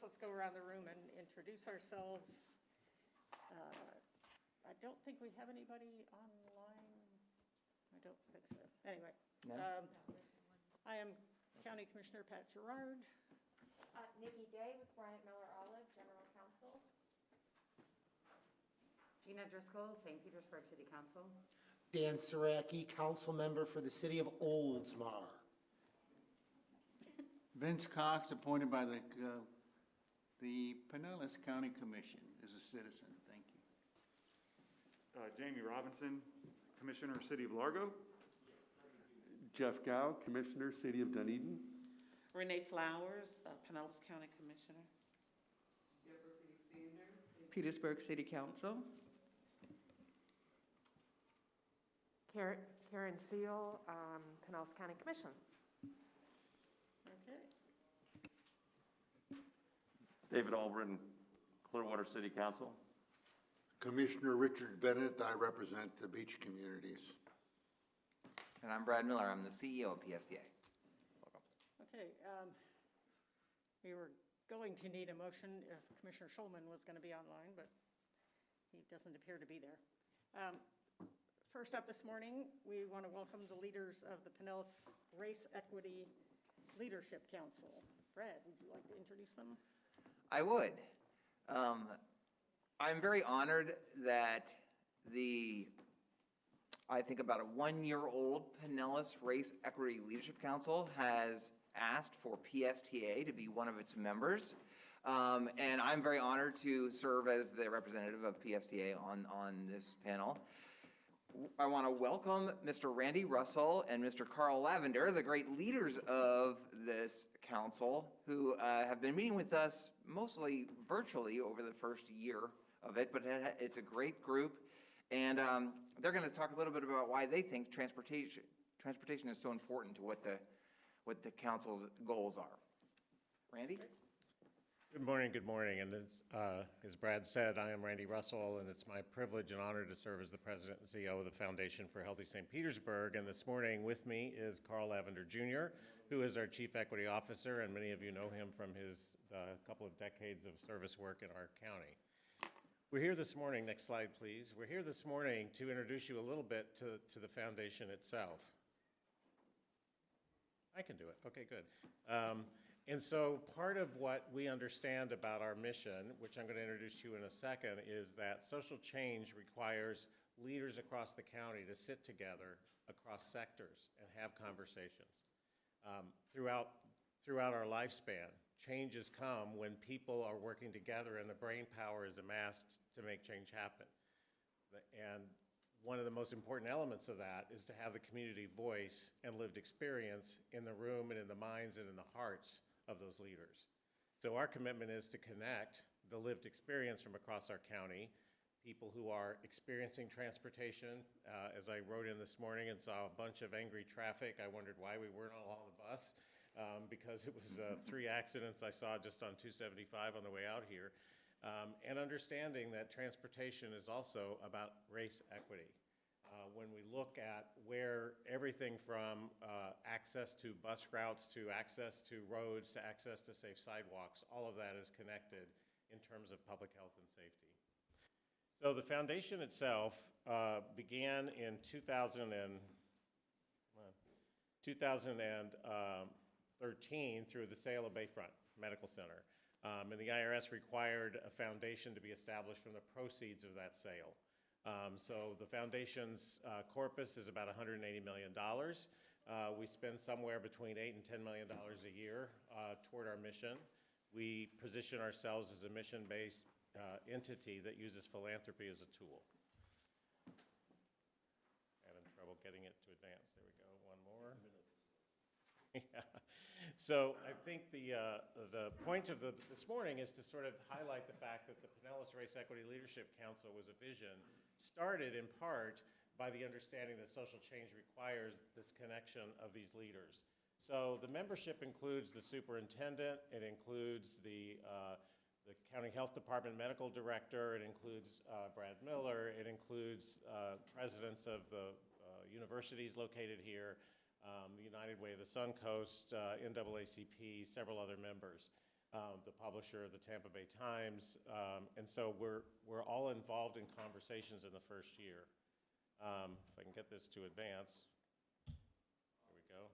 let's go around the room and introduce ourselves. I don't think we have anybody online. I don't think so. Anyway, No? I am County Commissioner Pat Gerard. Nikki Day with Bryant Miller Olive, General Counsel. Gina Driscoll, St. Petersburg City Council. Dan Saracki, council member for the city of Oldsmar. Vince Cox, appointed by the Pinellas County Commission as a citizen. Thank you. Jamie Robinson, Commissioner, City of Largo. Jeff Gow, Commissioner, City of Dunedin. Renee Flowers, Pinellas County Commissioner. Deborah Sanders, Petersburg City Council. Karen Seal, Pinellas County Commission. Okay. David Albritton, Clearwater City Council. Commissioner Richard Bennett, I represent the beach communities. And I'm Brad Miller. I'm the CEO of PSTA. Welcome. Okay. We were going to need a motion if Commissioner Schulman was going to be online, but he doesn't appear to be there. First up this morning, we want to welcome the leaders of the Pinellas Race Equity Leadership Council. Brad, would you like to introduce them? I would. I'm very honored that I think about a 1-year-old Pinellas Race Equity Leadership Council has asked for PSTA to be one of its members. And I'm very honored to serve as the representative of PSTA on this panel. I want to welcome Mr. Randy Russell and Mr. Carl Lavender, the great leaders of this council, who have been meeting with us mostly virtually over the first year of it, but it's a great group. And they're going to talk a little bit about why they think transportation is so important to what the council's goals are. Randy? Good morning, and as Brad said, I am Randy Russell, and it's my privilege and honor to serve as the President and CEO of the Foundation for Healthy St. Petersburg, and this morning with me is Carl Lavender Jr., who is our Chief Equity Officer, and many of you know him from his couple of decades of service work in our county. We're here this morning, next slide please, we're here this morning to introduce you a little bit to the Foundation itself. I can do it, okay, good. And so part of what we understand about our mission, which I'm going to introduce to you in a second, is that social change requires leaders across the county to sit together across sectors and have conversations. Throughout our lifespan, changes come when people are working together and the brain power is amassed to make change happen. And one of the most important elements of that is to have the community voice and lived experience in the room and in the minds and in the hearts of those leaders. So our commitment is to connect the lived experience from across our county, people who are experiencing transportation. As I rode in this morning and saw a bunch of angry traffic, I wondered why we weren't all on the bus, because it was 3 accidents I saw just on 275 on the way out here. And understanding that transportation is also about race equity. When we look at where everything from access to bus routes, to access to roads, to access to safe sidewalks, all of that is connected in terms of public health and safety. So the foundation itself began in 2013 through the sale of Bayfront Medical Center. And the IRS required a foundation to be established from the proceeds of that sale. So the foundation's corpus is about $180 million. We spend somewhere between $8 and $10 million a year toward our mission. We position ourselves as a mission-based entity that uses philanthropy as a tool. Having trouble getting it to advance. There we go, one more. Yeah. So I think the point of this morning is to sort of highlight the fact that the Pinellas Race Equity Leadership Council was a vision started in part by the understanding that social change requires this connection of these leaders. So the membership includes the superintendent, it includes the county health department medical director, it includes Brad Miller, it includes presidents of the universities located here, United Way of the Suncoast, NAACP, several other members. the publisher of the Tampa Bay Times. And so we're all involved in conversations in the first year. If I can get this to advance. There we go.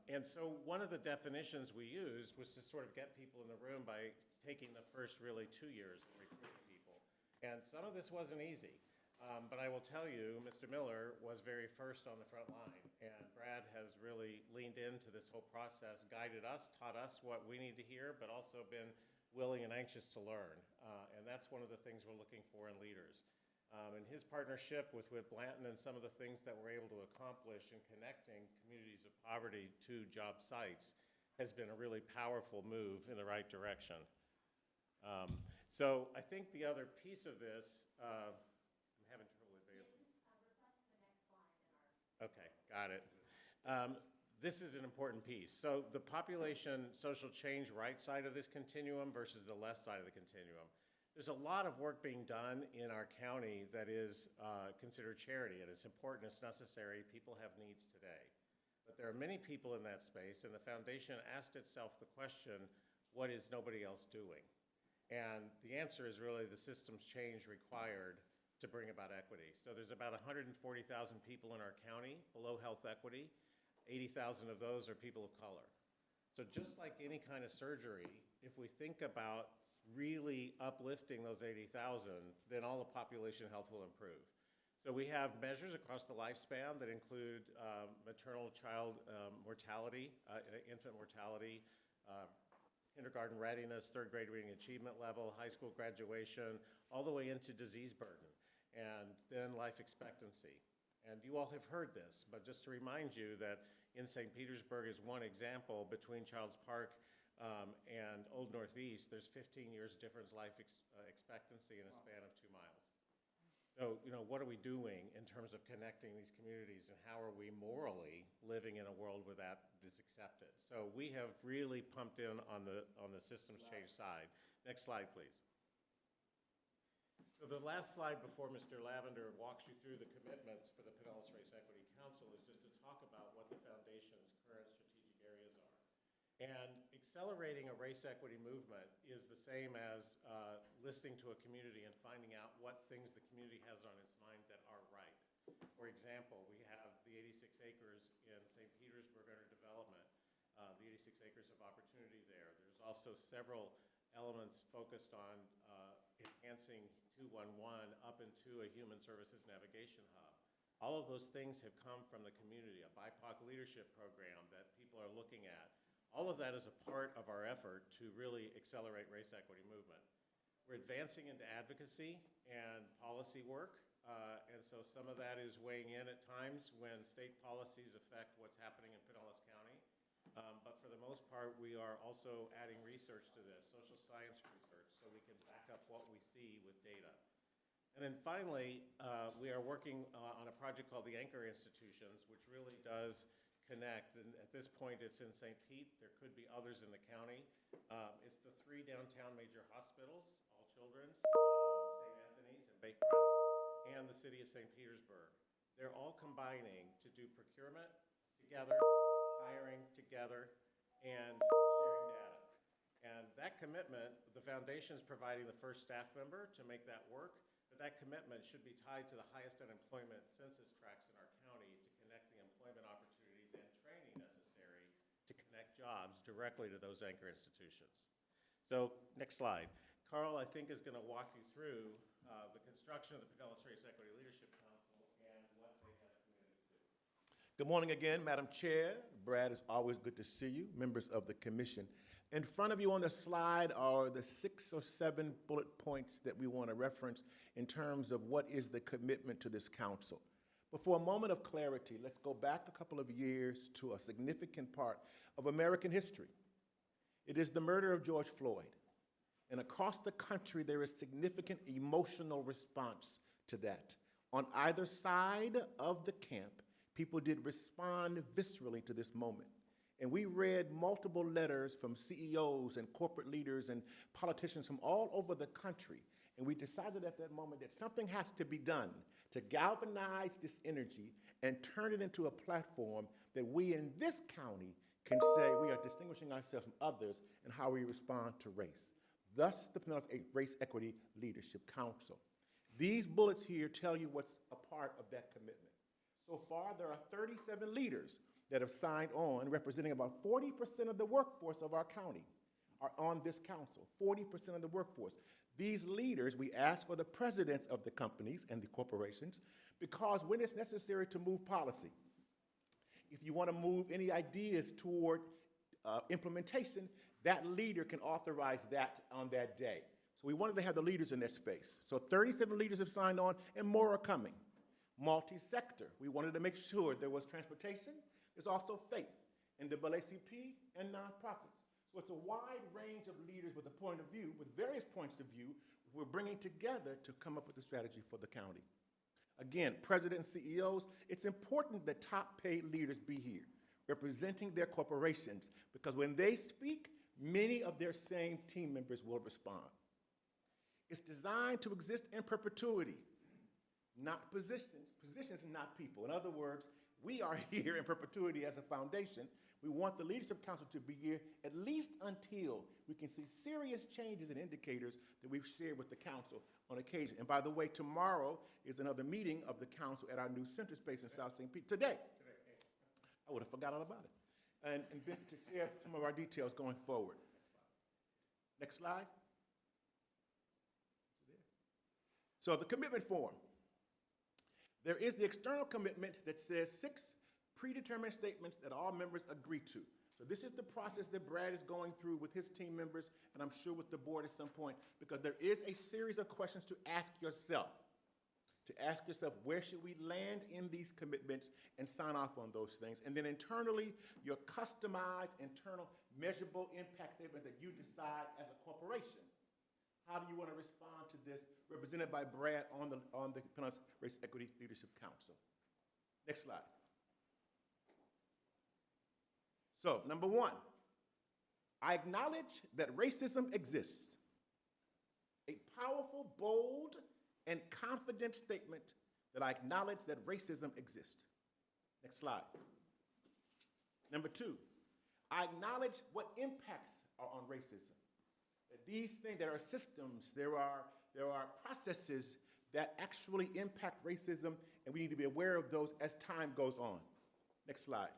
And so one of the definitions we used was to sort of get people in the room by taking the first really 2 years of recruiting people. And some of this wasn't easy. But I will tell you, Mr. Miller was very first on the front line. And Brad has really leaned into this whole process, guided us, taught us what we need to hear, but also been willing and anxious to learn. And that's one of the things we're looking for in leaders. And his partnership with Whit Blanton and some of the things that we're able to accomplish in connecting communities of poverty to job sites has been a really powerful move in the right direction. So I think the other piece of this, I'm having trouble advancing. Okay, got it. This is an important piece. So the population social change right side of this continuum versus the left side of the continuum. There's a lot of work being done in our county that is considered charity, and it's important, it's necessary. People have needs today. But there are many people in that space, and the foundation asked itself the question, what is nobody else doing? And the answer is really the systems change required to bring about equity. So there's about 140,000 people in our county below health equity. 80,000 of those are people of color. So just like any kind of surgery, if we think about really uplifting those 80,000, then all the population health will improve. So we have measures across the lifespan that include maternal child mortality, infant mortality, kindergarten readiness, third grade reading achievement level, high school graduation, all the way into disease burden, and then life expectancy. And you all have heard this, but just to remind you that in St. Petersburg is one example between Childs Park and Old Northeast, there's 15 years difference life expectancy in a span of 2 miles. So, what are we doing in terms of connecting these communities, and how are we morally living in a world where that is accepted? So we have really pumped in on the systems change side. Next slide, please. So the last slide before Mr. Lavender walks you through the commitments for the Pinellas Race Equity Council is just to talk about what the foundation's current strategic areas are. And accelerating a race equity movement is the same as listening to a community and finding out what things the community has on its mind that are right. For example, we have the 86 acres in St. Petersburg under development, the 86 acres of opportunity there. There's also several elements focused on enhancing 211 up into a human services navigation hub. All of those things have come from the community, a BIPOC leadership program that people are looking at. All of that is a part of our effort to really accelerate race equity movement. We're advancing into advocacy and policy work, and so some of that is weighing in at times when state policies affect what's happening in Pinellas County. But for the most part, we are also adding research to this, social science research, so we can back up what we see with data. And then finally, we are working on a project called the Anchor Institutions, which really does connect. And at this point, it's in St. Pete. There could be others in the county. It's the 3 downtown major hospitals, All Children's, St. Anthony's, and Bayfront, and the city of St. Petersburg. They're all combining to do procurement together, hiring together, and sharing data. And that commitment, the foundation's providing the first staff member to make that work, but that commitment should be tied to the highest unemployment census tracts in our county to connect the employment opportunities and training necessary to connect jobs directly to those anchor institutions. So, next slide. Carl, I think, is going to walk you through the construction of the Pinellas Race Equity Leadership Council and what they have committed to do. Good morning again, Madam Chair. Brad, it's always good to see you, members of the commission. In front of you on the slide are the 6 or 7 bullet points that we want to reference in terms of what is the commitment to this council. But for a moment of clarity, let's go back a couple of years to a significant part of American history. It is the murder of George Floyd. And across the country, there is significant emotional response to that. On either side of the camp, people did respond viscerally to this moment. And we read multiple letters from CEOs and corporate leaders and politicians from all over the country. And we decided at that moment that something has to be done to galvanize this energy and turn it into a platform that we in this county can say we are distinguishing ourselves from others in how we respond to race. Thus, the Pinellas Race Equity Leadership Council. These bullets here tell you what's a part of that commitment. So far, there are 37 leaders that have signed on, representing about 40% of the workforce of our county are on this council, 40% of the workforce. These leaders, we ask for the presidents of the companies and the corporations, because when it's necessary to move policy, if you want to move any ideas toward implementation, that leader can authorize that on that day. So we wanted to have the leaders in that space. So 37 leaders have signed on, and more are coming. Multi-sector, we wanted to make sure there was transportation. There's also faith, NAACP, and nonprofits. So it's a wide range of leaders with a point of view, with various points of view, we're bringing together to come up with a strategy for the county. Again, presidents and CEOs, it's important that top paid leaders be here, representing their corporations, because when they speak, many of their same team members will respond. It's designed to exist in perpetuity, not positions. Positions and not people. In other words, we are here in perpetuity as a foundation. We want the Leadership Council to be here at least until we can see serious changes and indicators that we've shared with the council on occasion. And by the way, tomorrow is another meeting of the council at our new center space in South St. Pete. Today. I would have forgot all about it. And then to share some of our details going forward. Next slide. So the commitment form. There is the external commitment that says 6 predetermined statements that all members agree to. So this is the process that Brad is going through with his team members, and I'm sure with the board at some point, because there is a series of questions to ask yourself. To ask yourself, where should we land in these commitments and sign off on those things? And then internally, your customized internal measurable impact statement that you decide as a corporation. How do you want to respond to this, represented by Brad on the Pinellas Race Equity Leadership Council? Next slide. So, number 1, I acknowledge that racism exists. A powerful, bold, and confident statement that I acknowledge that racism exists. Next slide. Number 2, I acknowledge what impacts are on racism. That these things, there are systems, there are processes that actually impact racism, and we need to be aware of those as time goes on. Next slide.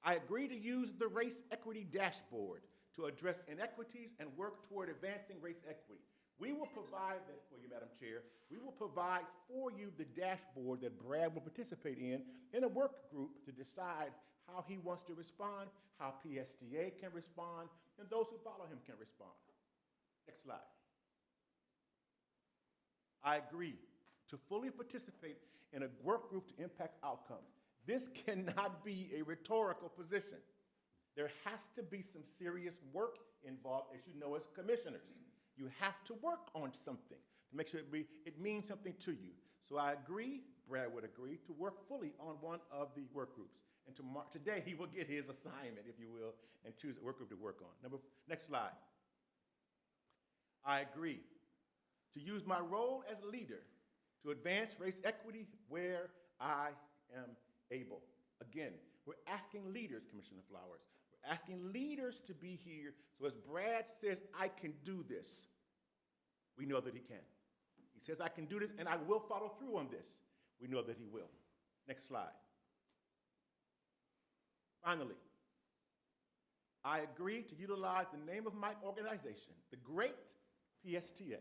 I agree to use the Race Equity Dashboard to address inequities and work toward advancing race equity. We will provide that for you, Madam Chair. We will provide for you the dashboard that Brad will participate in a work group to decide how he wants to respond, how PSTA can respond, and those who follow him can respond. Next slide. I agree to fully participate in a work group to impact outcomes. This cannot be a rhetorical position. There has to be some serious work involved, as you know, as commissioners. You have to work on something to make sure it means something to you. So I agree, Brad would agree, to work fully on one of the work groups. And today he will get his assignment, if you will, and choose a work group to work on. Next slide. I agree to use my role as a leader to advance race equity where I am able. Again, we're asking leaders, Commissioner Flowers, we're asking leaders to be here, so as Brad says, I can do this, we know that he can. He says, I can do this, and I will follow through on this. We know that he will. Next slide. Finally, I agree to utilize the name of my organization, the great PSTA,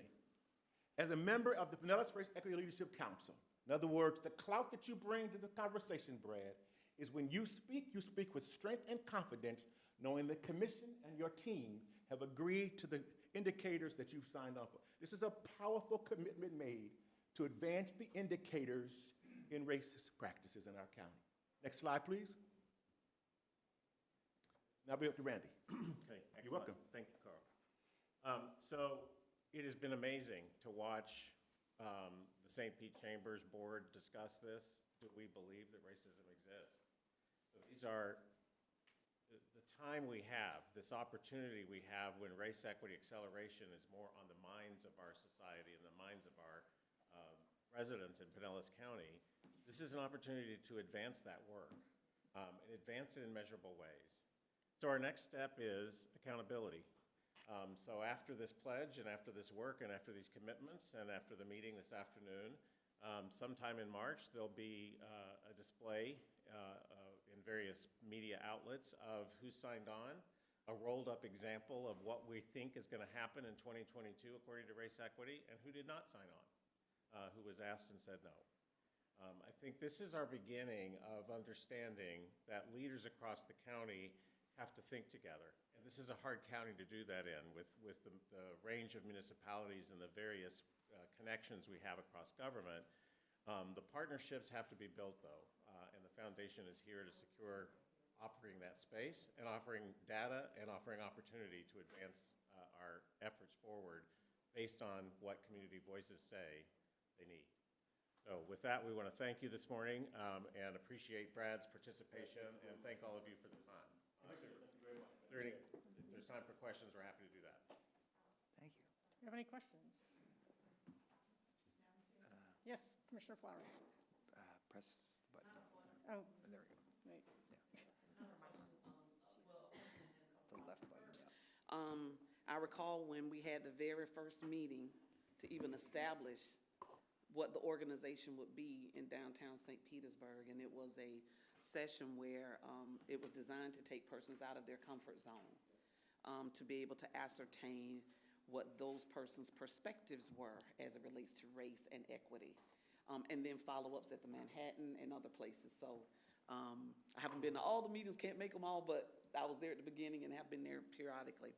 as a member of the Pinellas Race Equity Leadership Council. In other words, the clout that you bring to the conversation, Brad, is when you speak with strength and confidence, knowing the commission and your team have agreed to the indicators that you've signed on for. This is a powerful commitment made to advance the indicators in racist practices in our county. Next slide, please. Now be up to Randy. Okay, excellent. You're welcome. Thank you, Carl. So it has been amazing to watch the St. Pete Chambers Board discuss this. Do we believe that racism exists? So these are the time we have, this opportunity we have when race equity acceleration is more on the minds of our society and the minds of our residents in Pinellas County. This is an opportunity to advance that work. and advance it in measurable ways. So our next step is accountability. So after this pledge and after this work and after these commitments and after the meeting this afternoon, sometime in March, there'll be a display in various media outlets of who signed on, a rolled up example of what we think is going to happen in 2022 according to race equity, and who did not sign on, who was asked and said no. I think this is our beginning of understanding that leaders across the county have to think together. And this is a hard county to do that in with the range of municipalities and the various connections we have across government. The partnerships have to be built though, and the foundation is here to secure offering that space and offering data and offering opportunity to advance our efforts forward based on what community voices say they need. So with that, we want to thank you this morning and appreciate Brad's participation and thank all of you for the time. If there's time for questions, we're happy to do that. Thank you. Do you have any questions? Yes, Commissioner Flowers. Press the button. Oh, There we go. wait. The left button. I recall when we had the very first meeting to even establish what the organization would be in downtown St. Petersburg, and it was a session where it was designed to take persons out of their comfort zone, to be able to ascertain what those persons' perspectives were as it relates to race and equity, and then follow-ups at the Manhattan and other places. So I haven't been to all the meetings, can't make them all, but I was there at the beginning and have been there periodically.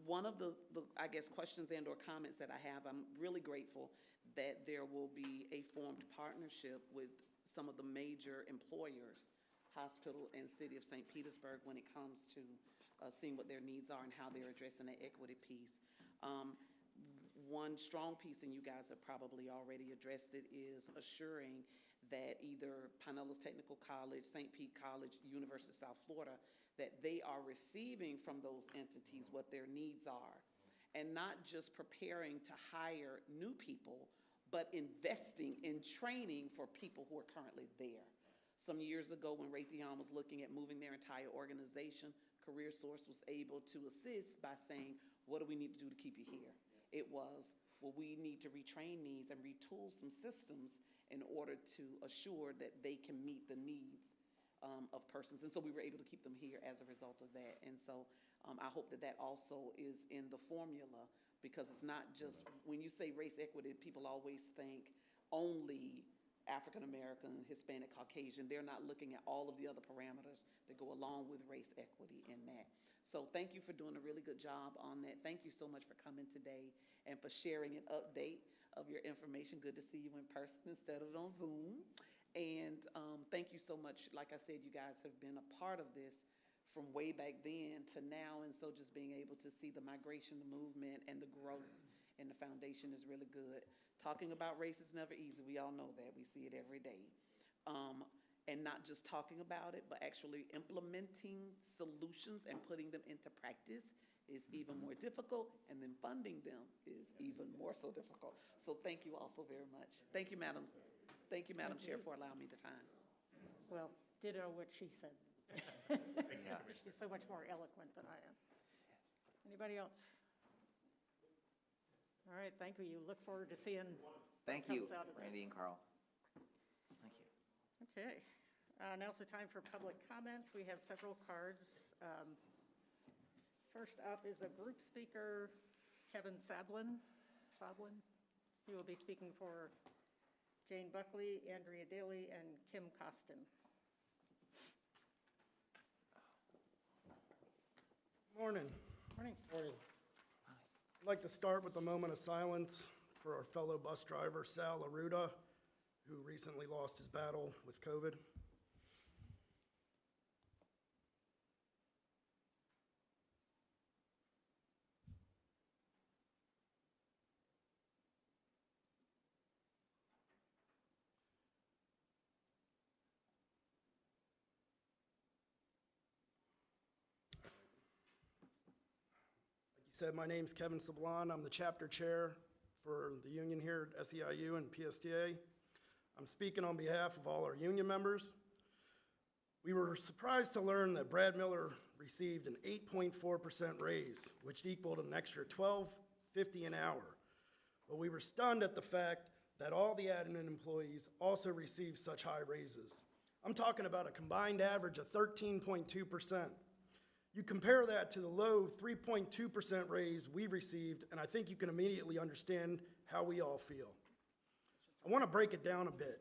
One of the I guess, questions and or comments that I have, I'm really grateful that there will be a formed partnership with some of the major employers, hospital and city of St. Petersburg, when it comes to seeing what their needs are and how they're addressing the equity piece. One strong piece, and you guys have probably already addressed it, is assuring that either Pinellas Technical College, St. Pete College, University of South Florida, that they are receiving from those entities what their needs are, and not just preparing to hire new people, but investing in training for people who are currently there. Some years ago, when Raytheon was looking at moving their entire organization, CareerSource was able to assist by saying, what do we need to do to keep you here? It was, well, we need to retrain these and retool some systems in order to assure that they can meet the needs of persons. And so we were able to keep them here as a result of that. And so I hope that that also is in the formula, because it's not just, when you say race equity, people always think only African-American, Hispanic, Caucasian. They're not looking at all of the other parameters that go along with race equity in that. So thank you for doing a really good job on that. Thank you so much for coming today and for sharing an update of your information. Good to see you in person instead of on Zoom. And thank you so much. Like I said, you guys have been a part of this from way back then to now, and so just being able to see the migration, the movement, and the growth in the foundation is really good. Talking about race is never easy. We all know that. We see it every day. And not just talking about it, but actually implementing solutions and putting them into practice is even more difficult, and then funding them is even more so difficult. So thank you all so very much. Thank you, Madam. Thank you, Madam Chair, for allowing me the time. Well, ditto what she said. She's so much more eloquent than I am. Anybody else? All right, thank you. You look forward to seeing Thank what you, comes out of this. Randy and Carl. Thank you. Okay, now's the time for public comment. We have several cards. First up is a group speaker, Kevin Sablon. He will be speaking for Jane Buckley, Andrea Daly, and Kim Costin. Morning. Morning. Morning. I'd like to start with a moment of silence for our fellow bus driver, Sal Aruda, who recently lost his battle with COVID. Said, my name's Kevin Sablon. I'm the chapter chair for the union here at SEIU and PSTA. I'm speaking on behalf of all our union members. We were surprised to learn that Brad Miller received an 8.4% raise, which equaled an extra $12.50 an hour. But we were stunned at the fact that all the admin employees also received such high raises. I'm talking about a combined average of 13.2%. You compare that to the low 3.2% raise we received, and I think you can immediately understand how we all feel. I want to break it down a bit.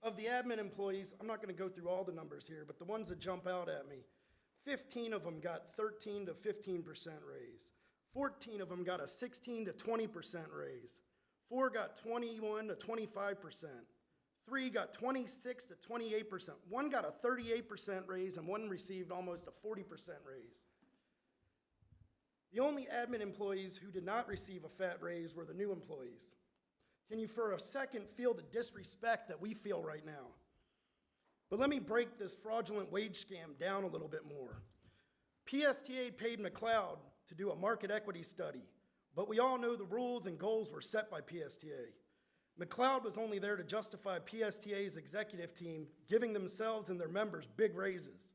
Of the admin employees, I'm not going to go through all the numbers here, but the ones that jump out at me, 15 of them got 13 to 15% raise. 14 of them got a 16 to 20% raise. 4 got 21 to 25%. 3 got 26 to 28%. 1 got a 38% raise, and 1 received almost a 40% raise. The only admin employees who did not receive a fat raise were the new employees. Can you for a second feel the disrespect that we feel right now? But let me break this fraudulent wage scam down a little bit more. PSTA paid McLeod to do a market equity study, but we all know the rules and goals were set by PSTA. McLeod was only there to justify PSTA's executive team giving themselves and their members big raises.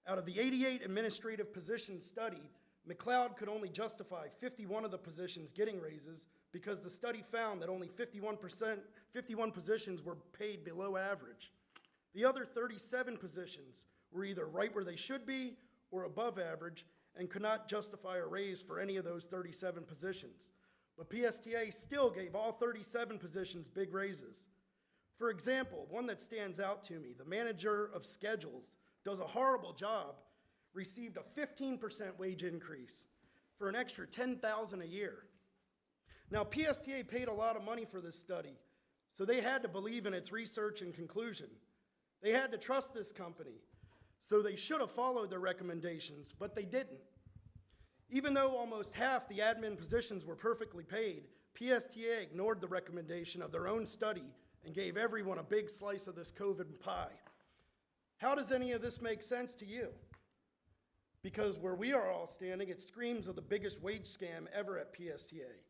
Out of the 88 administrative positions studied, McLeod could only justify 51 of the positions getting raises because the study found that only 51 positions were paid below average. The other 37 positions were either right where they should be or above average and could not justify a raise for any of those 37 positions. But PSTA still gave all 37 positions big raises. For example, one that stands out to me, the manager of schedules does a horrible job, received a 15% wage increase for an extra $10,000 a year. Now, PSTA paid a lot of money for this study, so they had to believe in its research and conclusion. They had to trust this company, so they should have followed their recommendations, but they didn't. Even though almost half the admin positions were perfectly paid, PSTA ignored the recommendation of their own study and gave everyone a big slice of this COVID pie. How does any of this make sense to you? Because where we are all standing, it screams of the biggest wage scam ever at PSTA.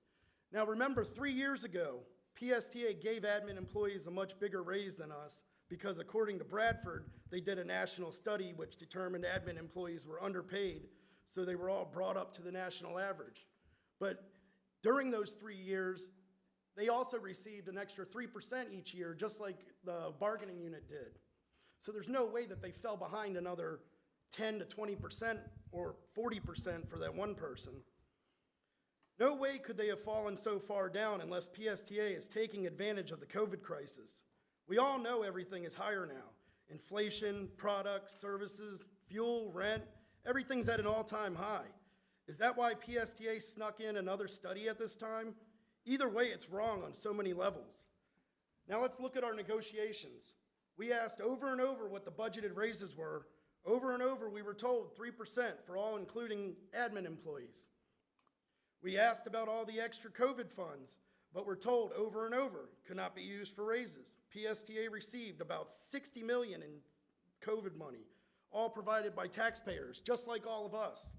Now remember, 3 years ago, PSTA gave admin employees a much bigger raise than us because according to Bradford, they did a national study which determined admin employees were underpaid, so they were all brought up to the national average. But during those 3 years, they also received an extra 3% each year, just like the bargaining unit did. So there's no way that they fell behind another 10 to 20% or 40% for that one person. No way could they have fallen so far down unless PSTA is taking advantage of the COVID crisis. We all know everything is higher now. Inflation, products, services, fuel, rent, everything's at an all-time high. Is that why PSTA snuck in another study at this time? Either way, it's wrong on so many levels. Now let's look at our negotiations. We asked over and over what the budgeted raises were. Over and over, we were told 3% for all, including admin employees. We asked about all the extra COVID funds, but were told over and over could not be used for raises. PSTA received about $60 million in COVID money, all provided by taxpayers, just like all of us.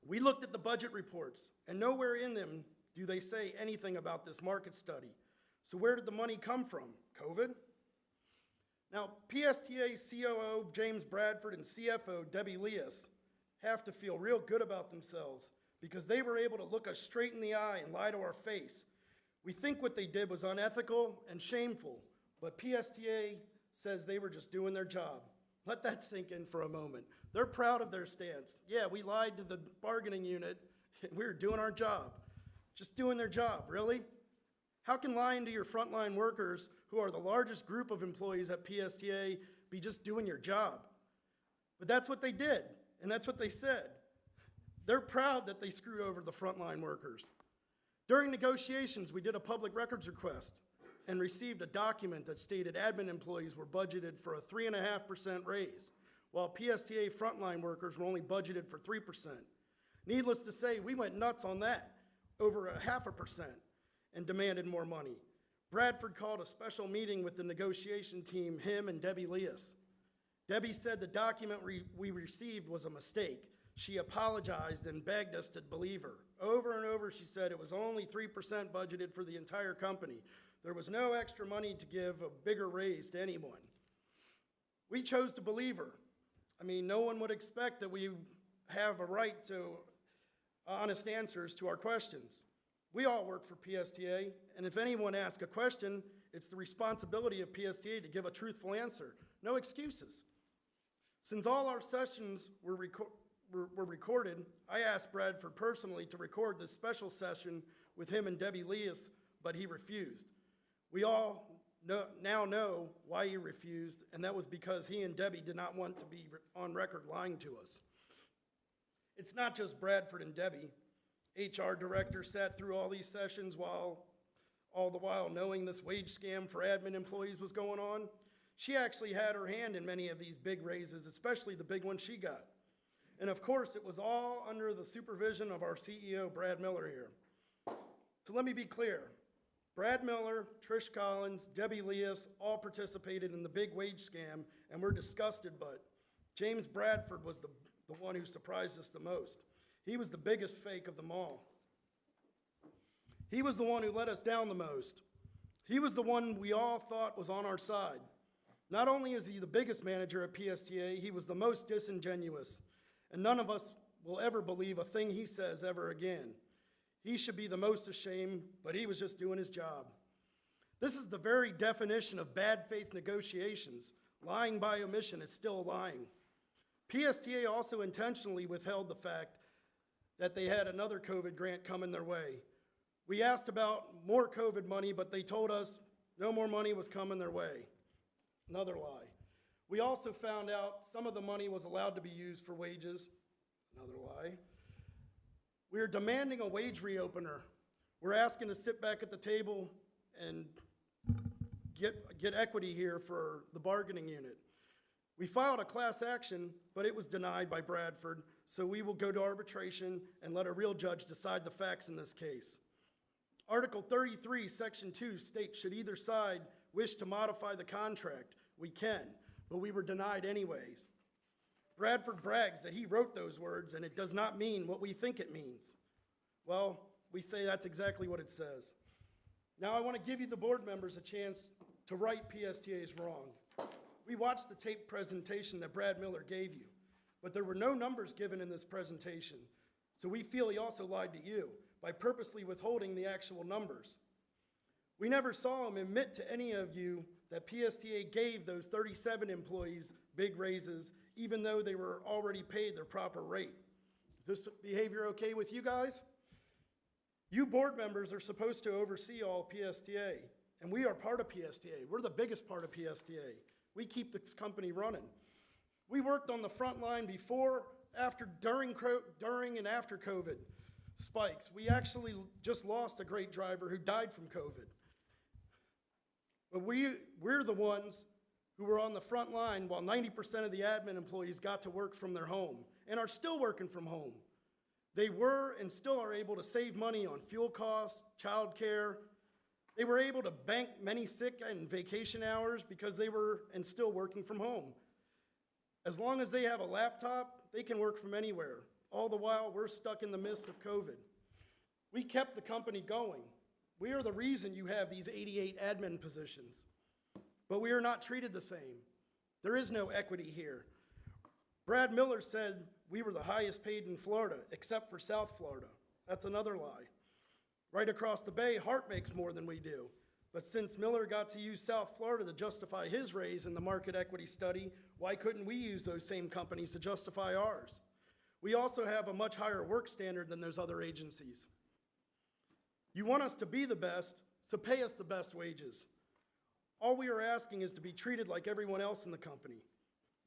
We looked at the budget reports, and nowhere in them do they say anything about this market study. So where did the money come from? COVID? Now, PSTA's COO, James Bradford, and CFO, Debbie Leas, have to feel real good about themselves because they were able to look us straight in the eye and lie to our face. We think what they did was unethical and shameful, but PSTA says they were just doing their job. Let that sink in for a moment. They're proud of their stance. Yeah, we lied to the bargaining unit. We were doing our job. Just doing their job, really? How can lying to your frontline workers, who are the largest group of employees at PSTA, be just doing your job? But that's what they did, and that's what they said. They're proud that they screwed over the frontline workers. During negotiations, we did a public records request and received a document that stated admin employees were budgeted for a 3.5% raise, while PSTA frontline workers were only budgeted for 3%. Needless to say, we went nuts on that, over 0.5%, and demanded more money. Bradford called a special meeting with the negotiation team, him and Debbie Leas. Debbie said the document we received was a mistake. She apologized and begged us to believe her. Over and over, she said it was only 3% budgeted for the entire company. There was no extra money to give a bigger raise to anyone. We chose to believe her. I mean, no one would expect that we have a right to honest answers to our questions. We all work for PSTA, and if anyone asks a question, it's the responsibility of PSTA to give a truthful answer. No excuses. Since all our sessions were recorded, I asked Bradford personally to record this special session with him and Debbie Leas, but he refused. We all now know why he refused, and that was because he and Debbie did not want to be on record lying to us. It's not just Bradford and Debbie. HR director sat through all these sessions all the while knowing this wage scam for admin employees was going on. She actually had her hand in many of these big raises, especially the big one she got. And of course, it was all under the supervision of our CEO, Brad Miller here. So let me be clear. Brad Miller, Trish Collins, Debbie Leas all participated in the big wage scam and were disgusted, but James Bradford was the one who surprised us the most. He was the biggest fake of them all. He was the one who let us down the most. He was the one we all thought was on our side. Not only is he the biggest manager at PSTA, he was the most disingenuous, and none of us will ever believe a thing he says ever again. He should be the most ashamed, but he was just doing his job. This is the very definition of bad faith negotiations. Lying by omission is still lying. PSTA also intentionally withheld the fact that they had another COVID grant coming their way. We asked about more COVID money, but they told us no more money was coming their way. Another lie. We also found out some of the money was allowed to be used for wages. Another lie. We are demanding a wage reopener. We're asking to sit back at the table and get equity here for the bargaining unit. We filed a class action, but it was denied by Bradford, so we will go to arbitration and let a real judge decide the facts in this case. Article 33, Section 2 states should either side wish to modify the contract, we can, but we were denied anyways. Bradford brags that he wrote those words and it does not mean what we think it means. Well, we say that's exactly what it says. Now I want to give you the board members a chance to right PSTA's wrong. We watched the tape presentation that Brad Miller gave you, but there were no numbers given in this presentation, so we feel he also lied to you by purposely withholding the actual numbers. We never saw him admit to any of you that PSTA gave those 37 employees big raises, even though they were already paid their proper rate. Is this behavior okay with you guys? You board members are supposed to oversee all PSTA, and we are part of PSTA. We're the biggest part of PSTA. We keep this company running. We worked on the front line before, after, during and after COVID spikes. We actually just lost a great driver who died from COVID. But we're the ones who were on the front line while 90% of the admin employees got to work from their home and are still working from home. They were and still are able to save money on fuel costs, childcare. They were able to bank many sick and vacation hours because they were and still working from home. As long as they have a laptop, they can work from anywhere. All the while, we're stuck in the midst of COVID. We kept the company going. We are the reason you have these 88 admin positions. But we are not treated the same. There is no equity here. Brad Miller said we were the highest paid in Florida, except for South Florida. That's another lie. Right across the bay, Hart makes more than we do. But since Miller got to use South Florida to justify his raise in the market equity study, why couldn't we use those same companies to justify ours? We also have a much higher work standard than those other agencies. You want us to be the best, so pay us the best wages. All we are asking is to be treated like everyone else in the company.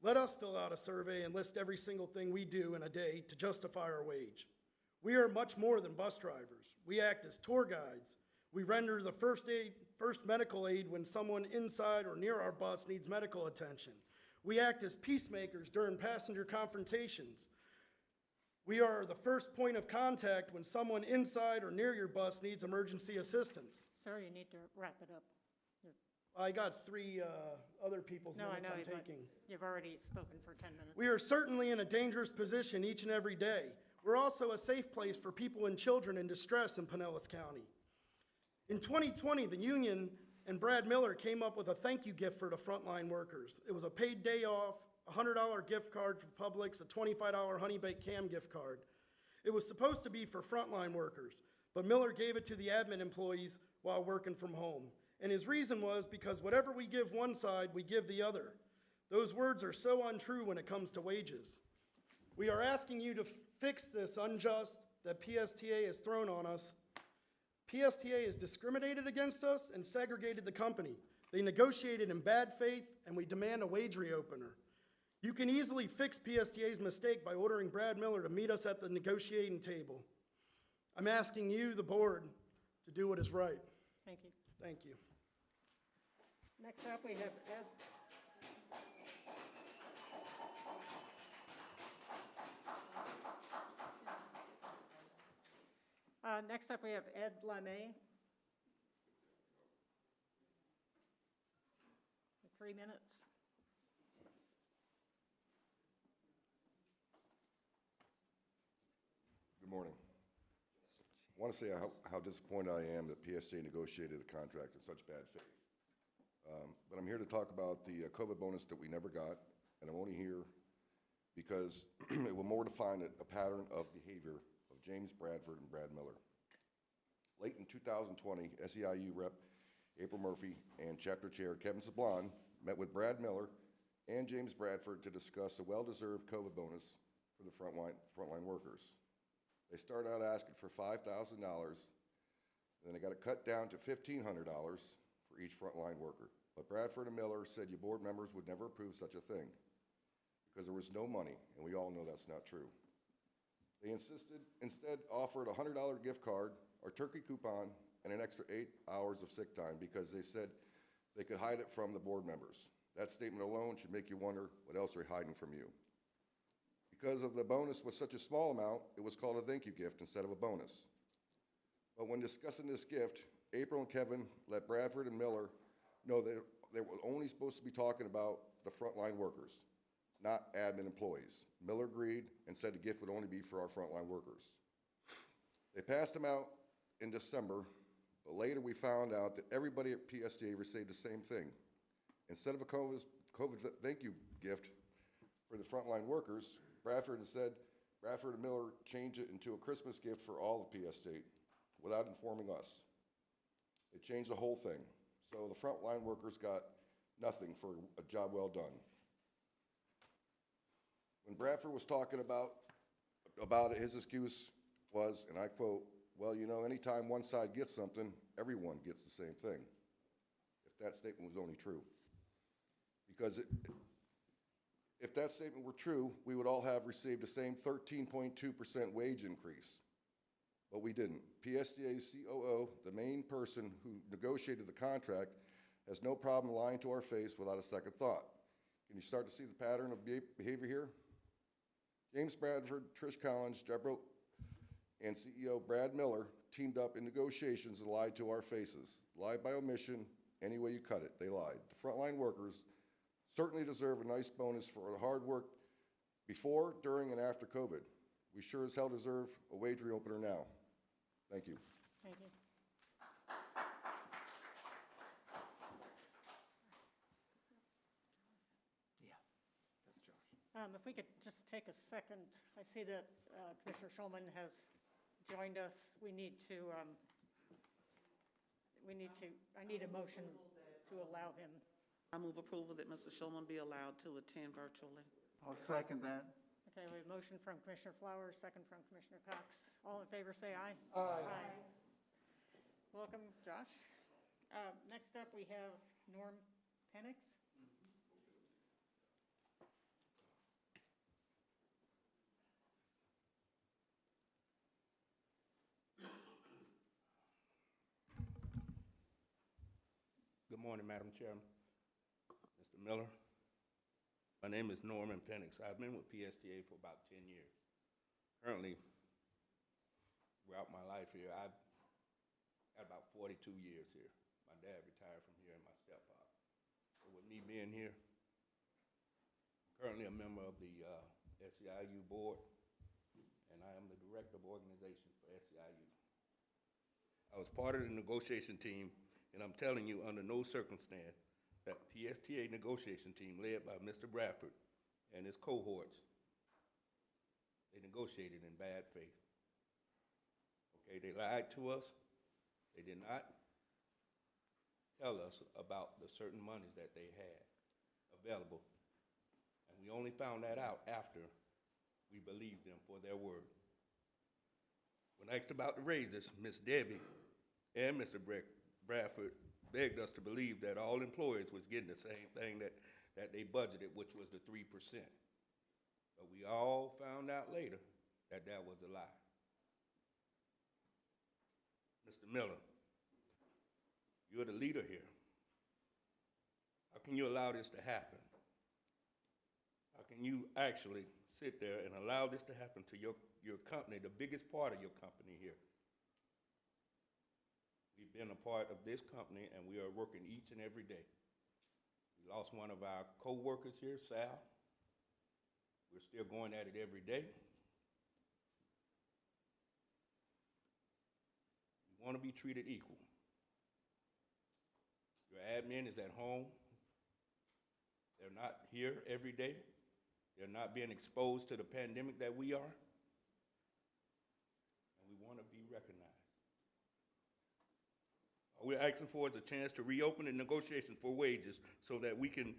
Let us fill out a survey and list every single thing we do in a day to justify our wage. We are much more than bus drivers. We act as tour guides. We render the first medical aid when someone inside or near our bus needs medical attention. We act as peacemakers during passenger confrontations. We are the first point of contact when someone inside or near your bus needs emergency assistance. Sir, you need to wrap it up. I got three other people's No, I minutes know, I'm but taking. you've already spoken for 10 minutes. We are certainly in a dangerous position each and every day. We're also a safe place for people and children in distress in Pinellas County. In 2020, the union and Brad Miller came up with a thank you gift for the frontline workers. It was a paid day off, a $100 gift card for Publix, a $25 Honey Baked Cam gift card. It was supposed to be for frontline workers, but Miller gave it to the admin employees while working from home. And his reason was because whatever we give one side, we give the other. Those words are so untrue when it comes to wages. We are asking you to fix this unjust that PSTA has thrown on us. PSTA has discriminated against us and segregated the company. They negotiated in bad faith, and we demand a wage reopener. You can easily fix PSTA's mistake by ordering Brad Miller to meet us at the negotiating table. I'm asking you, the board, to do what is right. Thank you. Thank you. Next up, we have Ed. Next up, we have Ed Lemay. 3 minutes. Good morning. I want to say how disappointed I am that PSTA negotiated the contract in such bad faith. But I'm here to talk about the COVID bonus that we never got, and I'm only here because it will more define a pattern of behavior of James Bradford and Brad Miller. Late in 2020, SEIU Rep. April Murphy and Chapter Chair Kevin Sablon met with Brad Miller and James Bradford to discuss a well-deserved COVID bonus for the frontline workers. They started out asking for $5,000, then they got it cut down to $1,500 for each frontline worker. But Bradford and Miller said you board members would never approve such a thing because there was no money, and we all know that's not true. They instead offered a $100 gift card or turkey coupon and an extra 8 hours of sick time because they said they could hide it from the board members. That statement alone should make you wonder what else they're hiding from you. Because of the bonus was such a small amount, it was called a thank you gift instead of a bonus. But when discussing this gift, April and Kevin let Bradford and Miller know that they were only supposed to be talking about the frontline workers, not admin employees. Miller agreed and said the gift would only be for our frontline workers. They passed them out in December, but later we found out that everybody at PSTA received the same thing. Instead of a COVID thank you gift for the frontline workers, Bradford and Miller changed it into a Christmas gift for all of PSTA without informing us. They changed the whole thing. So the frontline workers got nothing for a job well done. When Bradford was talking about it, his excuse was, and I quote, well, you know, anytime one side gets something, everyone gets the same thing. If that statement was only true. Because if that statement were true, we would all have received the same 13.2% wage increase. But we didn't. PSTA's COO, the main person who negotiated the contract, has no problem lying to our face without a second thought. Can you start to see the pattern of behavior here? James Bradford, Trish Collins, Deborah, and CEO Brad Miller teamed up in negotiations and lied to our faces. Lied by omission, any way you cut it, they lied. The frontline workers certainly deserve a nice bonus for the hard work before, during, and after COVID. We sure as hell deserve a wage reopener now. Thank you. Thank you. Yeah, that's Josh. If we could just take a second, I see that Commissioner Schulman has joined us. I need a motion to allow him. I move approval that Mr. Schulman be allowed to attend virtually. I'll second that. Okay, we have a motion from Commissioner Flowers, second from Commissioner Cox. All in favor, say aye. Aye. Welcome, Josh. Next up, we have Norm Penix. Good morning, Madam Chairman. Mr. Miller. My name is Norman Penix. I've been with PSTA for about 10 years. Currently, throughout my life here, I've got about 42 years here. My dad retired from here and my stepfather. So with me being here, I'm currently a member of the SEIU board, and I am the director of organization for SEIU. I was part of the negotiation team And I'm telling you, under no circumstance, that PSTA negotiation team led by Mr. Bradford and his cohorts, they negotiated in bad faith. Okay, they lied to us. They did not tell us about the certain monies that they had available. And we only found that out after we believed them for their word. When asked about the raises, Ms. Debbie and Mr. Bradford begged us to believe that all employees was getting the same thing that they budgeted, which was the 3%. But we all found out later that that was a lie. Mr. Miller, you're the leader here. How can you allow this to happen? How can you actually sit there and allow this to happen to your company, the biggest part of your company here? We've been a part of this company, and we are working each and every day. We lost one of our co-workers here, Sal. We're still going at it every day. We want to be treated equal. Your admin is at home. They're not here every day. They're not being exposed to the pandemic that we are. And we want to be recognized. All we're asking for is a chance to reopen the negotiations for wages so that we can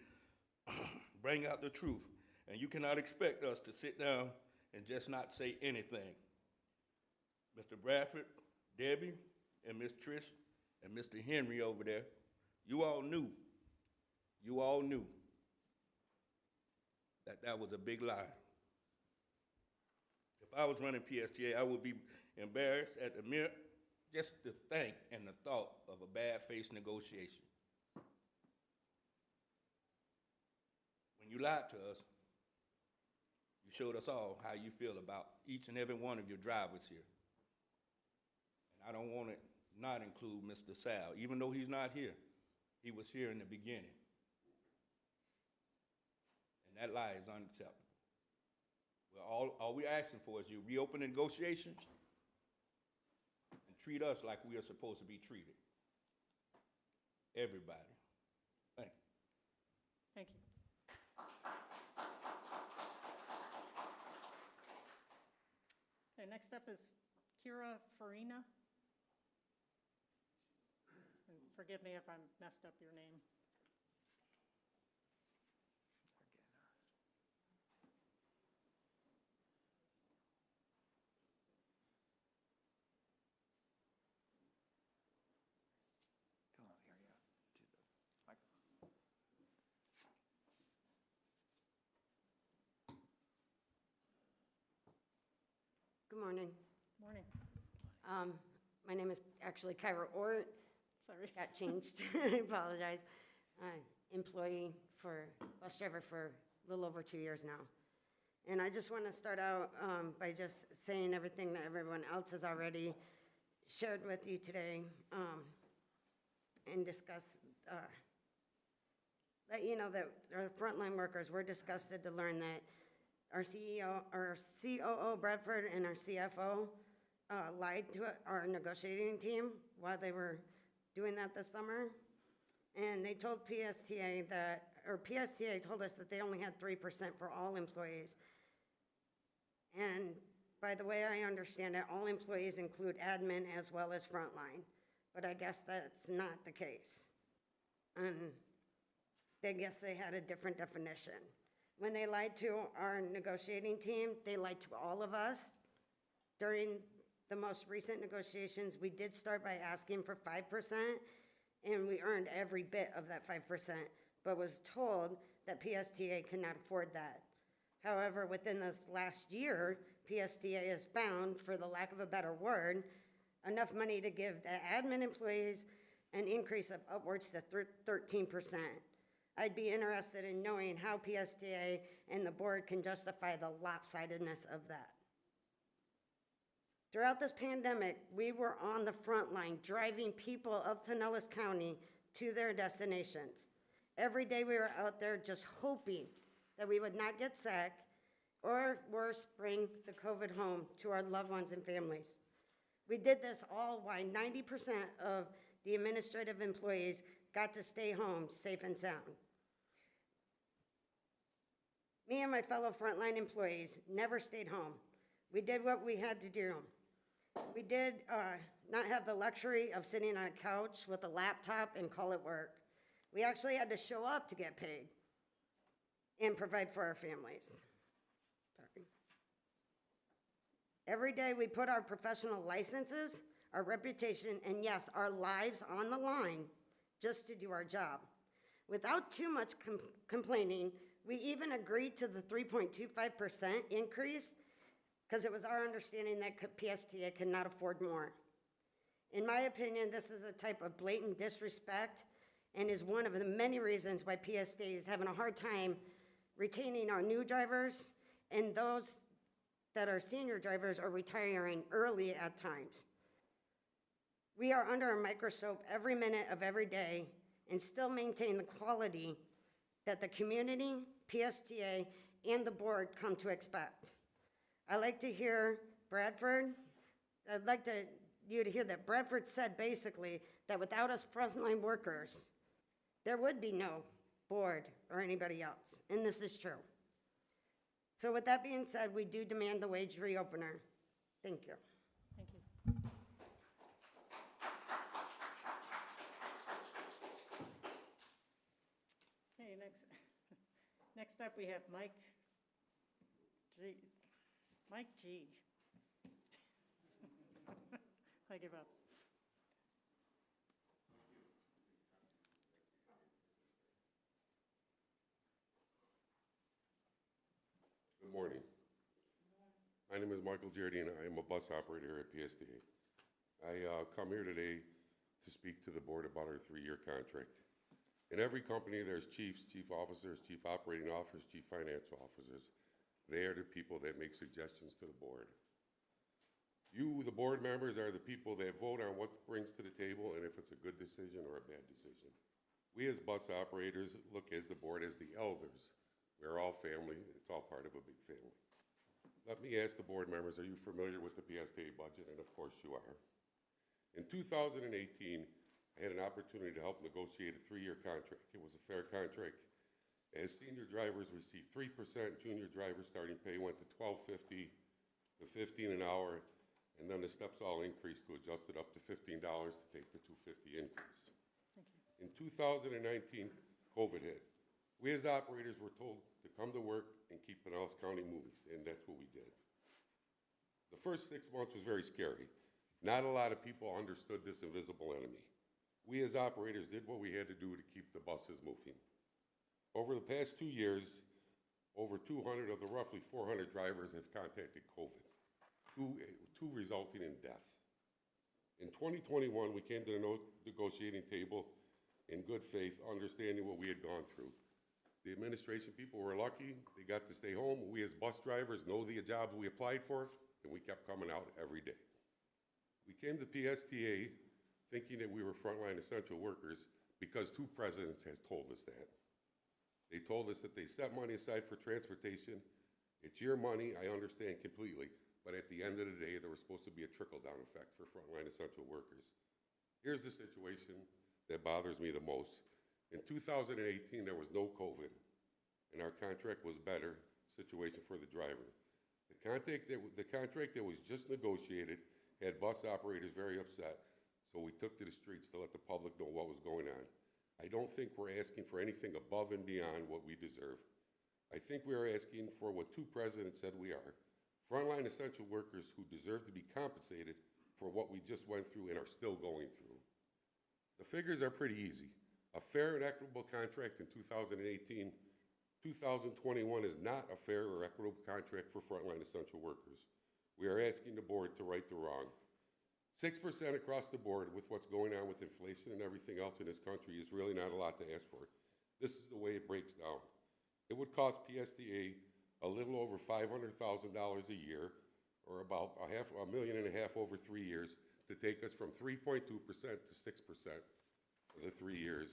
bring out the truth. And you cannot expect us to sit down and just not say anything. Mr. Bradford, Debbie, and Ms. Trish, and Mr. Henry over there, you all knew that that was a big lie. If I was running PSTA, I would be embarrassed at the mere, just the think and the thought of a bad-faced negotiation. When you lied to us, you showed us all how you feel about each and every one of your drivers here. And I don't want to not include Mr. Sal, even though he's not here. He was here in the beginning. And that lie is unacceptable. Well, all we're asking for is you reopen the negotiations and treat us like we are supposed to be treated. Everybody. Thank you. Thank you. Okay, next up is Farina. And forgive me if I messed up your name. Come on, here you go. To the microphone. Good morning. Morning. My name is actually Kyra Ort. Sorry. Got changed. I apologize. Employee bus driver for a little over 2 years now. And I just want to start out by just saying everything that everyone else has already shared with you today and discuss, let you know that our frontline workers were disgusted to learn that our CEO, our COO Bradford, and our CFO lied to our negotiating team while they were doing that this summer. And they told PSTA PSTA told us that they only had 3% for all employees. And by the way I understand it, all employees include admin as well as frontline. But I guess that's not the case. I guess they had a different definition. When they lied to our negotiating team, they lied to all of us. During the most recent negotiations, we did start by asking for 5%, and we earned every bit of that 5%, but was told that PSTA could not afford that. However, within this last year, PSTA has found, for the lack of a better word, enough money to give the admin employees an increase of upwards to 13%. I'd be interested in knowing how PSTA and the board can justify the lopsidedness of that. Throughout this pandemic, we were on the front line driving people of Pinellas County to their destinations. Every day we were out there just hoping that we would not get sick or worse, bring the COVID home to our loved ones and families. We did this all while 90% of the administrative employees got to stay home safe and sound. Me and my fellow frontline employees never stayed home. We did what we had to do. We did not have the luxury of sitting on a couch with a laptop and call it work. We actually had to show up to get paid and provide for our families. Sorry. Every day we put our professional licenses, our reputation, and yes, our lives on the line just to do our job. Without too much complaining, we even agreed to the 3.25% increase because it was our understanding that PSTA could not afford more. In my opinion, this is a type of blatant disrespect and is one of the many reasons why PSTA is having a hard time retaining our new drivers, and those that are senior drivers are retiring early at times. We are under a microscope every minute of every day and still maintain the quality that the community, PSTA, and the board come to expect. I'd like to hear you to hear that Bradford said basically that without us frontline workers, there would be no board or anybody else, and this is true. So with that being said, we do demand the wage reopener. Thank you. Thank you. Okay, next up we have Mike G. I give up. Good morning. My name is Michael Jardin. I am a bus operator at PSTA. I come here today to speak to the board about our 3-year contract. In every company, there's chiefs, chief officers, chief operating officers, chief financial officers. They are the people that make suggestions to the board. You, the board members, are the people that vote on what brings to the table and if it's a good decision or a bad decision. We as bus operators look as the board as the elders. We're all family. It's all part of a big family. Let me ask the board members, are you familiar with the PSTA budget? And of course you are. In 2018, I had an opportunity to help negotiate a 3-year contract. It was a fair contract. As senior drivers received 3%, junior drivers starting pay went to $12.50 to $15 an hour, and then the steps all increased to adjust it up to $15 to take the $2.50 increase. In 2019, COVID hit. We as operators were told to come to work and keep Pinellas County moving, and that's what we did. The first 6 months was very scary. Not a lot of people understood this invisible enemy. We as operators did what we had to do to keep the buses moving. Over the past 2 years, over 200 of the roughly 400 drivers have contacted COVID, two resulting in death. In 2021, we came to the negotiating table in good faith, understanding what we had gone through. The administration people were lucky. They got to stay home. We as bus drivers know the jobs we applied for, and we kept coming out every day. We came to PSTA thinking that we were frontline essential workers because 2 presidents has told us that. They told us that they set money aside for transportation. It's your money, I understand completely, but at the end of the day, there was supposed to be a trickle-down effect for frontline essential workers. Here's the situation that bothers me the most. In 2018, there was no COVID, and our contract was better situation for the driver. The contract that was just negotiated had bus operators very upset, so we took to the streets to let the public know what was going on. I don't think we're asking for anything above and beyond what we deserve. I think we are asking for what 2 presidents said we are, frontline essential workers who deserve to be compensated for what we just went through and are still going through. The figures are pretty easy. A fair and equitable contract in 2018, 2021 is not a fair or equitable contract for frontline essential workers. We are asking the board to right the wrong. 6% across the board with what's going on with inflation and everything else in this country is really not a lot to ask for. This is the way it breaks down. It would cost PSTA a little over $500,000 a year, or about $500,000 over 3 years, to take us from 3.2% to 6% for the 3 years.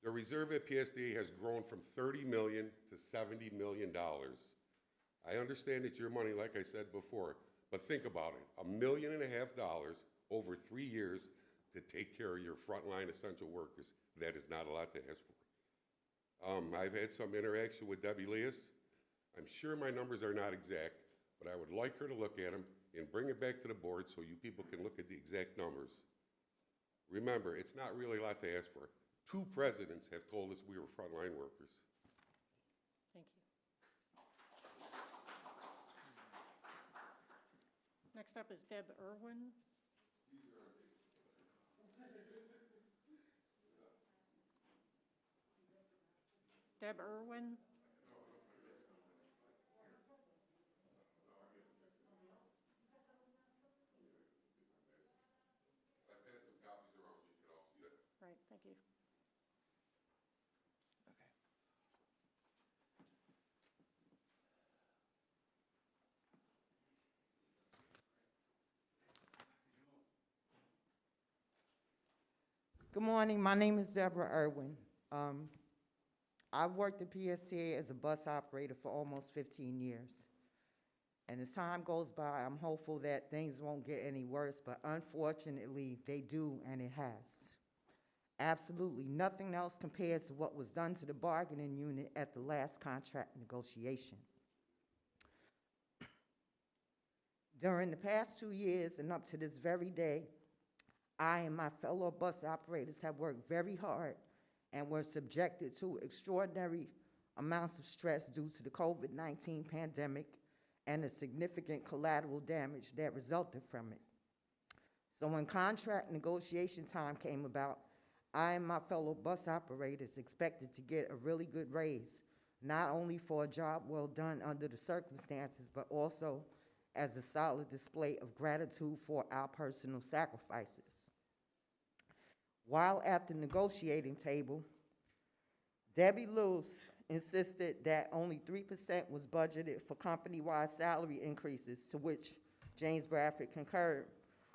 The reserve at PSTA has grown from $30 million to $70 million. I understand it's your money, like I said before, but think about it. $1.5 million over 3 years to take care of your frontline essential workers. That is not a lot to ask for. I've had some interaction with Debbie Leas. I'm sure my numbers are not exact, but I would like her to look at them and bring it back to the board so you people can look at the exact numbers. Remember, it's not really a lot to ask for. 2 presidents have told us we were frontline workers. Thank you. Next up is Deb Irwin. Deb Irwin. Right, thank you. Good morning. My name is Deborah Irwin. I've worked at PSTA as a bus operator for almost 15 years. And as time goes by, I'm hopeful that things won't get any worse, but unfortunately, they do, and it has. Absolutely nothing else compares to what was done to the bargaining unit at the last contract negotiation. During the past 2 years and up to this very day, I and my fellow bus operators have worked very hard and were subjected to extraordinary amounts of stress due to the COVID-19 pandemic and the significant collateral damage that resulted from it. So when contract negotiation time came about, I and my fellow bus operators expected to get a really good raise, not only for a job well done under the circumstances, but also as a solid display of gratitude for our personal sacrifices. While at the negotiating table, Debbie Lewis insisted that only 3% was budgeted for company-wide salary increases, to which James Bradford concurred.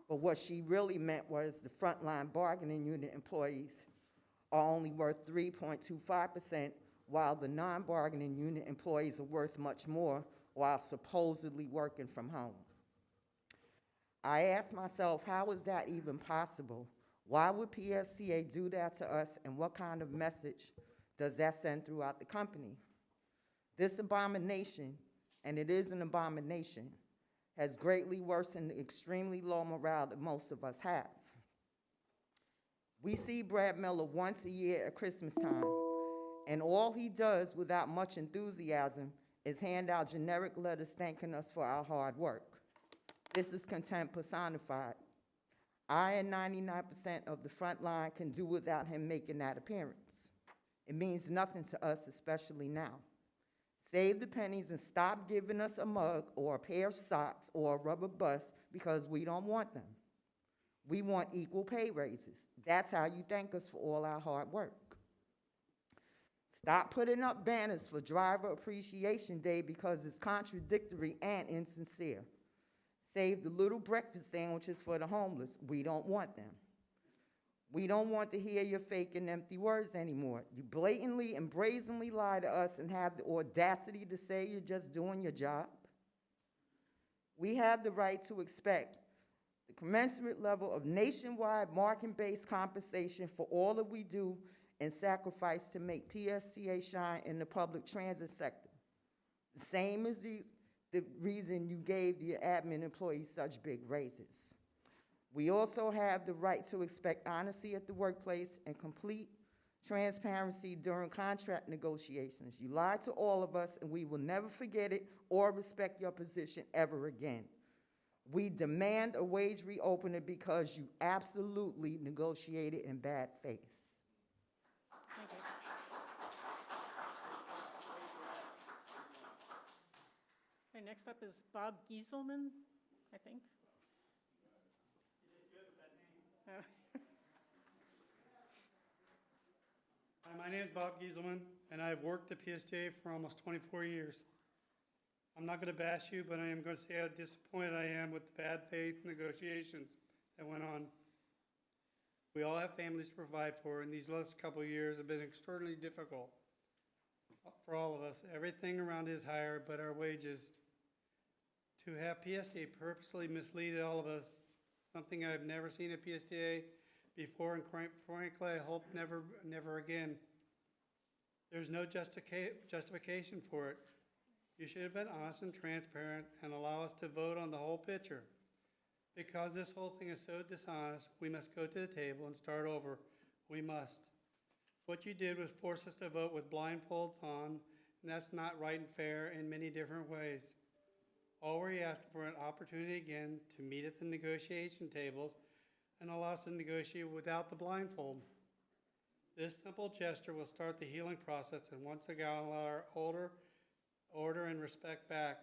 But what she really meant was the frontline bargaining unit employees are only worth 3.25%, while the non-bargaining unit employees are worth much more while supposedly working from home. I asked myself, how is that even possible? Why would PSTA do that to us, and what kind of message does that send throughout the company? This abomination, and it is an abomination, has greatly worsened the extremely low morale that most of us have. We see Brad Miller once a year at Christmas time, and all he does without much enthusiasm is hand out generic letters thanking us for our hard work. This is contempt personified. I and 99% of the front line can do without him making that appearance. It means nothing to us, especially now. Save the pennies and stop giving us a mug or a pair of socks or a rubber bus because we don't want them. We want equal pay raises. That's how you thank us for all our hard work. Stop putting up banners for Driver Appreciation Day because it's contradictory and insincere. Save the little breakfast sandwiches for the homeless. We don't want them. We don't want to hear your fake and empty words anymore. You blatantly and brazenly lie to us and have the audacity to say you're just doing your job. We have the right to expect the commensurate level of nationwide market-based compensation for all that we do and sacrifice to make PSTA shine in the public transit sector. The same as the reason you gave your admin employees such big raises. We also have the right to expect honesty at the workplace and complete transparency during contract negotiations. You lied to all of us, and we will never forget it or respect your position ever again. We demand a wage reopener because you absolutely negotiated in bad faith. Thank you. Okay, next up is Bob Gieselmann, I think. Hi, my name is Bob Gieselmann, and I've worked at PSTA for almost 24 years. I'm not going to bash you, but I am going to say how disappointed I am with the bad faith negotiations that went on. We all have families to provide for, and these last couple of years have been extraordinarily difficult for all of us. Everything around is higher, but our wages. To have PSTA purposely mislead all of us, something I've never seen at PSTA before, and frankly, I hope never again. There's no justification for it. You should have been honest and transparent and allow us to vote on the whole picture. Because this whole thing is so dishonest, we must go to the table and start over. We must. What you did was force us to vote with blindfolds on, and that's not right and fair in many different ways. All we're asking for an opportunity again to meet at the negotiation tables and allow us to negotiate without the blindfold. This simple gesture will start the healing process and once again allow our order and respect back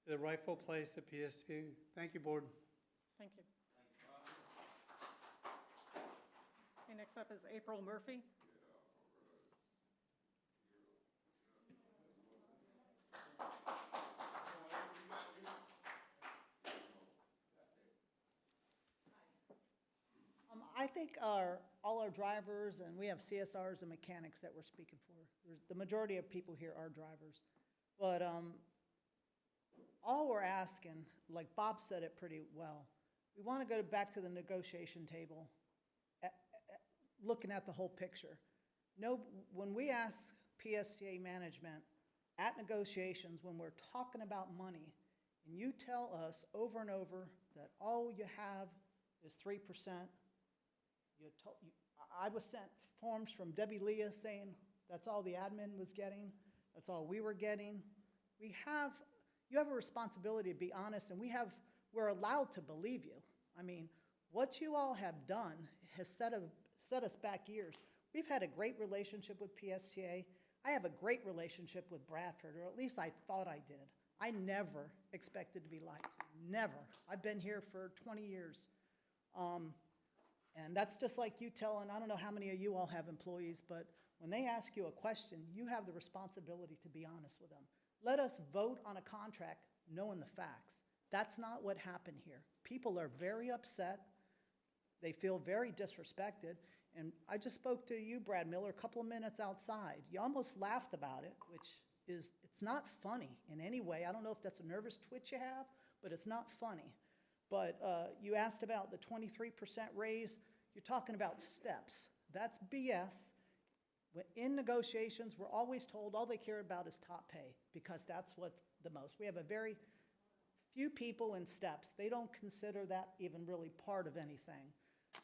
to the rightful place at PSP. Thank you, Board. Thank you. Okay, next up is April Murphy. I think all our drivers, and we have CSRs and mechanics that we're speaking for. The majority of people here are drivers. But all we're asking, like Bob said it pretty well, we want to go back to the negotiation table, looking at the whole picture. No, when we ask PSTA management at negotiations, when we're talking about money, and you tell us over and over that all you have is 3%, I was sent forms from Debbie Leah saying that's all the admin was getting, that's all we were getting. You have a responsibility to be honest, and we're allowed to believe you. I mean, what you all have done has set us back years. We've had a great relationship with PSTA. I have a great relationship with Bradford, or at least I thought I did. I never expected to be liked, never. I've been here for 20 years. And that's just like you telling, I don't know how many of you all have employees, but when they ask you a question, you have the responsibility to be honest with them. Let us vote on a contract knowing the facts. That's not what happened here. People are very upset. They feel very disrespected. And I just spoke to you, Brad Miller, a couple of minutes outside. You almost laughed about it, which is, it's not funny in any way. I don't know if that's a nervous twitch you have, but it's not funny. But you asked about the 23% raise. You're talking about steps. That's BS. In negotiations, we're always told all they care about is top pay because that's what the most. We have a very few people in steps. They don't consider that even really part of anything.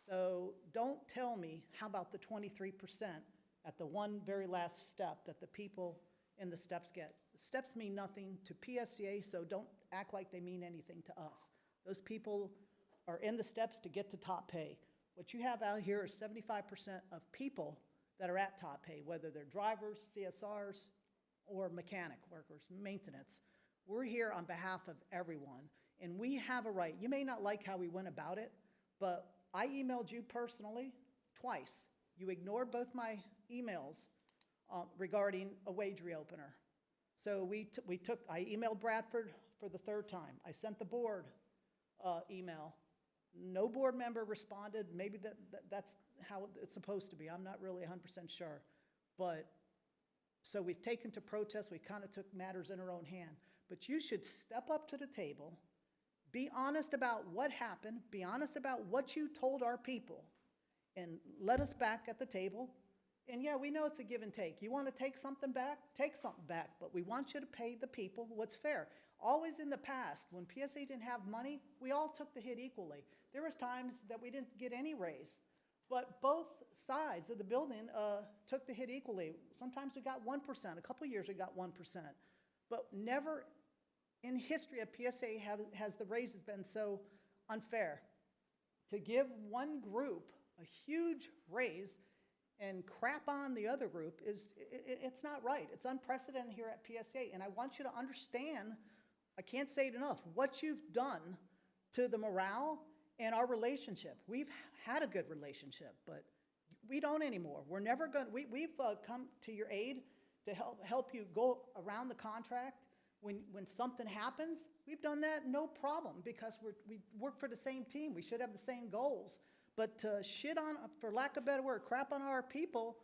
So don't tell me how about the 23% at the one very last step that the people in the steps get. The steps mean nothing to PSTA, so don't act like they mean anything to us. Those people are in the steps to get to top pay. What you have out here is 75% of people that are at top pay, whether they're drivers, CSRs, or mechanic workers, maintenance. We're here on behalf of everyone, and we have a right. You may not like how we went about it, but I emailed you personally twice. You ignored both my emails regarding a wage reopener. So I emailed Bradford for the third time. I sent the board email. No board member responded. Maybe that's how it's supposed to be. I'm not really 100% sure. But so we've taken to protest. We kind of took matters in our own hand. But you should step up to the table, be honest about what happened, be honest about what you told our people, and let us back at the table. And yeah, we know it's a give and take. You want to take something back? Take something back. But we want you to pay the people what's fair. Always in the past, when PSA didn't have money, we all took the hit equally. There was times that we didn't get any raise. But both sides of the building took the hit equally. Sometimes we got 1%. A couple of years we got 1%. But never in history of PSA has the raises been so unfair. To give one group a huge raise and crap on the other group it's not right. It's unprecedented here at PSA. And I want you to understand, I can't say it enough, what you've done to the morale and our relationship. We've had a good relationship, but we don't anymore. We're never going. We've come to your aid to help you go around the contract. When something happens, we've done that no problem because we work for the same team. We should have the same goals. But to shit on, for lack of a better word, crap on our people,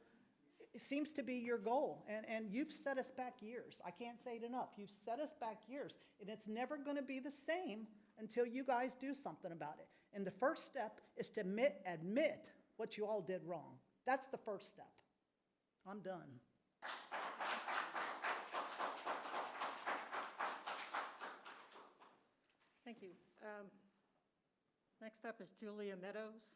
it seems to be your goal. And you've set us back years. I can't say it enough. You've set us back years. And it's never going to be the same until you guys do something about it. And the first step is to admit what you all did wrong. That's the first step. I'm done. Thank you. Next up is Julia Meadows.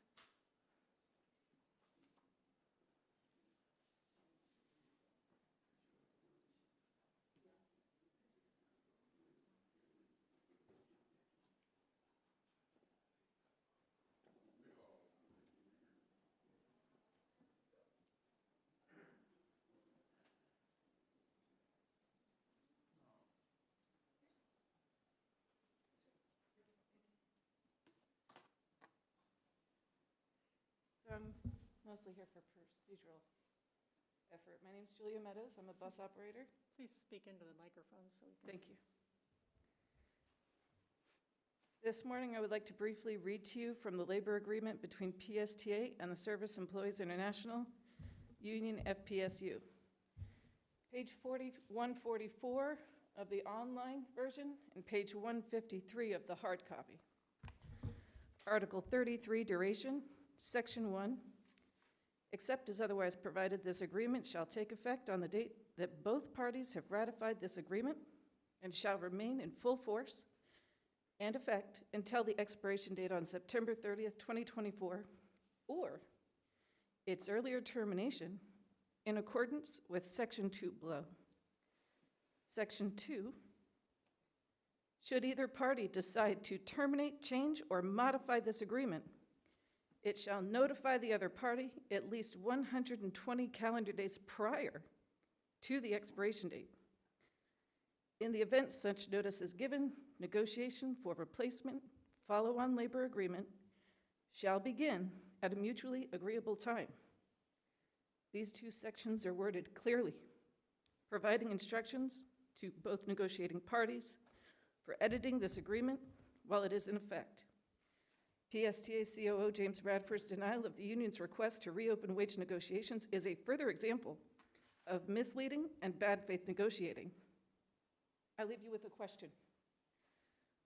So I'm mostly here for procedural effort. My name's Julia Meadows. I'm a bus operator. Please speak into the microphone so we can. Thank you. This morning, I would like to briefly read to you from the labor agreement between PSTA and the Service Employees International, Union FPSU. Page 144 of the online version and page 153 of the hard copy. Article 33, duration. Section 1, except as otherwise provided, this agreement shall take effect on the date that both parties have ratified this agreement and shall remain in full force and effect until the expiration date on September 30th, 2024, or its earlier termination in accordance with Section 2 below. Section 2, should either party decide to terminate, change, or modify this agreement, it shall notify the other party at least 120 calendar days prior to the expiration date. In the event such notice is given, negotiation for replacement follow-on labor agreement shall begin at a mutually agreeable time. These two sections are worded clearly, providing instructions to both negotiating parties for editing this agreement while it is in effect. PSTA COO James Bradford's denial of the union's request to reopen wage negotiations is a further example of misleading and bad faith negotiating. I leave you with a question.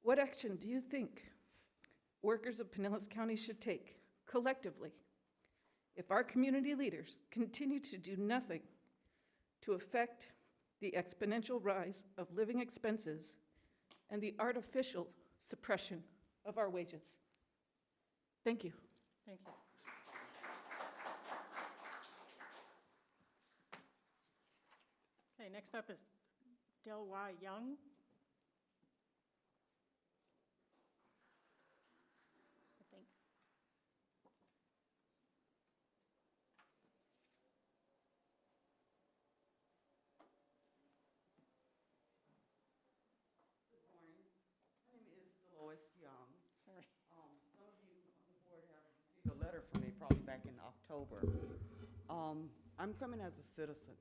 What action do you think workers of Pinellas County should take collectively if our community leaders continue to do nothing to affect the exponential rise of living expenses and the artificial suppression of our wages? Thank you. Thank you. Okay, next up is Del Y. Young. I think. Good morning. My name is Delois Young. Sorry. Some of you on the board have received a letter from me probably back in October. I'm coming as a citizen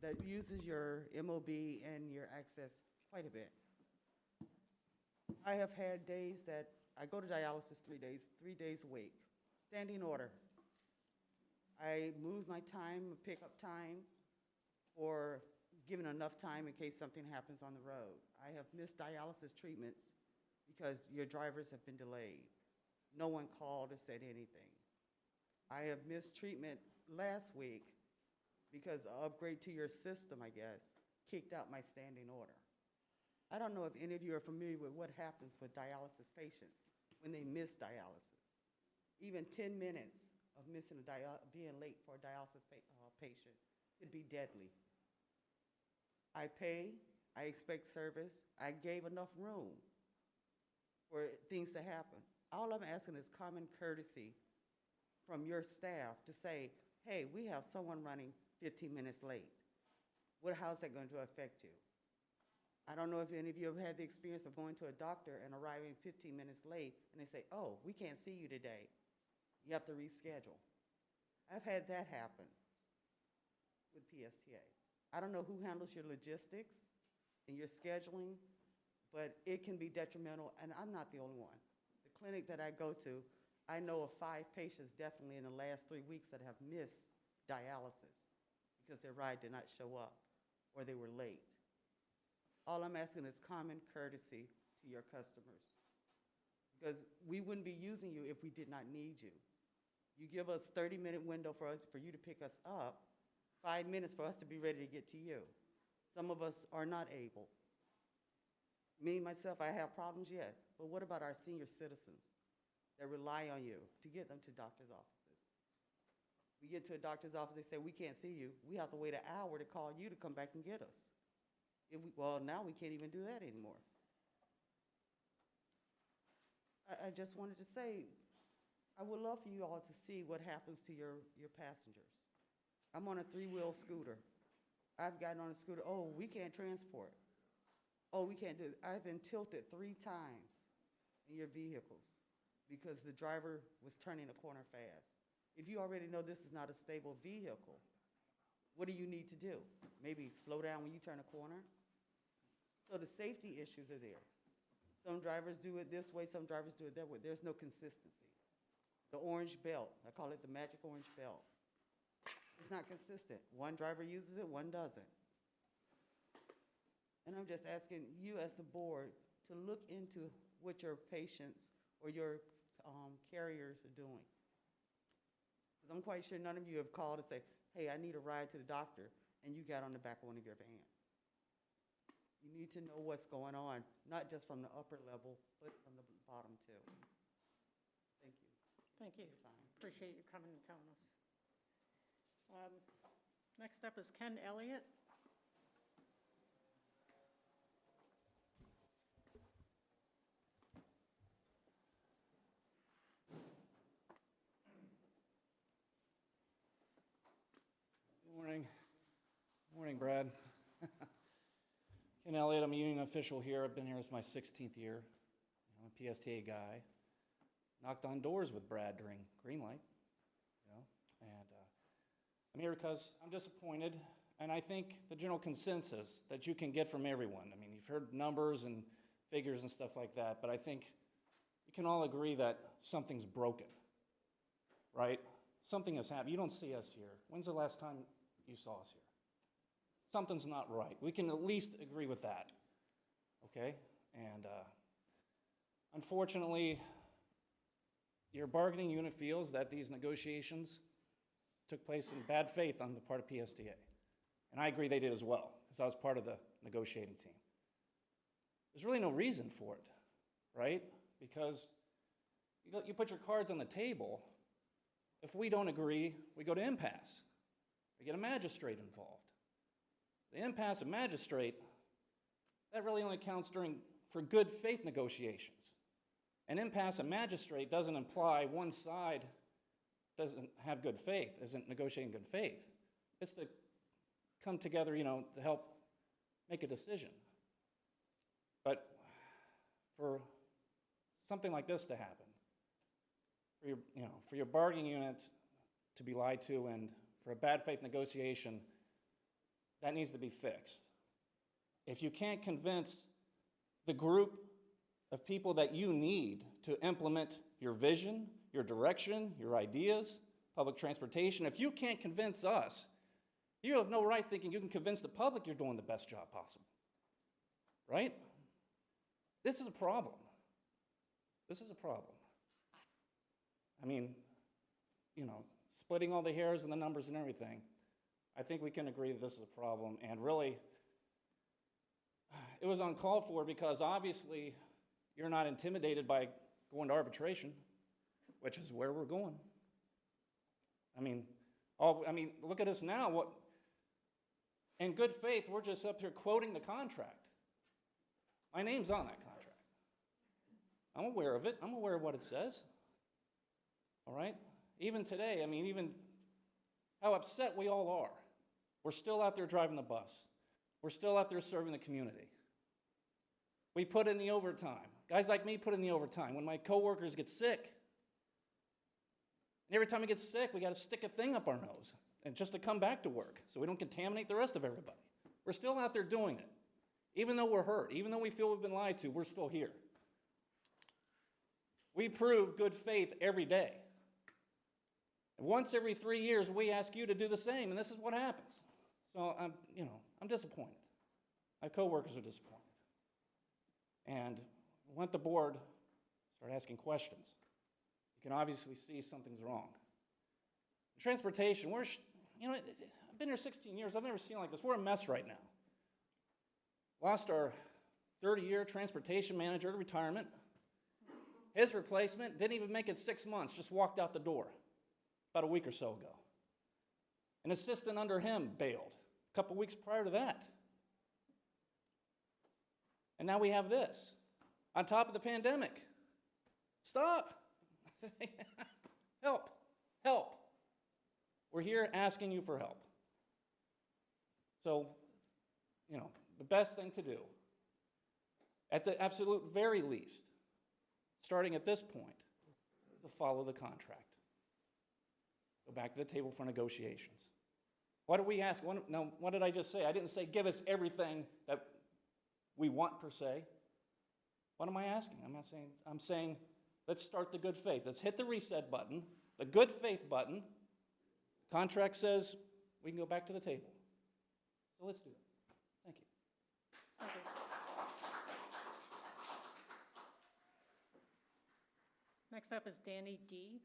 that uses your MOB and your access quite a bit. I have had days that I go to dialysis 3 days a week, standing order. I move my time, pickup time, or given enough time in case something happens on the road. I have missed dialysis treatments because your drivers have been delayed. No one called or said anything. I have missed treatment last week because the upgrade to your system, I guess, kicked out my standing order. I don't know if any of you are familiar with what happens with dialysis patients when they miss dialysis. Even 10 minutes of missing being late for a dialysis patient could be deadly. I pay, I expect service, I gave enough room for things to happen. All I'm asking is common courtesy from your staff to say, hey, we have someone running 15 minutes late. How's that going to affect you? I don't know if any of you have had the experience of going to a doctor and arriving 15 minutes late, and they say, oh, we can't see you today. You have to reschedule. I've had that happen with PSTA. I don't know who handles your logistics and your scheduling, but it can be detrimental, and I'm not the only one. The clinic that I go to, I know of 5 patients definitely in the last 3 weeks that have missed dialysis because their ride did not show up or they were late. All I'm asking is common courtesy to your customers. because we wouldn't be using you if we did not need you. You give us 30-minute window for you to pick us up, 5 minutes for us to be ready to get to you. Some of us are not able. Me, myself, I have problems, yes, but what about our senior citizens that rely on you to get them to doctor's offices? We get to a doctor's office, they say, we can't see you. We have to wait an hour to call you to come back and get us. Well, now we can't even do that anymore. I just wanted to say, I would love for you all to see what happens to your passengers. I'm on a 3-wheel scooter. I've gotten on a scooter, oh, we can't transport. Oh, we can't do it. I've been tilted 3 times in your vehicles because the driver was turning a corner fast. If you already know this is not a stable vehicle, what do you need to do? Maybe slow down when you turn a corner? So the safety issues are there. Some drivers do it this way, some drivers do it that way. There's no consistency. The orange belt, I call it the magic orange belt. It's not consistent. One driver uses it, one doesn't. And I'm just asking you as the board to look into what your patients or your carriers are doing. Because I'm quite sure none of you have called to say, hey, I need a ride to the doctor, and you got on the back of one of your vans. You need to know what's going on, not just from the upper level, but from the bottom too. Thank you. Thank you. Appreciate you coming and telling us. Next up is Ken Elliott. Good morning. Morning, Brad. Ken Elliott, I'm a union official here. I've been here, it's my 16th year. I'm a PSTA guy. Knocked on doors with Brad during green light, and I'm here because I'm disappointed, and I think the general consensus that you can get from everyone, I mean, you've heard numbers and figures and stuff like that, but I think you can all agree that something's broken, right? Something has happened. You don't see us here. When's the last time you saw us here? Something's not right. We can at least agree with that, okay? And unfortunately, your bargaining unit feels that these negotiations took place in bad faith on the part of PSTA. And I agree they did as well, because I was part of the negotiating team. There's really no reason for it, right? Because you put your cards on the table. If we don't agree, we go to impasse. We get a magistrate involved. The impasse of magistrate, that really only counts for good faith negotiations. An impasse of magistrate doesn't imply one side doesn't have good faith, isn't negotiating good faith. It's to come together, to help make a decision. But for something like this to happen, for your bargaining unit to be lied to and for a bad faith negotiation, that needs to be fixed. If you can't convince the group of people that you need to implement your vision, your direction, your ideas, public transportation, if you can't convince us, you have no right thinking you can convince the public you're doing the best job possible, right? This is a problem. This is a problem. I mean, splitting all the hairs and the numbers and everything, I think we can agree that this is a problem, and really, it was uncalled for because obviously you're not intimidated by going to arbitration, which is where we're going. I mean, look at us now. In good faith, we're just up here quoting the contract. My name's on that contract. I'm aware of it. I'm aware of what it says. All right? Even today, even how upset we all are. We're still out there driving the bus. We're still out there serving the community. We put in the overtime. Guys like me put in the overtime. When my coworkers get sick, and every time we get sick, we got to stick a thing up our nose and just to come back to work so we don't contaminate the rest of everybody. We're still out there doing it. Even though we're hurt, even though we feel we've been lied to, we're still here. We prove good faith every day. And once every 3 years, we ask you to do the same, and this is what happens. So I'm disappointed. My coworkers are disappointed. And I want the board, start asking questions. You can obviously see something's wrong. Transportation, I've been here 16 years. I've never seen like this. We're a mess right now. Lost our 30-year transportation manager to retirement. His replacement didn't even make it 6 months, just walked out the door about a week or so ago. An assistant under him bailed a couple weeks prior to that. And now we have this on top of the pandemic. Stop. Help. Help. We're here asking you for help. So, the best thing to do, at the absolute very least, starting at this point, is to follow the contract. Go back to the table for negotiations. What do we ask? Now, what did I just say? I didn't say give us everything that we want per se. What am I asking? I'm saying let's start the good faith. Let's hit the reset button, the good faith button. Contract says we can go back to the table. So let's do it. Thank you. Thank you. Next up is Danny D.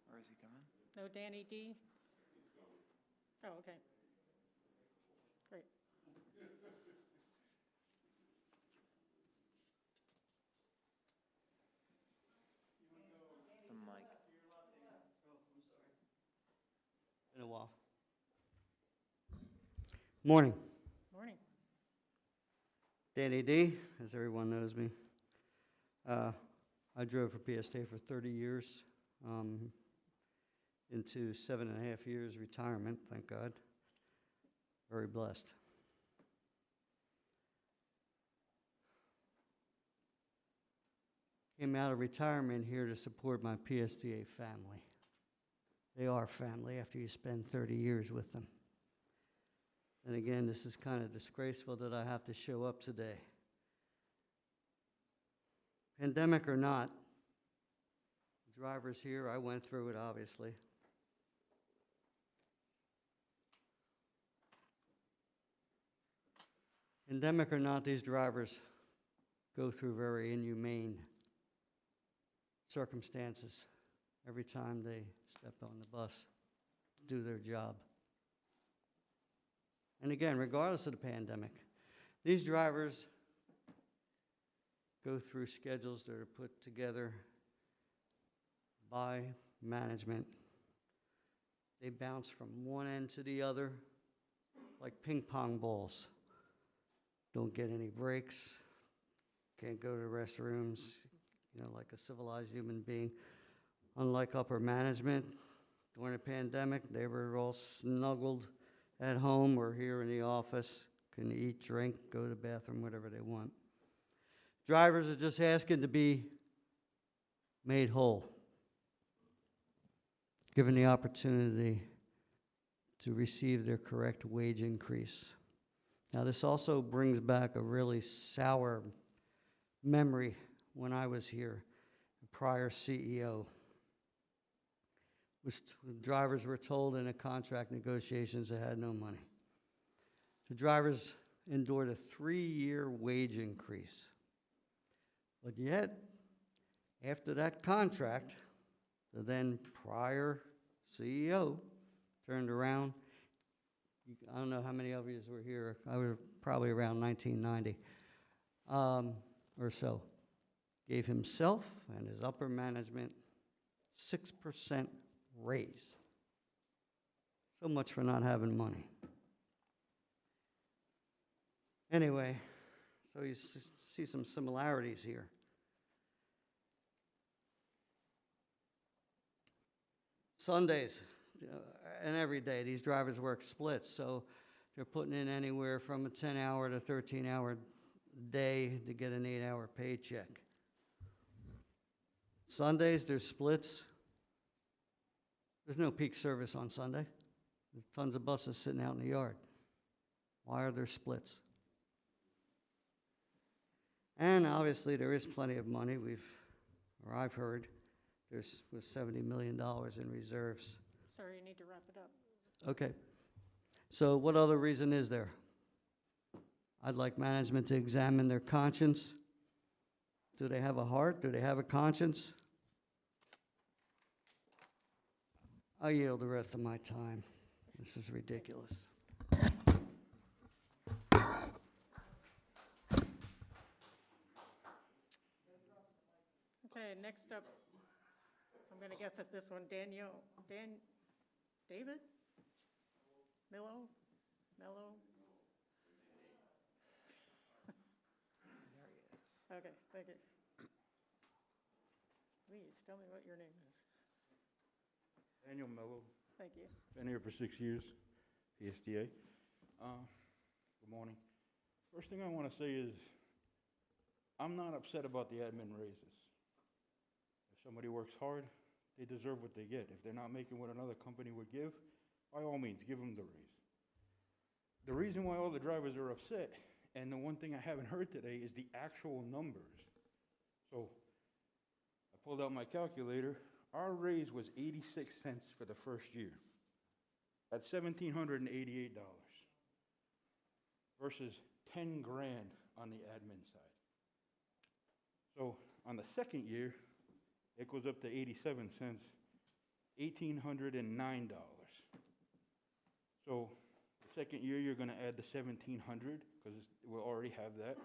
Or is he coming? No Danny D? Oh, okay. Great. The mic. In a while. Morning. Morning. Danny D, as everyone knows me. I drove for PSTA for 30 years, into 7.5 years retirement, thank God. Very blessed. Came out of retirement here to support my PSTA family. They are family after you spend 30 years with them. And again, this is kind of disgraceful that I have to show up today. Pandemic or not, drivers here, I went through it obviously. Pandemic or not, these drivers go through very inhumane circumstances every time they step on the bus to do their job. And again, regardless of the pandemic, these drivers go through schedules that are put together by management. They bounce from one end to the other like ping pong balls. Don't get any breaks, can't go to the restrooms, like a civilized human being. Unlike upper management, during the pandemic, they were all snuggled at home or here in the office, can eat, drink, go to the bathroom, whatever they want. Drivers are just asking to be made whole, given the opportunity to receive their correct wage increase. Now, this also brings back a really sour memory when I was here, the prior CEO. Drivers were told in the contract negotiations they had no money. The drivers endured a 3-year wage increase. But yet, after that contract, the then prior CEO turned around. I don't know how many of you were here. I was probably around 1990 or so. Gave himself and his upper management 6% raise. So much for not having money. Anyway, so you see some similarities here. Sundays and every day, these drivers work splits, so they're putting in anywhere from a 10-hour to 13-hour day to get an 8-hour paycheck. Sundays, there's splits. There's no peak service on Sunday. There's tons of buses sitting out in the yard. Why are there splits? And obviously, there is plenty of money. I've heard, was $70 million in reserves. Sir, you need to wrap it up. Okay. So what other reason is there? I'd like management to examine their conscience. Do they have a heart? Do they have a conscience? I yield the rest of my time. This is ridiculous. Okay, next up, I'm going to guess at this one, David? Mello? Okay, thank you. Please, tell me what your name is. Daniel Mello. Thank you. Been here for 6 years, PSTA. Good morning. First thing I want to say is, I'm not upset about the admin raises. If somebody works hard, they deserve what they get. If they're not making what another company would give, by all means, give them the raise. The reason why all the drivers are upset, and the one thing I haven't heard today, is the actual numbers. So, I pulled out my calculator. Our raise was 86 cents for the first year. That's $1,788 versus 10 grand on the admin side. So on the second year, it goes up to 87 cents, $1,809. So the second year, you're going to add the 1,700 because we'll already have that,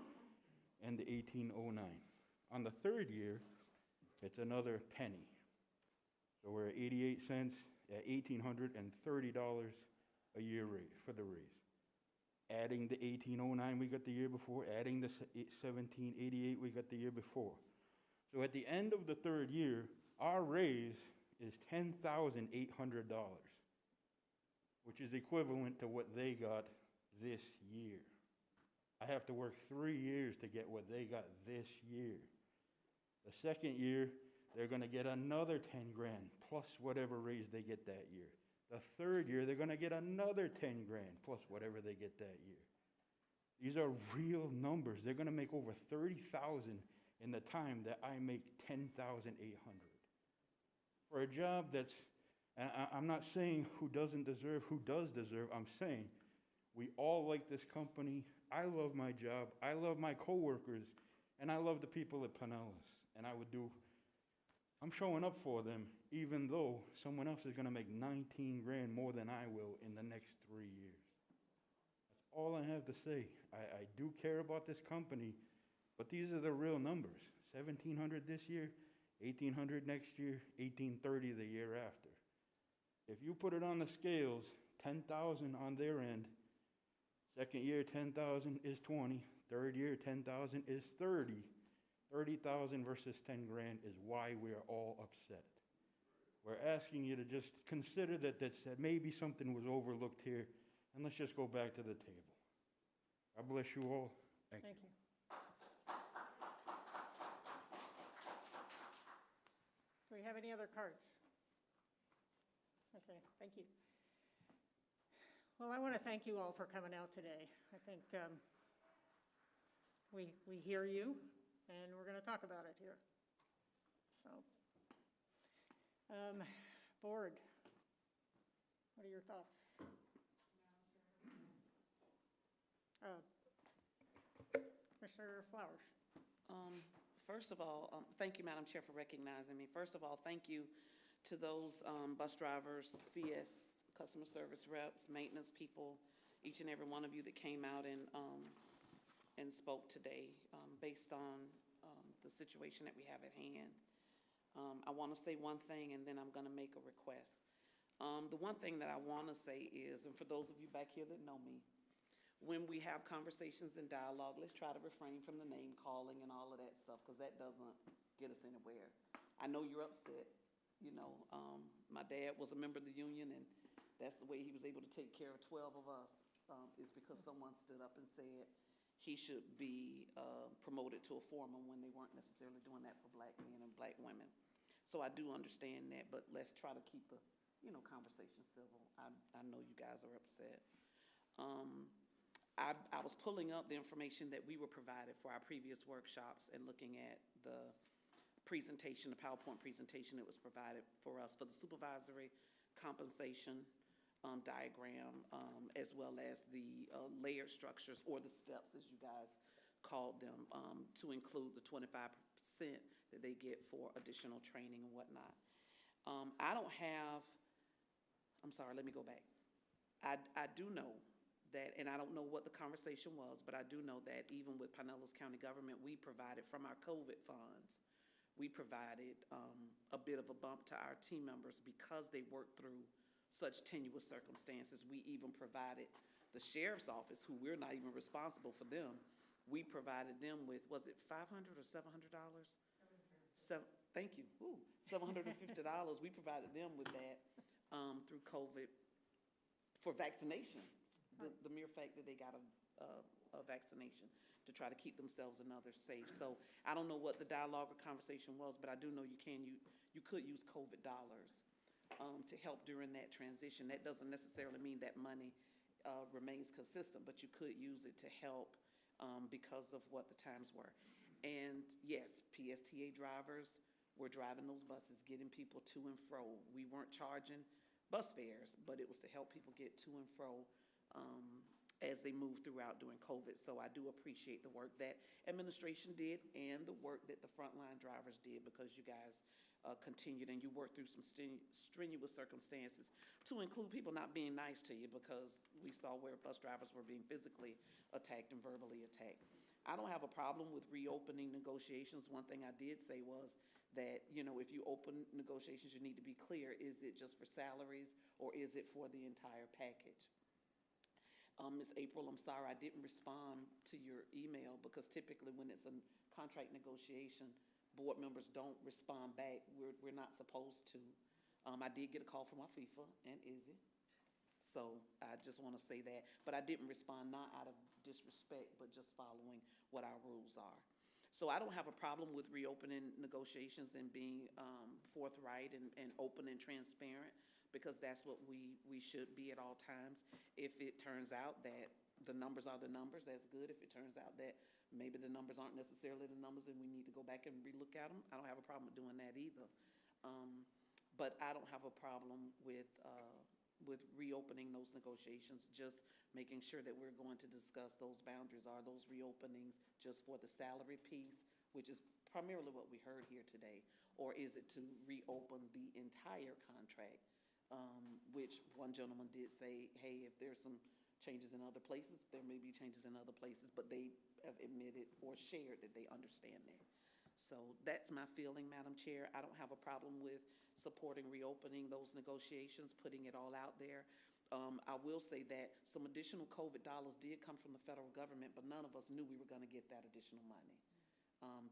and the 1,809. On the third year, it's another penny. So we're at 88 cents, at $1,830 a year for the raise. Adding the 1,809 we got the year before, adding the 1,788 we got the year before. So at the end of the third year, our raise is $10,800, which is equivalent to what they got this year. I have to work 3 years to get what they got this year. The second year, they're going to get another 10 grand plus whatever raise they get that year. The third year, they're going to get another 10 grand plus whatever they get that year. These are real numbers. They're going to make over $30,000 in the time that I make $10,800. For a job that's, I'm not saying who doesn't deserve, who does deserve. I'm saying we all like this company. I love my job. I love my coworkers, and I love the people at Pinellas. And I'm showing up for them, even though someone else is going to make 19 grand more than I will in the next 3 years. That's all I have to say. I do care about this company, but these are the real numbers. 1,700 this year, 1,800 next year, 1,830 the year after. If you put it on the scales, 10,000 on their end, second year 10,000 is 20, third year 10,000 is 30. 30,000 versus 10 grand is why we are all upset. We're asking you to just consider that maybe something was overlooked here, and let's just go back to the table. God bless you all. Thank you. Do we have any other cards? Okay, thank you. Well, I want to thank you all for coming out today. I think we hear you, and we're going to talk about it here. So, board, what are your thoughts? Commissioner Flowers. First of all, thank you, Madam Chair, for recognizing me. First of all, thank you to those bus drivers, CS, customer service reps, maintenance people, each and every one of you that came out and spoke today based on the situation that we have at hand. I want to say one thing, and then I'm going to make a request. The one thing that I want to say is, and for those of you back here that know me, when we have conversations and dialogue, let's try to refrain from the name calling and all of that stuff, because that doesn't get us anywhere. I know you're upset. You know, my dad was a member of the union, and that's the way he was able to take care of 12 of us, is because someone stood up and said he should be promoted to a foreman when they weren't necessarily doing that for black men and black women. So I do understand that, but let's try to keep the, conversation civil. I know you guys are upset. I was pulling up the information that we were provided for our previous workshops and looking at the presentation, the PowerPoint presentation that was provided for us for the supervisory compensation diagram, as well as the layered structures, or the steps, as you guys called them, to include the 25% that they get for additional training and whatnot. I'm sorry, let me go back. I do know that, and I don't know what the conversation was, but I do know that even with Pinellas County government, we provided from our COVID funds, we provided a bit of a bump to our team members because they worked through such tenuous circumstances. We even provided the sheriff's office, who we're not even responsible for them, we provided them with, was it $500 or $700? Thank you. Ooh, $750. We provided them with that through COVID for vaccination. The mere fact that they got a vaccination to try to keep themselves and others safe. So I don't know what the dialogue or conversation was, but I do know you could use COVID dollars to help during that transition. That doesn't necessarily mean that money remains consistent, but you could use it to help because of what the times were. And yes, PSTA drivers were driving those buses, getting people to and fro. We weren't charging bus fares, but it was to help people get to and fro as they moved throughout during COVID. So I do appreciate the work that administration did and the work that the frontline drivers did, because you guys continued and you worked through some strenuous circumstances, to include people not being nice to you, because we saw where bus drivers were being physically attacked and verbally attacked. I don't have a problem with reopening negotiations. One thing I did say was that, you know, if you open negotiations, you need to be clear, is it just for salaries or is it for the entire package? Ms. April, I'm sorry I didn't respond to your email, because typically when it's a contract negotiation, board members don't respond back. We're not supposed to. I did get a call from our FIFA and Izzy, so I just want to say that. But I didn't respond, not out of disrespect, but just following what our rules are. So I don't have a problem with reopening negotiations and being forthright and open and transparent, because that's what we should be at all times. If it turns out that the numbers are the numbers, that's good. If it turns out that maybe the numbers aren't necessarily the numbers and we need to go back and relook at them, I don't have a problem with doing that either. But I don't have a problem with reopening those negotiations, just making sure that we're going to discuss those boundaries. Are those reopenings just for the salary piece, which is primarily what we heard here today, or is it to reopen the entire contract? Which one gentleman did say, hey, if there's some changes in other places, there may be changes in other places, but they have admitted or shared that they understand that. So that's my feeling, Madam Chair. I don't have a problem with supporting reopening those negotiations, putting it all out there. I will say that some additional COVID dollars did come from the federal government, but none of us knew we were going to get that additional money.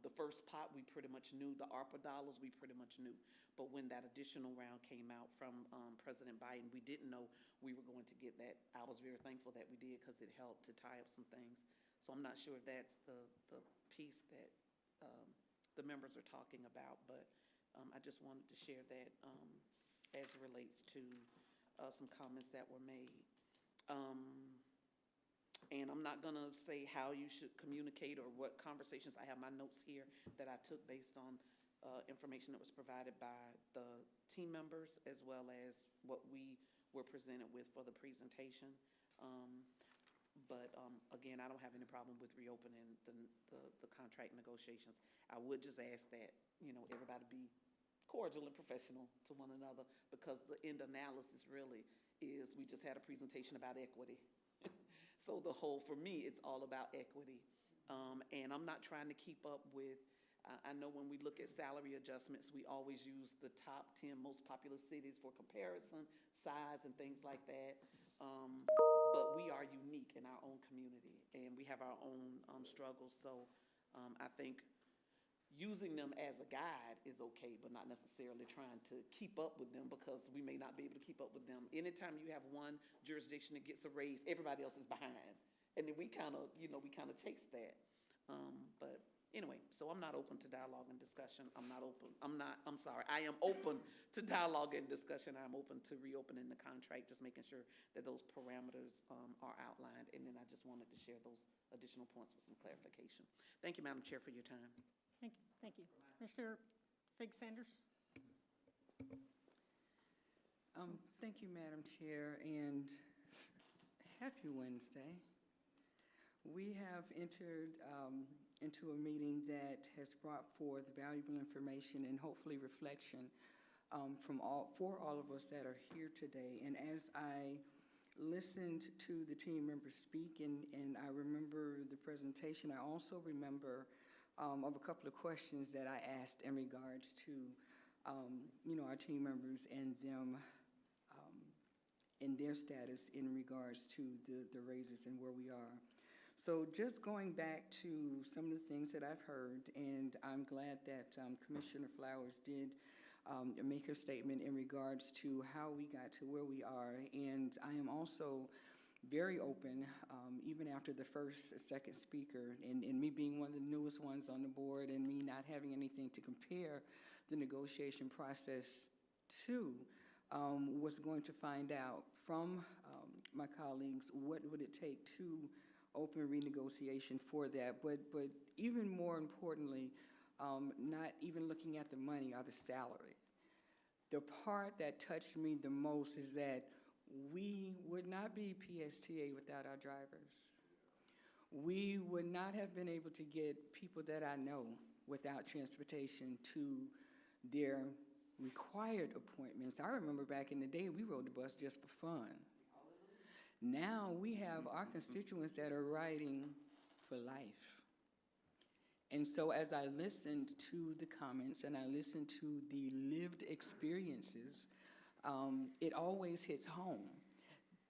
The first pot, we pretty much knew. The ARPA dollars, we pretty much knew. But when that additional round came out from President Biden, we didn't know we were going to get that. I was very thankful that we did, because it helped to tie up some things. So I'm not sure if that's the piece that the members are talking about, but I just wanted to share that as it relates to some comments that were made. And I'm not going to say how you should communicate or what conversations. I have my notes here that I took based on information that was provided by the team members, as well as what we were presented with for the presentation. But again, I don't have any problem with reopening the contract negotiations. I would just ask that, you know, everybody be cordial and professional to one another, because the end analysis really is, we just had a presentation about equity. So for me, it's all about equity. And I'm not trying to keep up with, I know when we look at salary adjustments, we always use the top 10 most populous cities for comparison, size, and things like that. But we are unique in our own community, and we have our own struggles. So I think using them as a guide is okay, but not necessarily trying to keep up with them, because we may not be able to keep up with them. Anytime you have one jurisdiction that gets a raise, everybody else is behind. And then we kind of chase that. But Anyway, so I'm not open to dialogue and discussion. I am open to dialogue and discussion. I'm open to reopening the contract, just making sure that those parameters are outlined. And then I just wanted to share those additional points with some clarification. Thank you, Madam Chair, for your time. Thank you, thank you. Commissioner Fig Sanders? Thank you, Madam Chair, and happy Wednesday. We have entered into a meeting that has brought forth valuable information and hopefully reflection for all of us that are here today. And as I listened to the team members speak and I remember the presentation, I also remember of a couple of questions that I asked in regards to our team members and them and their status in regards to the raises and where we are. So just going back to some of the things that I've heard, and I'm glad that Commissioner Flowers did make her statement in regards to how we got to where we are. And I am also very open, even after the second speaker, and me being one of the newest ones on the board and me not having anything to compare the negotiation process to, was going to find out from my colleagues what would it take to open renegotiation for that, but even more importantly, not even looking at the money or the salary. The part that touched me the most is that we would not be PSTA without our drivers. We would not have been able to get people that I know without transportation to their required appointments. I remember back in the day, we rode the bus just for fun. Now we have our constituents that are riding for life. And so as I listened to the comments and I listened to the lived experiences, it always hits home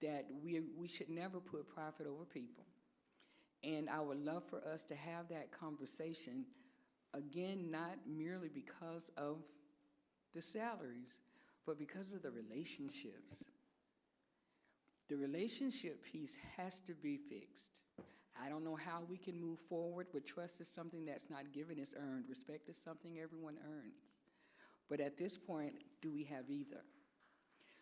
that we should never put profit over people. And I would love for us to have that conversation, again, not merely because of the salaries, but because of the relationships. The relationship piece has to be fixed. I don't know how we can move forward, but trust is something that's not given, it's earned. Respect is something everyone earns. But at this point, do we have either?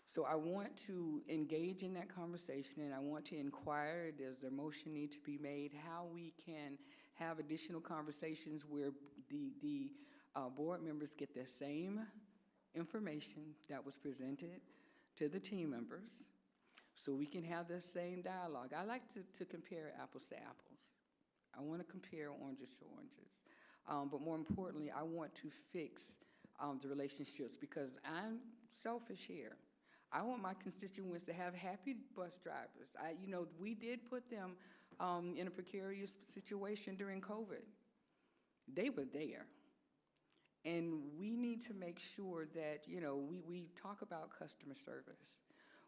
So I want to engage in that conversation, and I want to inquire, does the motion need to be made, how we can have additional conversations where the board members get the same information that was presented to the team members, so we can have the same dialogue. I like to compare apples to apples. I want to compare oranges to oranges. But more importantly, I want to fix the relationships, because I'm selfish here. I want my constituents to have happy bus drivers. We did put them in a precarious situation during COVID. They were there. And we need to make sure that, we talk about customer service.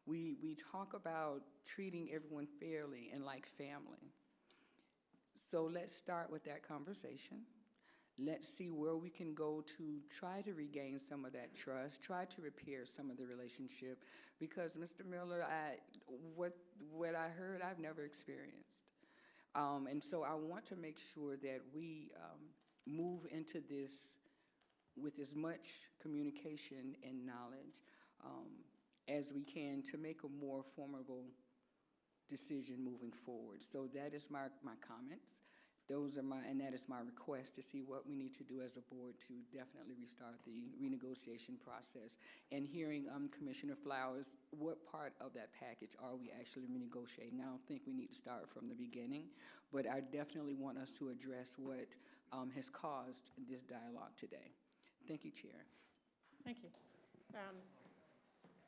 We talk about treating everyone fairly and like family. So let's start with that conversation. Let's see where we can go to try to regain some of that trust, try to repair some of the relationship, because Mr. Miller, what I heard, I've never experienced. And so I want to make sure that we move into this with as much communication and knowledge as we can to make a more formidable decision moving forward. So that is my comments. That is my request to see what we need to do as a board to definitely restart the renegotiation process. And hearing Commissioner Flowers, what part of that package are we actually renegotiating? I don't think we need to start from the beginning, but I definitely want us to address what has caused this dialogue today. Thank you, Chair. Thank you.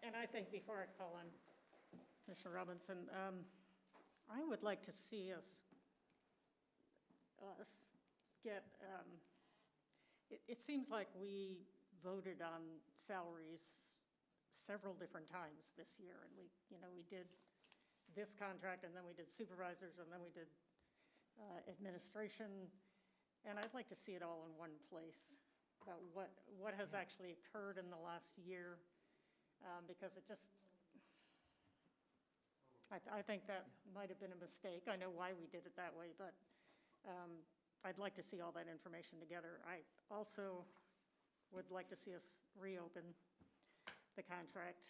And I think before I call on Commissioner Robinson, I would like to see us get, it seems like we voted on salaries several different times this year, and we did this contract, and then we did supervisors, and then we did administration, and I'd like to see it all in one place about what has actually occurred in the last year, because it just, I think that might have been a mistake. I know why we did it that way, but I'd like to see all that information together. I also would like to see us reopen the contract.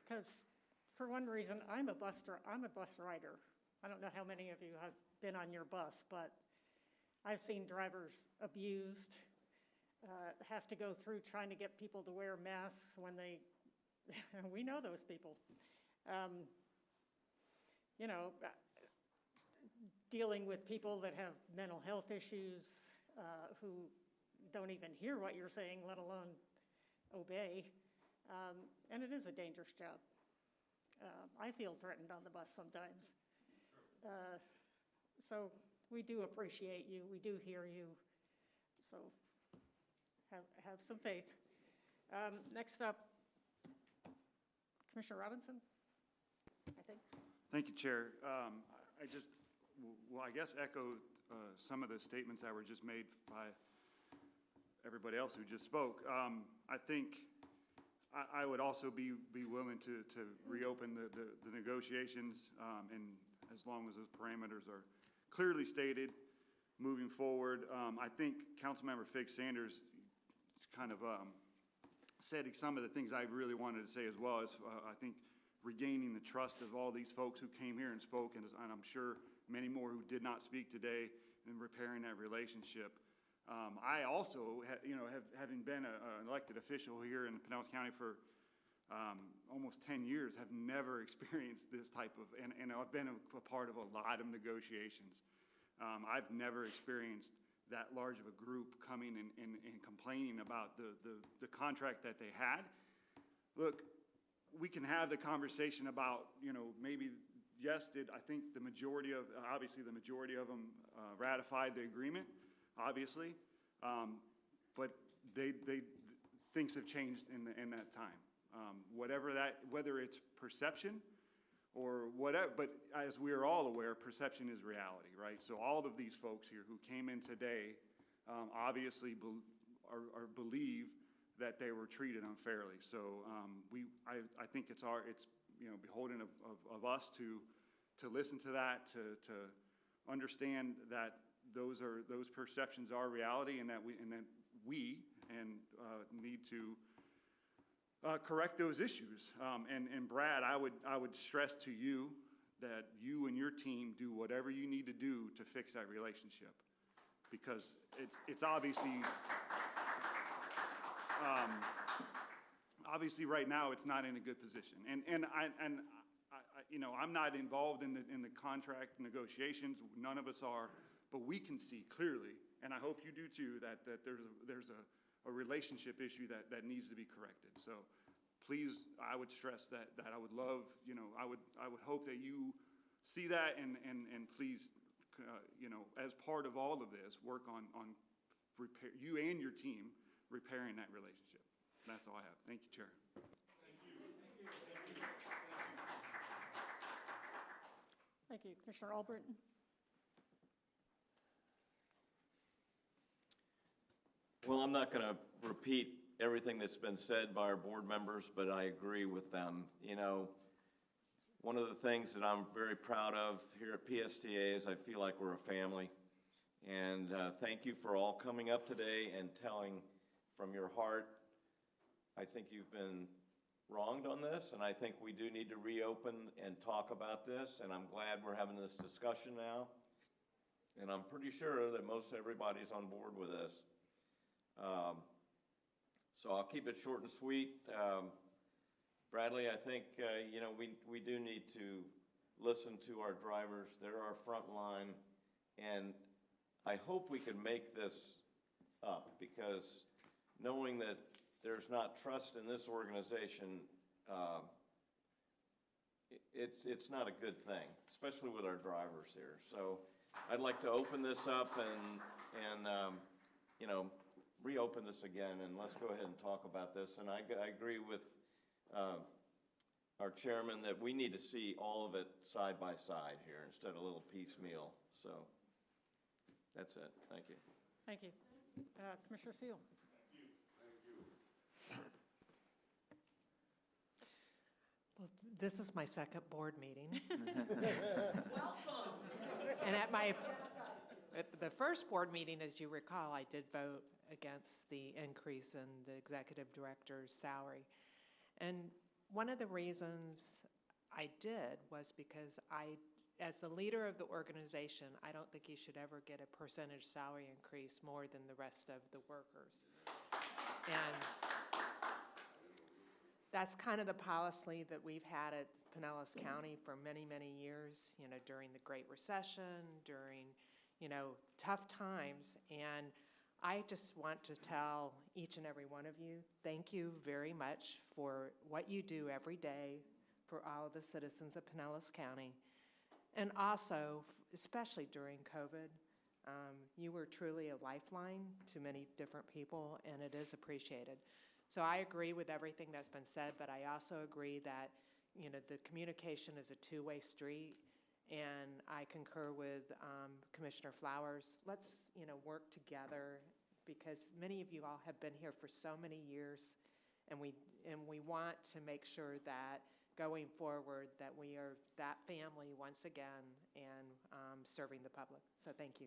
Because for one reason, I'm a bus rider. I don't know how many of you have been on your bus, but I've seen drivers abused, have to go through trying to get people to wear masks when they, we know those people. You know, dealing with people that have mental health issues, who don't even hear what you're saying, let alone obey. And it is a dangerous job. I feel threatened on the bus sometimes. So we do appreciate you. We do hear you. So have some faith. Next up, Commissioner Robinson, I think. Thank you, Chair. I guess echo some of the statements that were just made by everybody else who just spoke. I think I would also be willing to reopen the negotiations, and as long as those parameters are clearly stated moving forward. I think Councilmember Fig Sanders kind of said some of the things I really wanted to say as well. As I think regaining the trust of all these folks who came here and spoke, and I'm sure many more who did not speak today, and repairing that relationship. I also, having been an elected official here in Pinellas County for almost 10 years, have never experienced this type of, and I've been a part of a lot of negotiations. I've never experienced that large of a group coming and complaining about the contract that they had. Look, we can have the conversation about, maybe, yes, I think obviously the majority of them ratified the agreement, obviously, but things have changed in that time. Whether it's perception or whatever, but as we are all aware, perception is reality, right? So all of these folks here who came in today obviously believe that they were treated unfairly. So I think it's beholden of us to listen to that, to understand that those perceptions are reality, and that we need to correct those issues. And Brad, I would stress to you that you and your team do whatever you need to do to fix that relationship, because it's obviously right now it's not in a good position. And I'm not involved in the contract negotiations. None of us are. But we can see clearly, and I hope you do too, that there's a relationship issue that needs to be corrected. So please, I would stress that I would love, I would hope that you see that, and please, as part of all of this, work on repair, you and your team repairing that relationship. That's all I have. Thank you, Chair. Thank you. Commissioner Albritton. Well, I'm not going to repeat everything that's been said by our board members, but I agree with them. One of the things that I'm very proud of here at PSTA is I feel like we're a family. And thank you for all coming up today and telling from your heart. I think you've been wronged on this, and I think we do need to reopen and talk about this, and I'm glad we're having this discussion now. And I'm pretty sure that most everybody's on board with this. So I'll keep it short and sweet. Bradley, I think, we do need to listen to our drivers. They're our front line, and I hope we can make this up, because knowing that there's not trust in this organization, it's not a good thing, especially with our drivers here. So I'd like to open this up and reopen this again, and let's go ahead and talk about this. And I agree with our chairman that we need to see all of it side by side here instead of a little piecemeal. So that's it. Thank you. Thank you. Commissioner Seal. Well, this is my second board meeting. And at the first board meeting, as you recall, I did vote against the increase in the executive director's salary. And one of the reasons I did was because as the leader of the organization, I don't think you should ever get a percentage salary increase more than the rest of the workers. And that's kind of the policy that we've had at Pinellas County for many, many years, you know, during the Great Recession, during, you know, tough times. And I just want to tell each and every one of you, thank you very much for what you do every day for all of the citizens of Pinellas County. And also, especially during COVID, you were truly a lifeline to many different people, and it is appreciated. So I agree with everything that's been said, but I also agree that, you know, the communication is a two-way street, and I concur with Commissioner Flowers. Let's, you know, work together, because many of you all have been here for so many years, and we want to make sure that going forward that we are that family once again and serving the public. So thank you.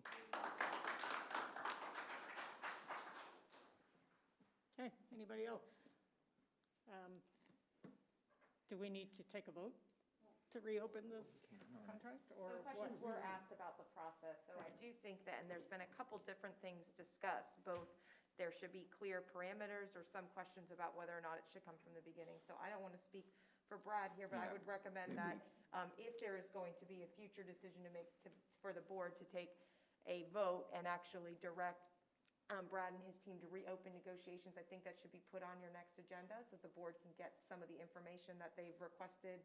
Okay, anybody else? Do we need to take a vote to reopen this contract, or So what? questions were asked about the process, so I do think that, and there's been a couple different things discussed, both there should be clear parameters or some questions about whether or not it should come from the beginning. So I don't want to speak for Brad here, but I would recommend that if there is going to be a future decision to make for the board to take a vote and actually direct Brad and his team to reopen negotiations, I think that should be put on your next agenda so the board can get some of the information that they've requested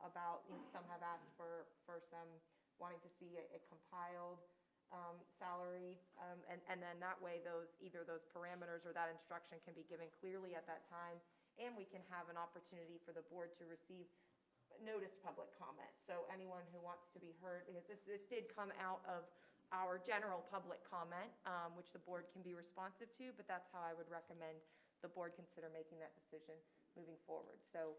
about, you know, some have asked for some wanting to see a compiled salary, and then that way either those parameters or that instruction can be given clearly at that time, and we can have an opportunity for the board to receive noticed public comment. So anyone who wants to be heard, because this did come out of our general public comment, which the board can be responsive to, but that's how I would recommend the board consider making that decision moving forward. So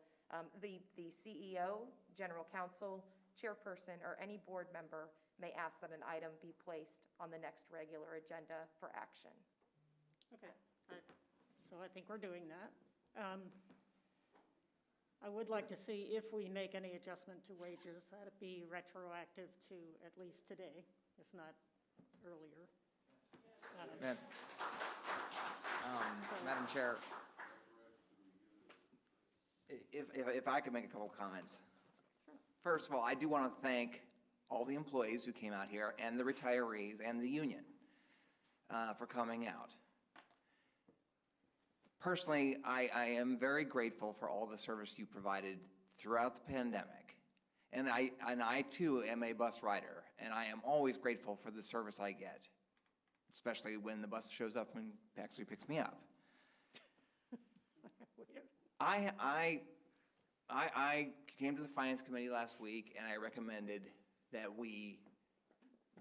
the CEO, general counsel, chairperson, or any board member may ask that an item be placed on the next regular agenda for action. Okay, so I think we're doing that. I would like to see if we make any adjustment to wages, that it be retroactive to at least today, if not earlier. Madam Chair, if I could make a couple of comments. First of all, I do want to thank all the employees who came out here and the retirees and the union for coming out. Personally, I am very grateful for all the service you provided throughout the pandemic. And I too am a bus rider, and I am always grateful for the service I get, especially when the bus shows up and actually picks me up. I came to the Finance Committee last week, and I recommended that we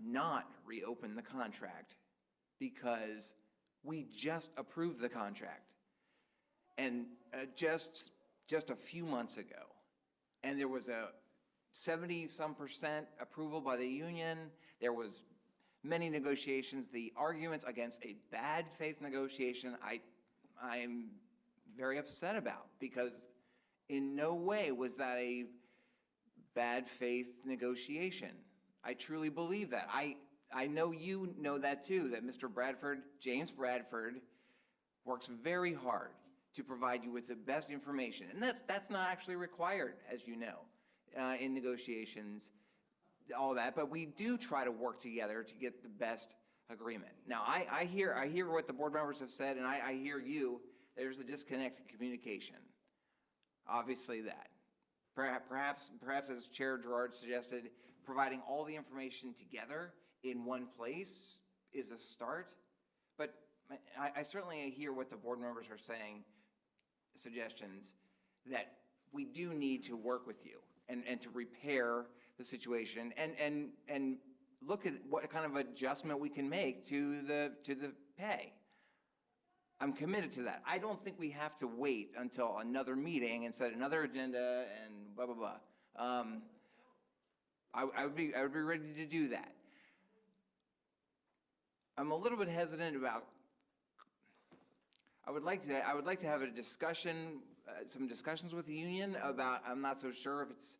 not reopen the contract because we just approved the contract. And just a few months ago, and there was a 70-some% approval by the union. There was many negotiations. The arguments against a bad faith negotiation, I'm very upset about, because in no way was that a bad faith negotiation. I truly believe that. I know you know that too, that Mr. Bradford, James Bradford, works very hard to provide you with the best information. And that's not actually required, as you know, in negotiations, all that, but we do try to work together to get the best agreement. Now, I hear what the board members have said, and I hear you. There's a disconnect in communication. Obviously that. Perhaps as Chair Gerard suggested, providing all the information together in one place is a start. But I certainly hear what the board members are saying, suggestions that we do need to work with you and to repair the situation and look at what kind of adjustment we can make to the pay. I'm committed to that. I don't think we have to wait until another meeting and set another agenda and blah, blah, blah. I would be ready to do that. I'm a little bit hesitant about, I would like to have a discussion, some discussions with the union about, I'm not so sure if it's,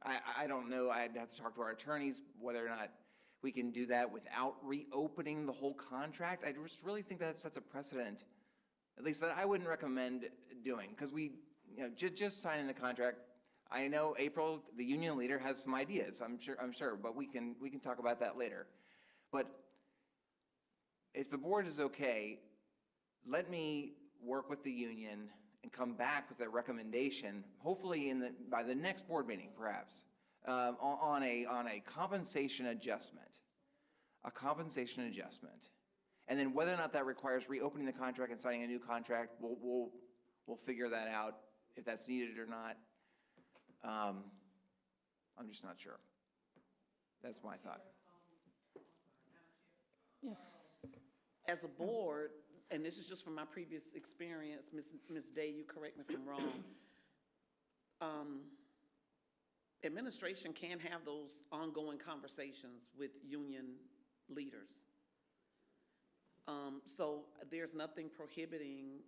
I don't know, I'd have to talk to our attorneys whether or not we can do that without reopening the whole contract. I just really think that sets a precedent, at least that I wouldn't recommend doing, because we, just signing the contract, I know April, the union leader, has some ideas, I'm sure, but we can talk about that later. But if the board is okay, let me work with the union and come back with a recommendation, hopefully by the next board meeting, perhaps, on a compensation adjustment. A compensation adjustment. And then whether or not that requires reopening the contract and signing a new contract, we'll figure that out, if that's needed or not. I'm just not sure. That's my thought. Yes. As a board, and this is just from my previous experience, Ms. Day, you correct me if I'm wrong. Administration can have those ongoing conversations with union leaders. So there's nothing prohibiting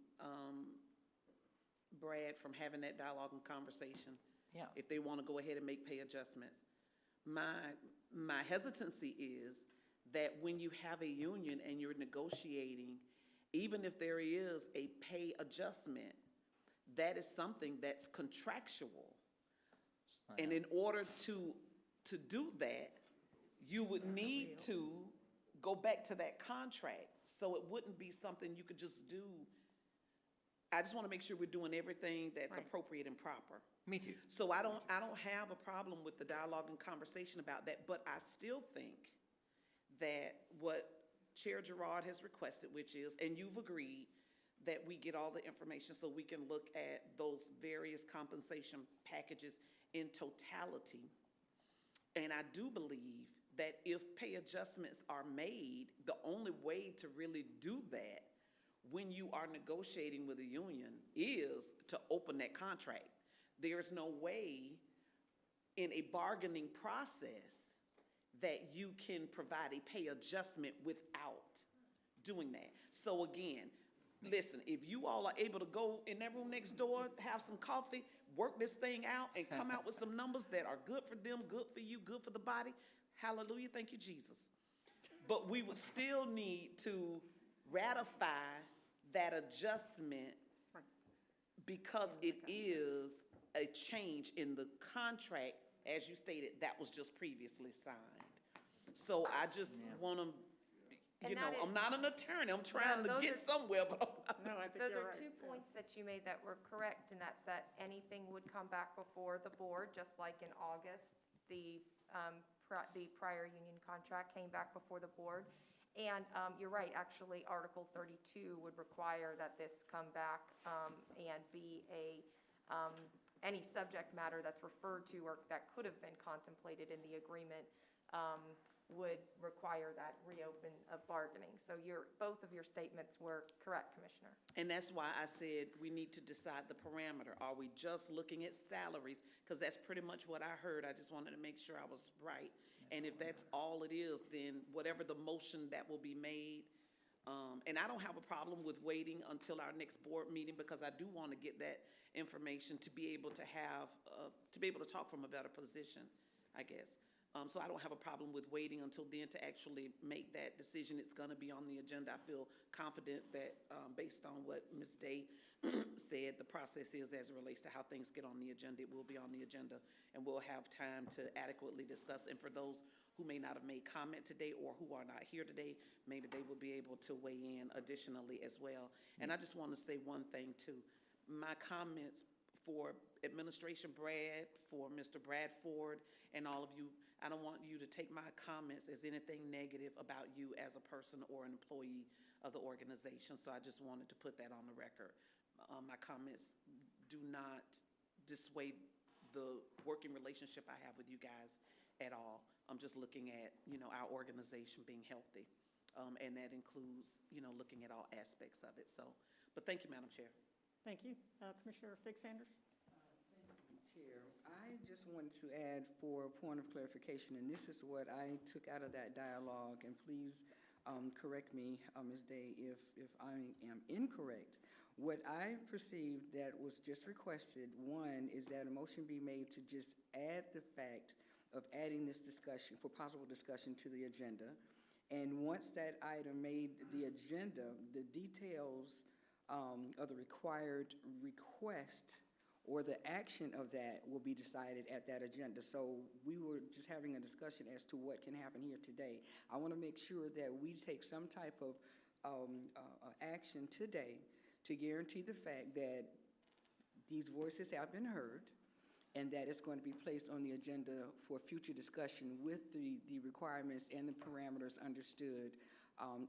Brad from having that dialogue and conversation. Yeah. If they want to go ahead and make pay adjustments. My hesitancy is that when you have a union and you're negotiating, even if there is a pay adjustment, that is something that's contractual. And in order to do that, you would need to go back to that contract. So it wouldn't be something you could just do. I just want to make sure we're doing everything that's appropriate and proper. Me too. So I don't have a problem with the dialogue and conversation about that, but I still think that what Chair Gerard has requested, which is, and you've agreed, that we get all the information so we can look at those various compensation packages in totality. And I do believe that if pay adjustments are made, the only way to really do that when you are negotiating with a union is to open that contract. There's no way in a bargaining process that you can provide a pay adjustment without doing that. So again, listen, if you all are able to go in that room next door, have some coffee, work this thing out, and come out with some numbers that are good for them, good for you, good for the body, hallelujah, thank you, Jesus. But we would still need to ratify that adjustment because it is a change in the contract, as you stated, that was just previously signed. So I just want to, I'm not an attorney, I'm trying to get somewhere, but No, I think Those you're are right. 2 points that you made that were correct, and that's that anything would come back before the board, just like in August, the prior union contract came back before the board. And you're right, actually, Article 32 would require that this come back and be any subject matter that's referred to or that could have been contemplated in the agreement would require that reopen of bargaining. So both of your statements were correct, Commissioner. And that's why I said we need to decide the parameter. Are we just looking at salaries? Because that's pretty much what I heard. I just wanted to make sure I was right. And if that's all it is, then whatever the motion that will be made, and I don't have a problem with waiting until our next board meeting because I do want to get that information to be able to have, to be able to talk from a better position, I guess. So I don't have a problem with waiting until then to actually make that decision. It's going to be on the agenda. I feel confident that based on what Ms. Day said, the process is as it relates to how things get on the agenda, it will be on the agenda, and we'll have time to adequately discuss. And for those who may not have made comment today or who are not here today, maybe they will be able to weigh in additionally as well. And I just want to say one thing too. My comments for Administration Brad, for Mr. Bradford, and all of you, I don't want you to take my comments as anything negative about you as a person or an employee of the organization. So I just wanted to put that on the record. My comments do not dissuade the working relationship I have with you guys at all. I'm just looking at, our organization being healthy. And that includes, looking at all aspects of it. So, but thank you, Madam Chair. Thank you. Commissioner Fig Sanders? Chair, I just wanted to add for a point of clarification, and this is what I took out of that dialogue, and please correct me, Ms. Day, if I am incorrect. What I perceived that was just requested, one, is that a motion be made to just add the fact of adding this discussion, for possible discussion, to the agenda. And once that item made the agenda, the details of the required request or the action of that will be decided at that agenda. So we were just having a discussion as to what can happen here today. I want to make sure that we take some type of action today to guarantee the fact that these voices have been heard and that it's going to be placed on the agenda for future discussion with the requirements and the parameters understood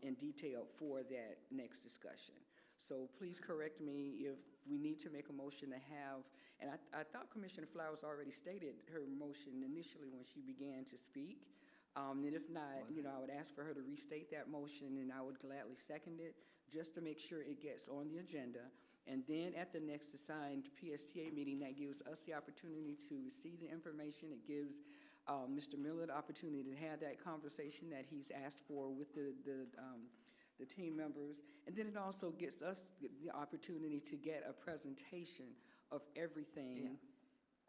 in detail for that next discussion. So please correct me if we need to make a motion to have, and I thought Commissioner Flowers already stated her motion initially when she began to speak. And if not, I would ask for her to restate that motion, and I would gladly second it, just to make sure it gets on the agenda. And then at the next assigned PSTA meeting, that gives us the opportunity to receive the information. It gives Mr. Miller the opportunity to have that conversation that he's asked for with the team members. And then it also gets us the opportunity to get a presentation of everything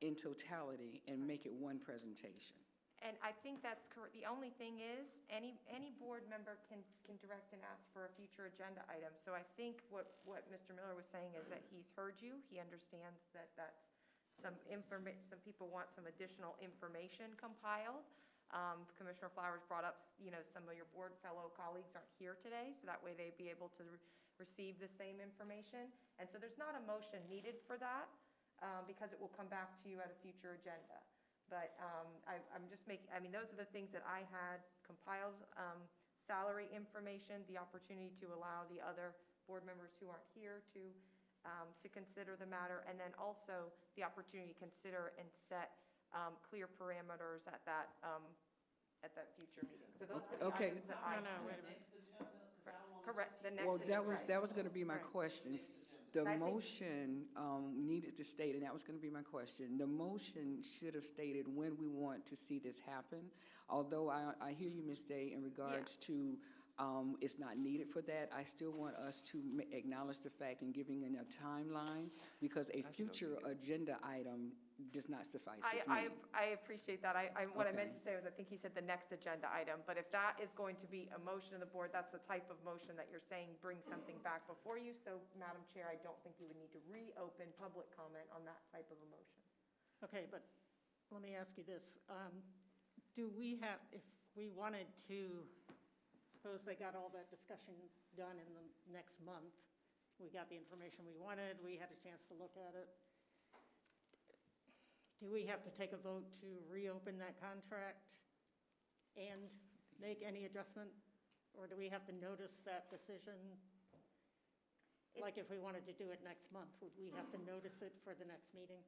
in totality and make it one presentation. And I think that's correct. The only thing is, any board member can direct and ask for a future agenda item. So I think what Mr. Miller was saying is that he's heard you. He understands that that's some people want some additional information compiled. Commissioner Flowers brought up, some of your board fellow colleagues aren't here today, so that way they'd be able to receive the same information. And so there's not a motion needed for that, because it will come back to you at a future agenda. But I'm just those are the things that I had compiled, salary information, the opportunity to allow the other board members who aren't here to consider the matter, and then also the opportunity to consider and set clear parameters at that future meeting. So those were the items that I. No, wait a minute. Correct, the next. Well, right. that was going to be my question. The motion needed to state, and that was going to be my question. The motion should have stated when we want to see this happen. Although I hear you, Ms. Day, in regards to it's not needed for that, I still want us to acknowledge the fact and giving in a timeline, because a future agenda item does not suffice with me. I appreciate that. What I meant to say was, I think he said the next agenda item, but if that is going to be a motion of the board, that's the type of motion that you're saying bring something back before you. So, Madam Chair, I don't think you would need to reopen public comment on that type of a motion. Okay, but let me ask you this. Do we have, if we wanted to, suppose they got all that discussion done in the next month, we got the information we wanted, we had a chance to look at it, do we have to take a vote to reopen that contract and make any adjustment? Or do we have to notice that decision? Like if we wanted to do it next month, would we have to notice it for the next meeting?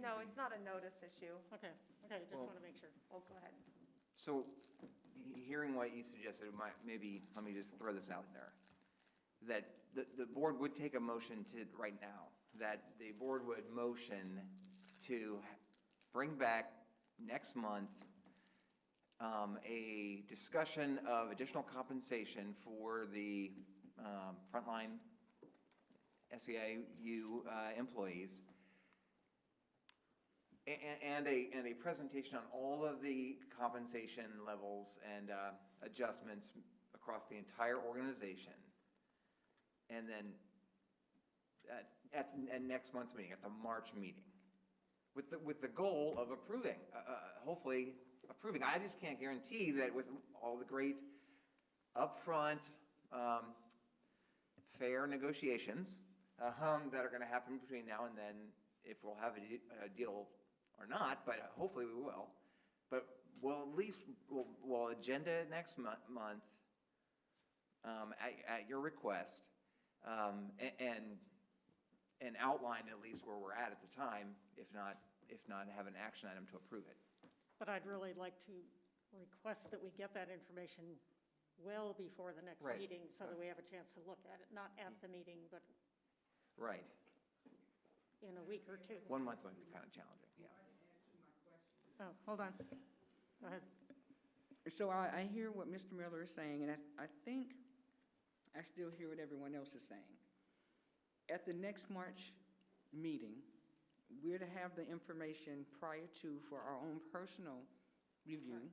No, it's not a notice issue. Okay, just want to make sure. Oh, go ahead. So, hearing what you suggested, maybe, let me just throw this out there, that the board would take a motion to, right now, that the board would motion to bring back next month a discussion of additional compensation for the frontline SEIU employees, and a presentation on all of the compensation levels and adjustments across the entire organization. And then at next month's meeting, at the March meeting, with the goal of approving, hopefully approving. I just can't guarantee that with all the great upfront, fair negotiations that are going to happen between now and then, if we'll have a deal or not, but hopefully we will. But we'll at least, we'll agenda next month at your request, and outline at least where we're at the time, if not have an action item to approve it. But I'd really like to request that we get that information well before the next Right. meeting so that we have a chance to look at it, not at the meeting, but Right. in a week or two. 1 month might be kind of challenging, yeah. Oh, hold on. Go ahead. So I hear what Mr. Miller is saying, and I think I still hear what everyone else is saying. At the next March meeting, we're to have the information prior to for our own personal review.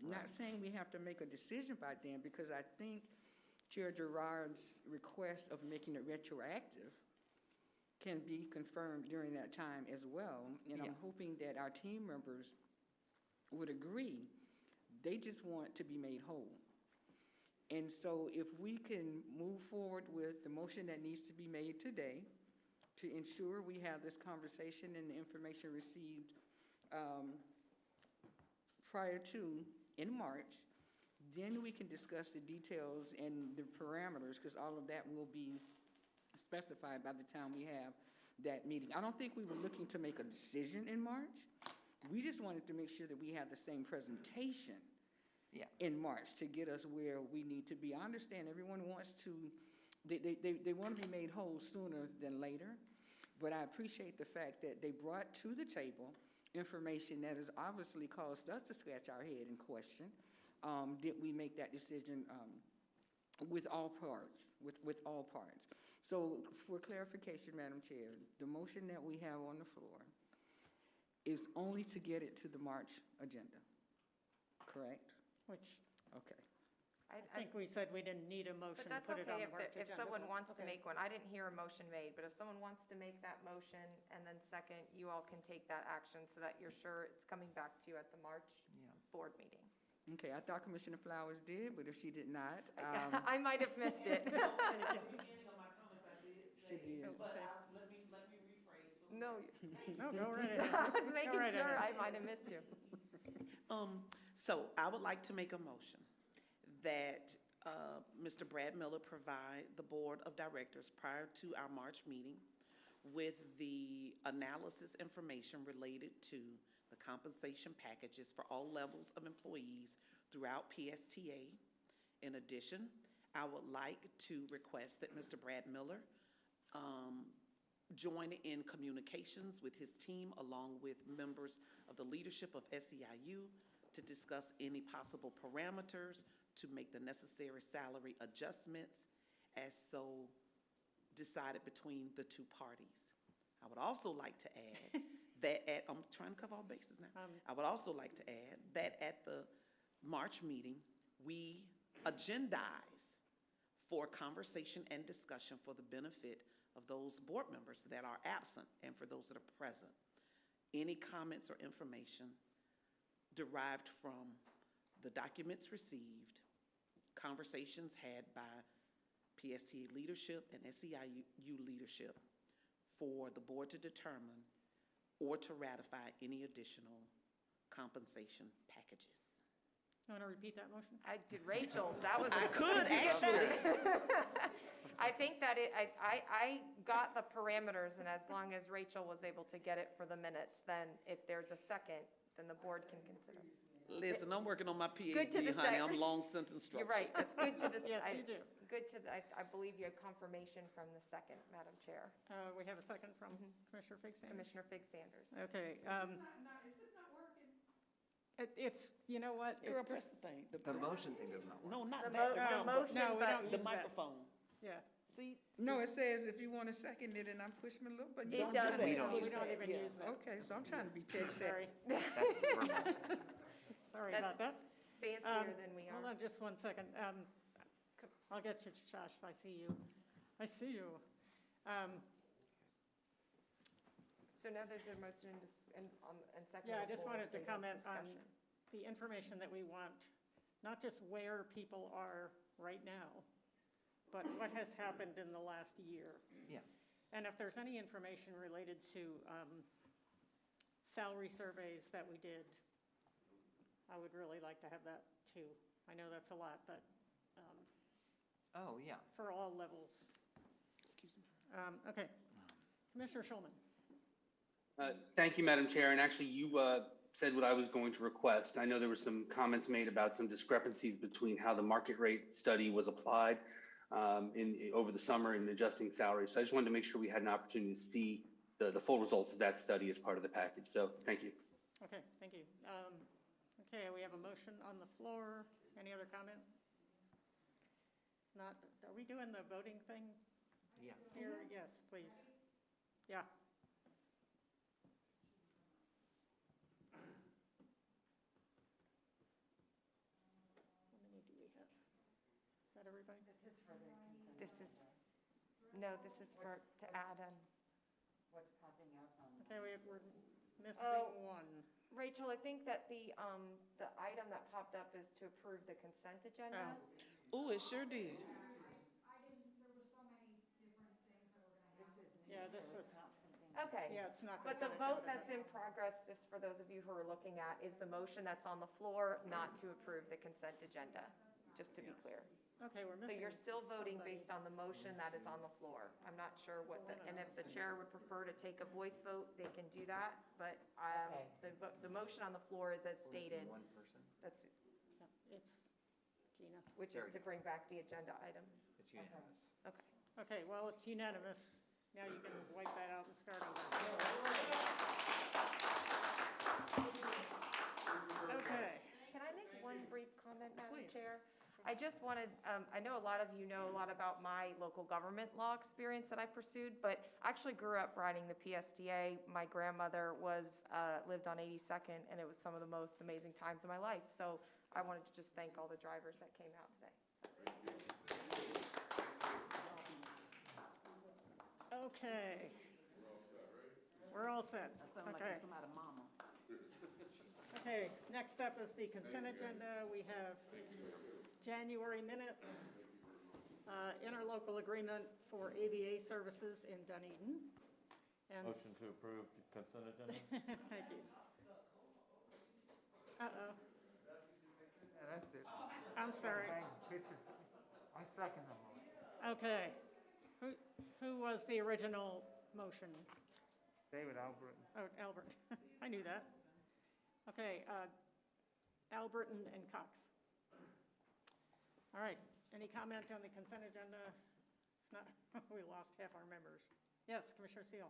Not saying we have to make a decision by then, because I think Chair Gerard's request of making it retroactive can be confirmed during that time as well. And I'm hoping that our team members would agree. They just want to be made whole. And so if we can move forward with the motion that needs to be made today to ensure we have this conversation and the information received prior to in March, then we can discuss the details and the parameters, because all of that will be specified by the time we have that meeting. I don't think we were looking to make a decision in March. We just wanted to make sure that we had the same presentation in March to get us where we need to be. I understand everyone wants to, they want to be made whole sooner than later, but I appreciate the fact that they brought to the table information that has obviously caused us to scratch our head and question, did we make that decision with all parts, with all parts? So for clarification, Madam Chair, the motion that we have on the floor is only to get it to the March agenda, correct? Which Okay. I think we said we didn't need a motion But to that's put it on okay the March agenda. if someone but- wants to okay. make one. I didn't hear a motion made, but if someone wants to make that motion and then second, you all can take that action so that you're sure it's coming back to you at the March board meeting. Okay, I thought Commissioner Flowers did, but if she did not, I might have missed it. she did. No. No, go right ahead. I was Go making right sure ahead. I might have missed you. So I would like to make a motion that Mr. Brad Miller provide the Board of Directors prior to our March meeting with the analysis information related to the compensation packages for all levels of employees throughout PSTA. In addition, I would like to request that Mr. Brad Miller join in communications with his team along with members of the leadership of SEIU to discuss any possible parameters to make the necessary salary adjustments as so decided between the two parties. I would also like to add that I'm trying to cover all bases now. I would also like to add that at the March meeting, we agendize for conversation and discussion for the benefit of those board members that are absent and for those that are present. Any comments or information derived from the documents received, conversations had by PSTA leadership and SEIU leadership for the board to determine or to ratify any additional compensation packages. You want to repeat that motion? I did, Rachel, that was. I could actually. I think that I got the parameters, and as long as Rachel was able to get it for the minutes, then if there's a second, then the board can consider. Listen, I'm working on my Good to PhD, the honey. second. I'm long sentence structure. You're right, it's good to the. Yes, you do. Good to, I believe you had confirmation from the second, Madam Chair. We have a second from Commissioner Fig Sanders. Commissioner Fig Sanders. Okay. Is this not working? It's, you know what? Girl, press the thing. The motion thing does not work. No, not The that. mo- the motion, No, we but- don't The use that. microphone. Yeah. See? No, it says if you want to second it and I'm pushing my little button. It don't doesn't. do that. We don't We use don't that. even use that. Okay, so I'm trying to be tech savvy. Sorry. That's remote. Sorry That's about that. Fancier than we Hold are. on just 1 second. I'll get you, Josh. I see you. I see you. So now there's a motion and second. Yeah, I on the just floor, wanted so to you have comment on discussion. the information that we want, not just where people are right now, but what has happened in the last year. Yeah. And if there's any information related to salary surveys that we did, I would really like to have that too. I know that's a lot, but Oh, yeah. for all levels. Excuse me. Okay. Commissioner Schulman. Thank you, Madam Chair. And actually, you said what I was going to request. I know there were some comments made about some discrepancies between how the market rate study was applied over the summer in adjusting salaries. So I just wanted to make sure we had an opportunity to see the full results of that study as part of the package. So thank you. Okay, thank you. Okay, we have a motion on the floor. Any other comment? Not, are we doing the voting thing? Yeah. Here, yes, please. Yeah. How many do we have? Is that everybody? This is for the consent. No, this is for, to add on. What's popping up on? Okay, we're missing Oh. one. Rachel, I think that the item that popped up is to approve the consent agenda. Ooh, it sure did. Yeah, this is, Okay. yeah, it's not. But the consent vote agenda. that's in progress, just for those of you who are looking at, is the motion that's on the floor not to approve the consent agenda, just to be clear. Okay, we're So missing. you're still voting somebody. based on the motion that is on the floor. I'm not sure what the, and if the chair would prefer to take a voice vote, they can do that, but the motion on the floor is as stated. One person. That's, Yeah, it's Gina. which is to bring back the agenda item. It's unanimous. Okay. Okay, well, it's unanimous. Now you can wipe that out and start over. Okay. Can I make one brief comment, Madam Please. Chair? I just wanted, I know a lot of you know a lot about my local government law experience that I pursued, but I actually grew up riding the PSTA. My grandmother lived on 82nd, and it was some of the most amazing times of my life. So I wanted to just thank all the drivers that came out today. Okay. We're all set. Okay. Okay, next up is the consent agenda. We have January minutes, interlocal agreement for AVA services in Dunedin. And Motion to approve the consent agenda? Thank you. Uh-oh. Yeah, that's it. I'm sorry. I second the motion. Okay. Who was the original motion? David Albert. Oh, Albert. I knew that. Okay, Albert and Cox. All right, any comment on the consent agenda? If not, we lost half our members. Yes, Commissioner Seal.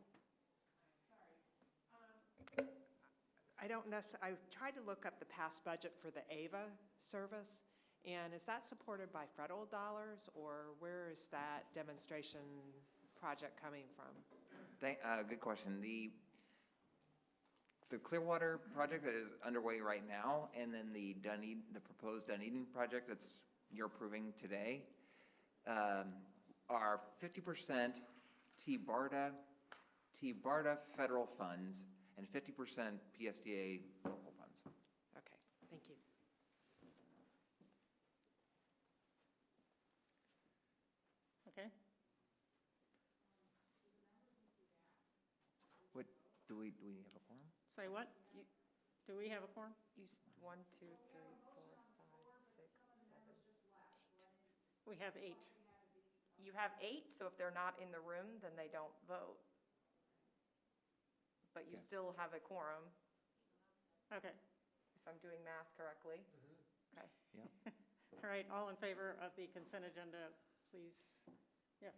I don't necessarily, I tried to look up the past budget for the AVA service, and is that supported by federal dollars, or where is that demonstration project coming from? Good question. The Clearwater project that is underway right now, and then the proposed Dunedin project that's you're approving today, are 50% TBARDA federal funds and 50% PSDA local funds. Okay, thank you. Okay. What do we have a quorum? Say what? Do we have a quorum? 1, 2, 3, 4, 5, 6, 7, 8. We have 8. You have 8, so if they're not in the room, then they don't vote. But you still have a quorum, Okay. if I'm doing math correctly. Okay. Yeah. All right, all in favor of the consent agenda, please, yes,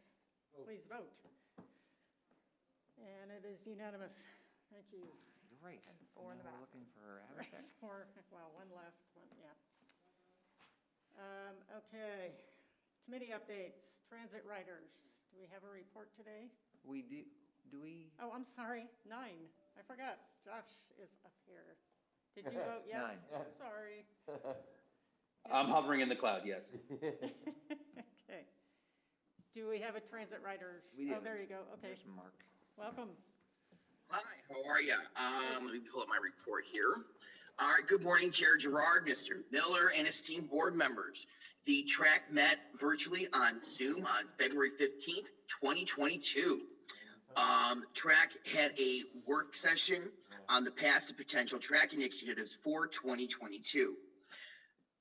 please vote. And it is unanimous. Thank you. Great. And 4 in the Now back. we're looking for Abhishek. 4, well, 1 left, yeah. Okay, committee updates, transit riders. Do we have a report today? We do we? Oh, I'm sorry, 9. I forgot. Josh is up here. Did you vote yes? 9. Sorry. I'm hovering in the cloud, yes. Okay. Do we have a transit riders? We do. Oh, there you go. Okay. There's Mark. Welcome. Hi, how are you? Let me pull up my report here. All right, good morning, Chair Gerard, Mr. Miller, and esteemed board members. The track met virtually on Zoom on February 15th, 2022. Track had a work session on the past and potential track initiatives for 2022.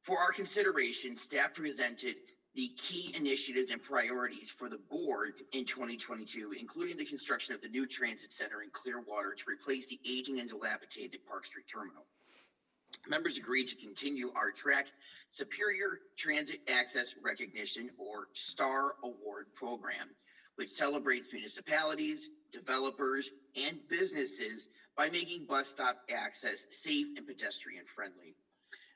For our consideration, staff presented the key initiatives and priorities for the board in 2022, including the construction of the new transit center in Clearwater to replace the aging and dilapidated Park Street Terminal. Members agreed to continue our track Superior Transit Access Recognition, or STAR Award program, which celebrates municipalities, developers, and businesses by making bus stop access safe and pedestrian friendly.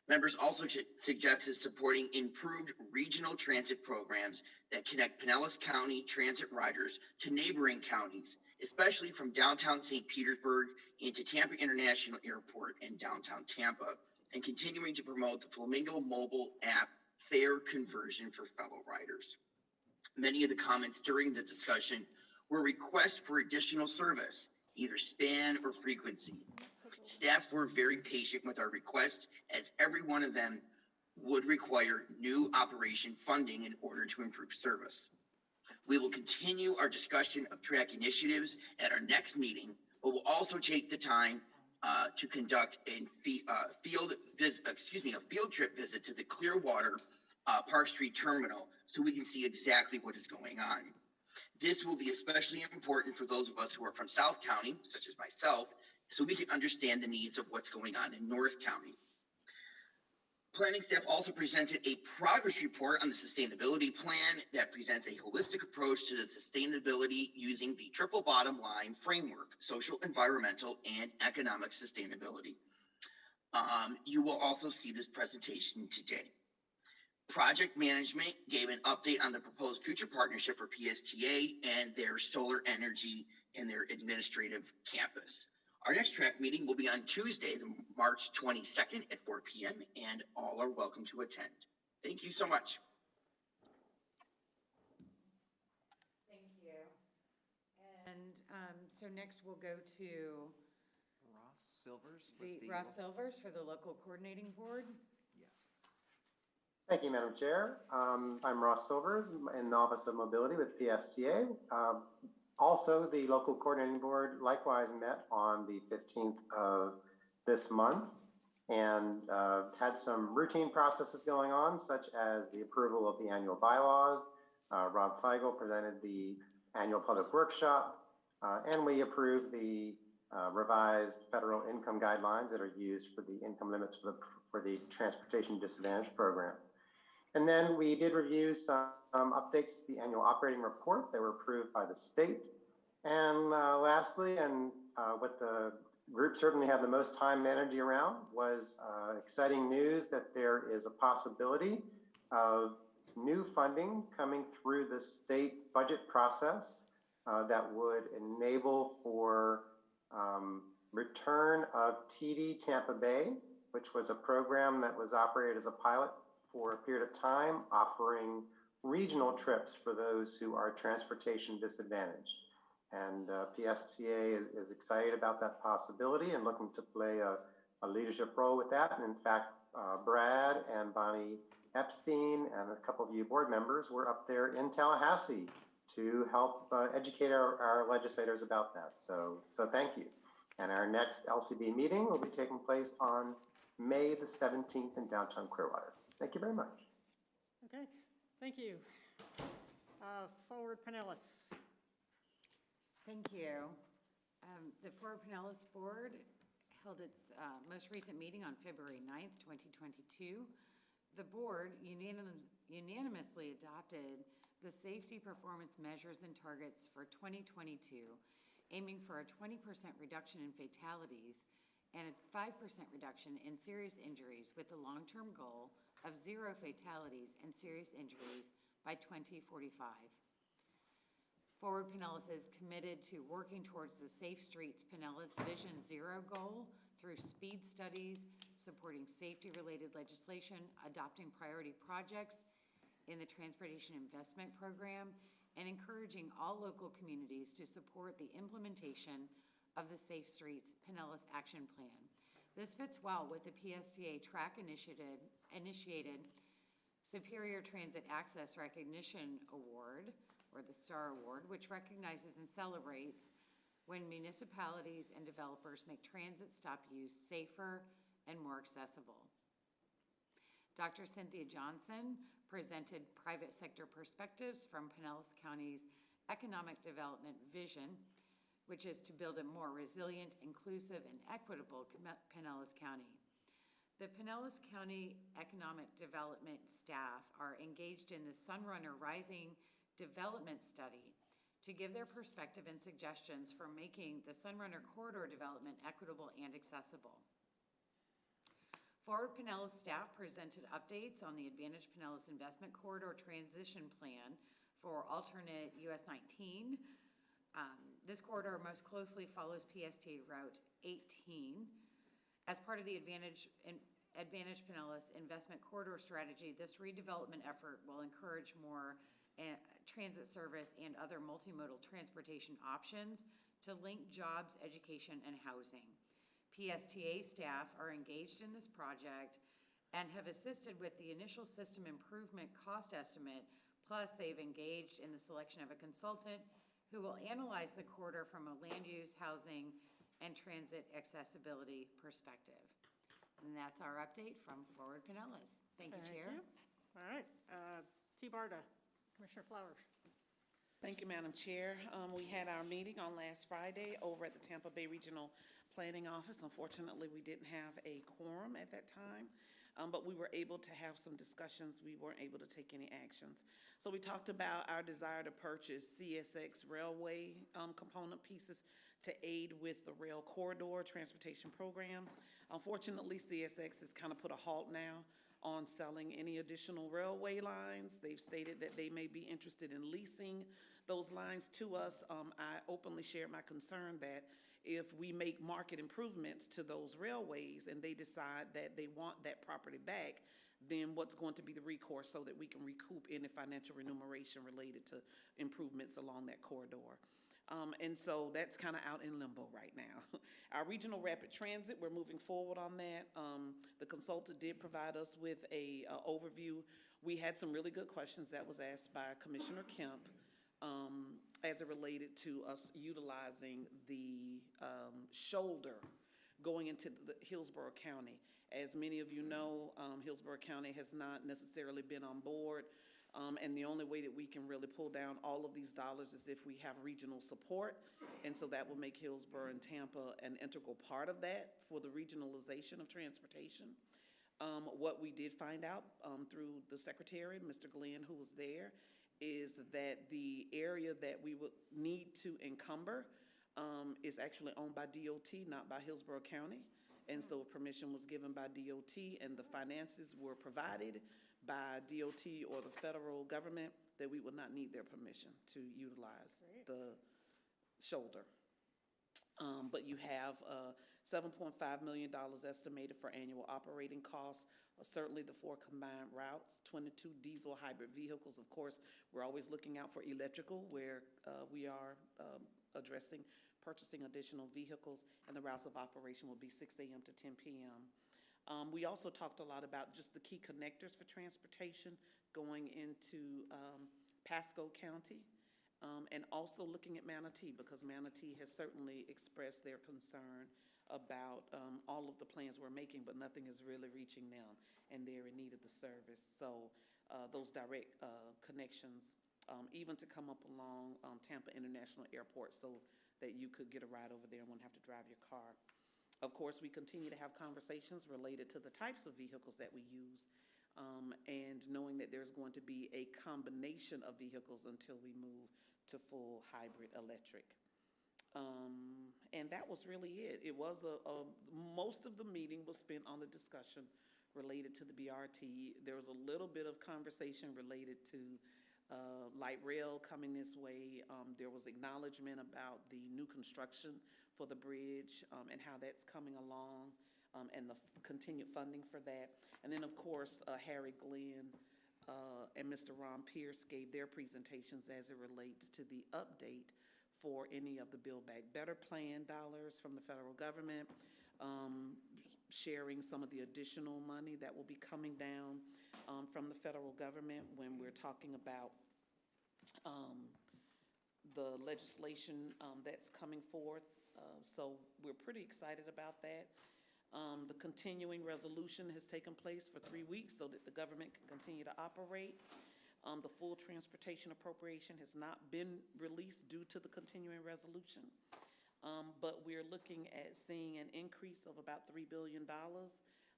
Members also suggested supporting improved regional transit programs that connect Pinellas County transit riders to neighboring counties, especially from downtown St. Petersburg into Tampa International Airport and downtown Tampa, and continuing to promote the Flamingo mobile app fare conversion for fellow riders. Many of the comments during the discussion were requests for additional service, either span or frequency. Staff were very patient with our requests, as every one of them would require new operation funding in order to improve service. We will continue our discussion of track initiatives at our next meeting, but we'll also take the time to conduct a field trip visit to the Clearwater Park Street Terminal so we can see exactly what is going on. This will be especially important for those of us who are from South County, such as myself, so we can understand the needs of what's going on in North County. Planning staff also presented a progress report on the sustainability plan that presents a holistic approach to the sustainability using the triple bottom line framework: social, environmental, and economic sustainability. You will also see this presentation today. Project management gave an update on the proposed future partnership for PSTA and their solar energy in their administrative campus. Our next track meeting will be on Tuesday, March 22nd at 4 p.m. and all are welcome to attend. Thank you so much. Thank you. And so next we'll go to Ross Silvers for the local coordinating board. Thank you, Madam Chair. I'm Ross Silvers in the Office of Mobility with PSTA. Also, the local coordinating board likewise met on the 15th of this month and had some routine processes going on, such as the approval of the annual bylaws. Rob Feigl presented the annual public workshop, and we approved the revised federal income guidelines that are used for the income limits for the Transportation Disadvantage Program. And then we did review some updates to the annual operating report that were approved by the state. And lastly, and what the group certainly had the most time and energy around, was exciting news that there is a possibility of new funding coming through the state budget process that would enable for return of TD Tampa Bay, which was a program that was operated as a pilot for a period of time, offering regional trips for those who are transportation disadvantaged. And PSTA is excited about that possibility and looking to play a leadership role with that. And in fact, Brad and Bonnie Epstein and a couple of you board members were up there in Tallahassee to help educate our legislators about that. So thank you. And our next LCB meeting will be taking place on May the 17th in downtown Clearwater. Thank you very much. Okay, thank you. Forward Pinellas. Thank you. The Forward Pinellas Board held its most recent meeting on February 9th, 2022. The board unanimously adopted the safety performance measures and targets for 2022, aiming for a 20% reduction in fatalities and a 5% reduction in serious injuries, with the long-term goal of 0 fatalities and serious injuries by 2045. Forward Pinellas is committed to working towards the Safe Streets Pinellas Vision Zero goal through speed studies, supporting safety-related legislation, adopting priority projects in the Transportation Investment Program, and encouraging all local communities to support the implementation of the Safe Streets Pinellas Action Plan. This fits well with the PSTA track initiated Superior Transit Access Recognition Award, or the STAR Award, which recognizes and celebrates when municipalities and developers make transit stop use safer and more accessible. Dr. Cynthia Johnson, presented private sector perspectives from Pinellas County's economic development vision, which is to build a more resilient, inclusive, and equitable Pinellas County. The Pinellas County Economic Development staff are engaged in the Sunrunner Rising Development Study to give their perspective and suggestions for making the Sunrunner Corridor development equitable and accessible. Forward Pinellas staff presented updates on the Advantage Pinellas Investment Corridor Transition Plan for alternate US 19. This corridor most closely follows PSTA Route 18. As part of the Advantage Pinellas Investment Corridor Strategy, this redevelopment effort will encourage more transit service and other multimodal transportation options to link jobs, education, and housing. PSTA staff are engaged in this project and have assisted with the initial system improvement cost estimate, plus they've engaged in the selection of a consultant who will analyze the corridor from a land use, housing, and transit accessibility perspective. And that's our update from Forward Pinellas. Thank you, Chair. All right, T. Barta, Commissioner Flowers. Thank you, Madam Chair. We had our meeting on last Friday over at the Tampa Bay Regional Planning Office. Unfortunately, we didn't have a quorum at that time, but we were able to have some discussions. We weren't able to take any actions. So we talked about our desire to purchase CSX railway component pieces to aid with the rail corridor transportation program. Unfortunately, CSX has kind of put a halt now on selling any additional railway lines. They've stated that they may be interested in leasing those lines to us. I openly shared my concern that if we make market improvements to those railways and they decide that they want that property back, then what's going to be the recourse so that we can recoup any financial remuneration related to improvements along that corridor. And so that's kind of out in limbo right now. Our regional rapid transit, we're moving forward on that. The consultant did provide us with a overview. We had some really good questions that was asked by Commissioner Kemp as it related to us utilizing the shoulder going into the Hillsborough County. As many of you know, Hillsborough County has not necessarily been on board. And the only way that we can really pull down all of these dollars is if we have regional support. And so that will make Hillsborough and Tampa an integral part of that for the regionalization of transportation. What we did find out through the secretary, Mr. Glenn, who was there, is that the area that we would need to encumber is actually owned by DOT, not by Hillsborough County. And so permission was given by DOT and the finances were provided by DOT or the federal government that we would not need their permission to utilize the shoulder. But you have $7.5 million estimated for annual operating costs. Certainly the 4 combined routes, 22 diesel hybrid vehicles. Of course, we're always looking out for electrical where we are purchasing additional vehicles, and the routes of operation will be 6 a.m. to 10 p.m. We also talked a lot about just the key connectors for transportation going into Pasco County, and also looking at Manatee, because Manatee has certainly expressed their concern about all of the plans we're making, but nothing is really reaching them, and they're in need of the service. So those direct connections, even to come up along Tampa International Airport so that you could get a ride over there and wouldn't have to drive your car. Of course, we continue to have conversations related to the types of vehicles that we use, and knowing that there's going to be a combination of vehicles until we move to full hybrid electric. And that was really it. It was most of the meeting was spent on the discussion related to the BRT. There was a little bit of conversation related to light rail coming this way. There was acknowledgement about the new construction for the bridge and how that's coming along, and the continued funding for that. And then, of course, Harry Glenn and Mr. Ron Pierce gave their presentations as it relates to the update for any of the Build Back Better plan dollars from the federal government, sharing some of the additional money that will be coming down from the federal government when we're talking about the legislation that's coming forth. So we're pretty excited about that. The continuing resolution has taken place for 3 weeks so that the government can continue to operate. The full transportation appropriation has not been released due to the continuing resolution. But we're looking at seeing an increase of about $3 billion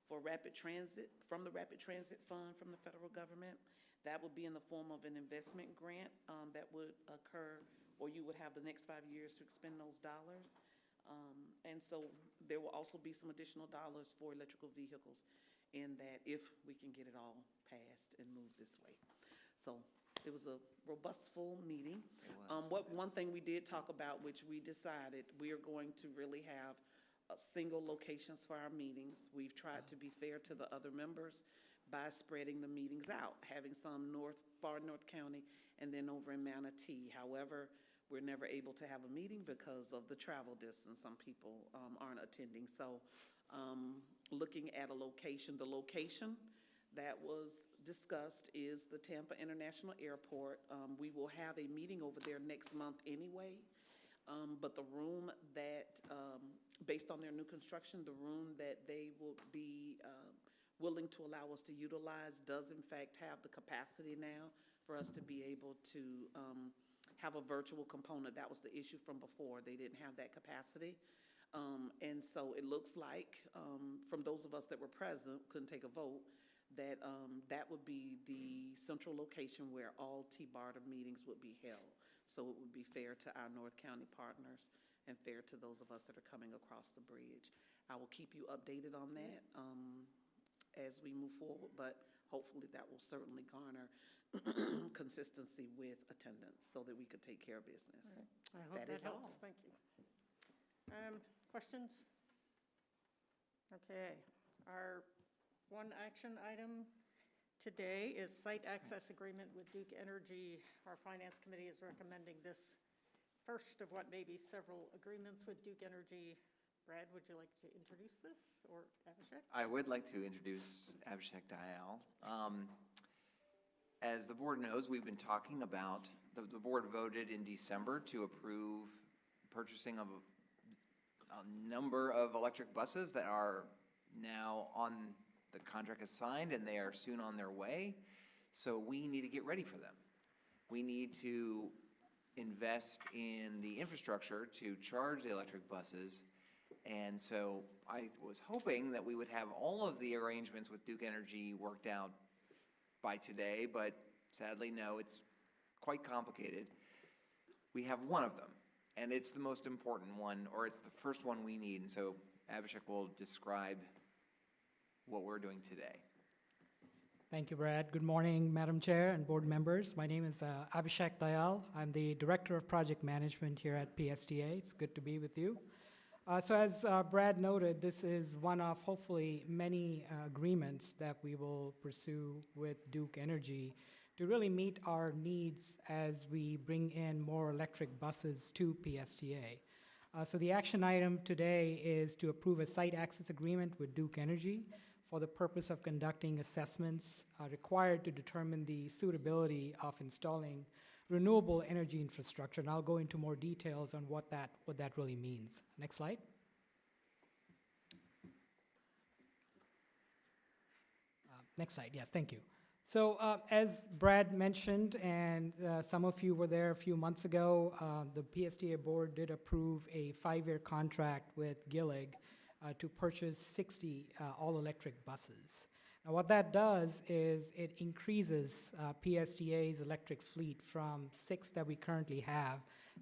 for rapid transit, from the Rapid Transit Fund from the federal government. That would be in the form of an investment grant that would occur, or you would have the next 5 years to expend those dollars. And so there will also be some additional dollars for electrical vehicles in that if we can get it all passed and moved this way. So it was a robust, full meeting. One thing we did talk about, which we decided, we are going to really have single locations for our meetings. We've tried to be fair to the other members by spreading the meetings out, having some far North County and then over in Manatee. However, we're never able to have a meeting because of the travel distance. Some people aren't attending. So looking at a location, the location that was discussed is the Tampa International Airport. We will have a meeting over there next month anyway. But the room that, based on their new construction, the room that they will be willing to allow us to utilize does in fact have the capacity now for us to be able to have a virtual component. That was the issue from before. They didn't have that capacity. And so it looks like, from those of us that were present, couldn't take a vote, that that would be the central location where all T-BARTA meetings would be held. So it would be fair to our North County partners and fair to those of us that are coming across the bridge. I will keep you updated on that as we move forward, but hopefully that will certainly garner consistency with attendance so that we could take care of business. I hope that helps. Thank you. Questions? Okay. Our one action item today is site access agreement with Duke Energy. Our Finance Committee is recommending this first of what may be several agreements with Duke Energy. Brad, would you like to introduce this, or Abhishek? I would like to introduce Abhishek Dayal. As the board knows, we've been talking about, the board voted in December to approve purchasing of a number of electric buses that are now on, the contract is signed and they are soon on their way. So we need to get ready for them. We need to invest in the infrastructure to charge the electric buses. And so I was hoping that we would have all of the arrangements with Duke Energy worked out by today, but sadly, no, it's quite complicated. We have one of them, and it's the most important one, or it's the first one we need. And so Abhishek will describe what we're doing today. Thank you, Brad. Good morning, Madam Chair and board members. My name is Abhishek Dayal. I'm the Director of Project Management here at PSTA. It's good to be with you. So as Brad noted, this is one of hopefully many agreements that we will pursue with Duke Energy to really meet our needs as we bring in more electric buses to PSTA. So the action item today is to approve a site access agreement with Duke Energy for the purpose of conducting assessments required to determine the suitability of installing renewable energy infrastructure. And I'll go into more details on what that really means. Next slide. Next slide, yeah, thank you. So as Brad mentioned, and some of you were there a few months ago, the PSTA board did approve a 5-year contract with Gillig to purchase 60 all-electric buses. Now what that does is it increases PSTA's electric fleet from 6 that we currently have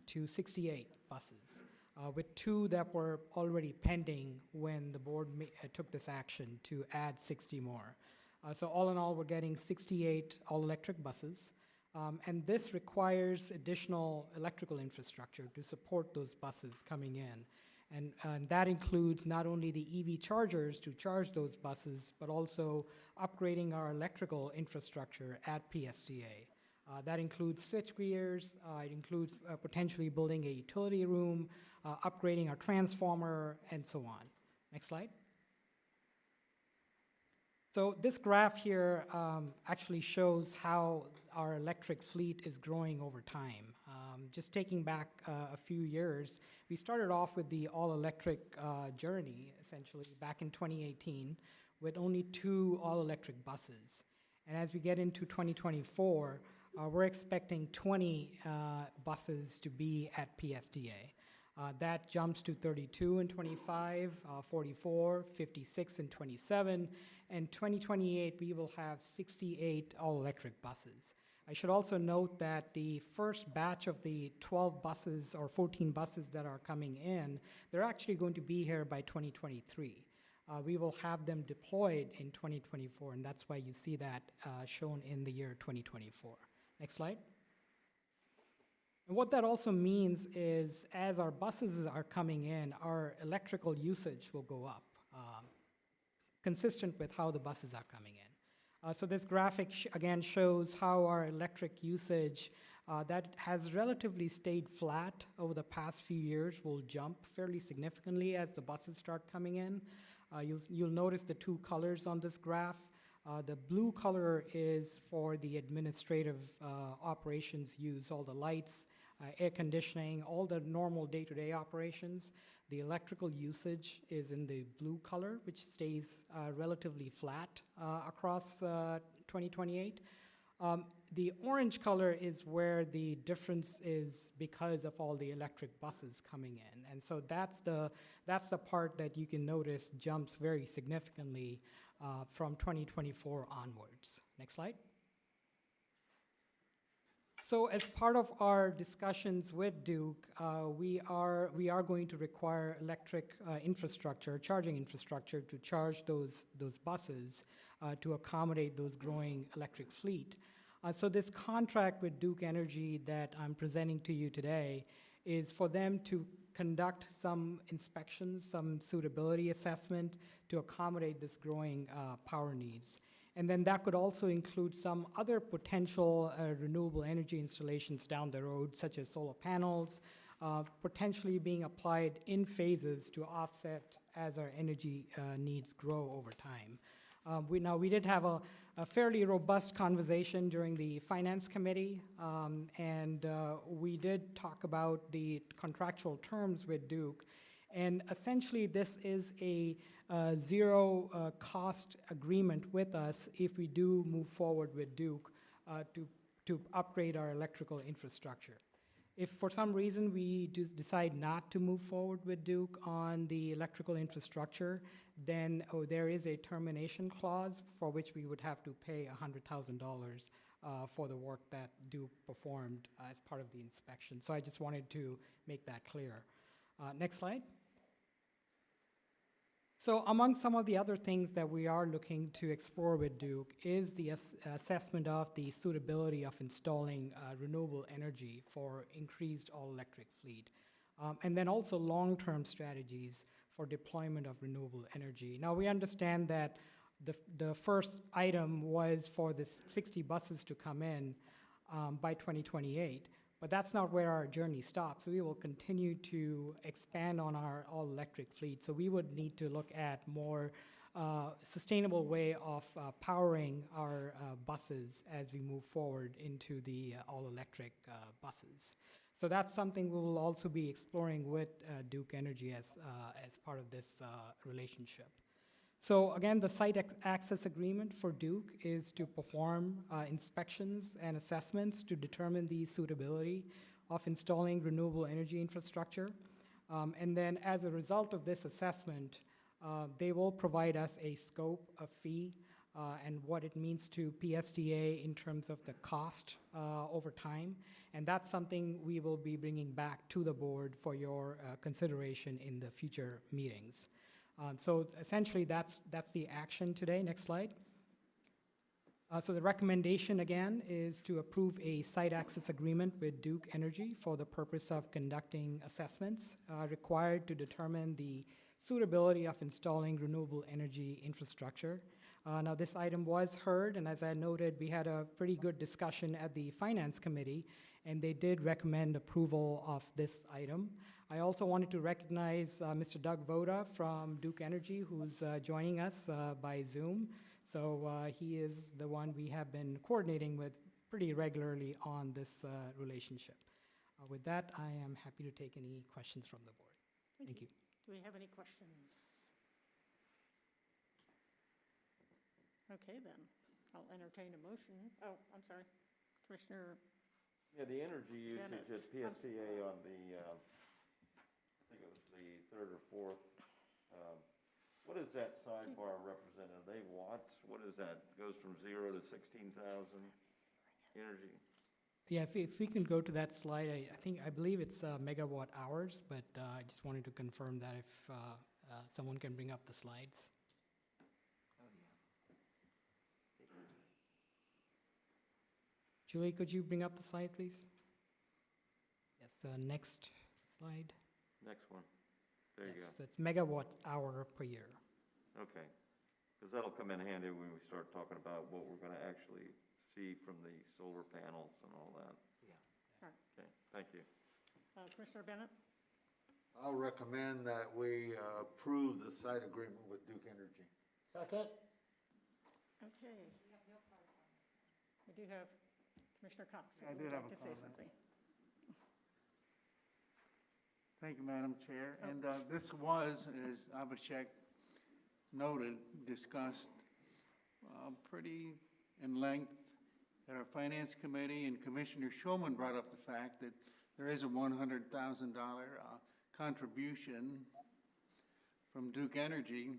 to 68 buses, with 2 that were already pending when the board took this action to add 60 more. So all in all, we're getting 68 all-electric buses, and this requires additional electrical infrastructure to support those buses coming in. And that includes not only the EV chargers to charge those buses, but also upgrading our electrical infrastructure at PSTA. That includes switchgears, it includes potentially building a utility room, upgrading our transformer, and so on. Next slide. So this graph here actually shows how our electric fleet is growing over time. Just taking back a few years, we started off with the all-electric journey, essentially, back in 2018, with only 2 all-electric buses. And as we get into 2024, we're expecting 20 buses to be at PSTA. That jumps to 32 in 25, 44, 56 in 27, and 2028 we will have 68 all-electric buses. I should also note that the first batch of the 12 buses or 14 buses that are coming in, they're actually going to be here by 2023. We will have them deployed in 2024, and that's why you see that shown in the year 2024. Next slide. And what that also means is as our buses are coming in, our electrical usage will go up, consistent with how the buses are coming in. So this graphic again shows how our electric usage that has relatively stayed flat over the past few years will jump fairly significantly as the buses start coming in. You'll notice the 2 colors on this graph. The blue color is for the administrative operations use, all the lights, air conditioning, all the normal day-to-day operations. The electrical usage is in the blue color, which stays relatively flat across 2028. The orange color is where the difference is because of all the electric buses coming in. And so that's the part that you can notice jumps very significantly from 2024 onwards. Next slide. So as part of our discussions with Duke, we are going to require electric infrastructure, charging infrastructure to charge those buses to accommodate those growing electric fleet. So this contract with Duke Energy that I'm presenting to you today is for them to conduct some inspections, some suitability assessment to accommodate this growing power needs. And then that could also include some other potential renewable energy installations down the road, such as solar panels, potentially being applied in phases to offset as our energy needs grow over time. We did have a fairly robust conversation during the Finance Committee, and we did talk about the contractual terms with Duke. And essentially, this is a zero cost agreement with us if we do move forward with Duke to upgrade our electrical infrastructure. If for some reason we decide not to move forward with Duke on the electrical infrastructure, then there is a termination clause for which we would have to pay $100,000 for the work that Duke performed as part of the inspection. So I just wanted to make that clear. Next slide. So among some of the other things that we are looking to explore with Duke is the assessment of the suitability of installing renewable energy for increased all-electric fleet. And then also long-term strategies for deployment of renewable energy. Now we understand that the first item was for the 60 buses to come in by 2028. But that's not where our journey stops. We will continue to expand on our all-electric fleet. So we would need to look at more sustainable way of powering our buses as we move forward into the all-electric buses. So that's something we will also be exploring with Duke Energy as part of this relationship. So again, the site access agreement for Duke is to perform inspections and assessments to determine the suitability of installing renewable energy infrastructure. And then as a result of this assessment, they will provide us a scope, a fee, and what it means to PSTA in terms of the cost over time. And that's something we will be bringing back to the board for your consideration in the future meetings. So essentially, that's the action today. Next slide. So the recommendation, again, is to approve a site access agreement with Duke Energy for the purpose of conducting assessments required to determine the suitability of installing renewable energy infrastructure. Now, this item was heard, and as I noted, we had a pretty good discussion at the Finance Committee, and they did recommend approval of this item. I also wanted to recognize Mr. Doug Voda from Duke Energy, who's joining us by Zoom. So he is the one we have been coordinating with pretty regularly on this relationship. With that, I am happy to take any questions from the board. Thank you. Do we have any questions? Okay, then, I'll entertain a motion. Oh, I'm sorry, Commissioner. Yeah, the energy usage Bennett. at PSTA on the, I think it was the third or fourth, what does that sidebar represent? Are they watts? What is that? Goes from 0 to 16,000 energy? Yeah, if we can go to that slide, I believe it's megawatt hours, but I just wanted to confirm that if someone can bring up the slides. Julie, could you bring up the slide, please? Yes, next slide. Next one. There you go. Yes, that's megawatt hour per year. Okay. Because that'll come in handy when we start talking about what we're going to actually see from the solar panels and all that. Yeah. All right. Okay, thank you. Commissioner Bennett? I'll recommend that we approve the site agreement with Duke Energy. Second? Okay. We do have Commissioner Cox. I would did have like a to say comment. something. Thank you, Madam Chair. And this was, as Abhishek noted, discussed pretty in length at our Finance Committee, and Commissioner Schulman brought up the fact that there is a $100,000 contribution from Duke Energy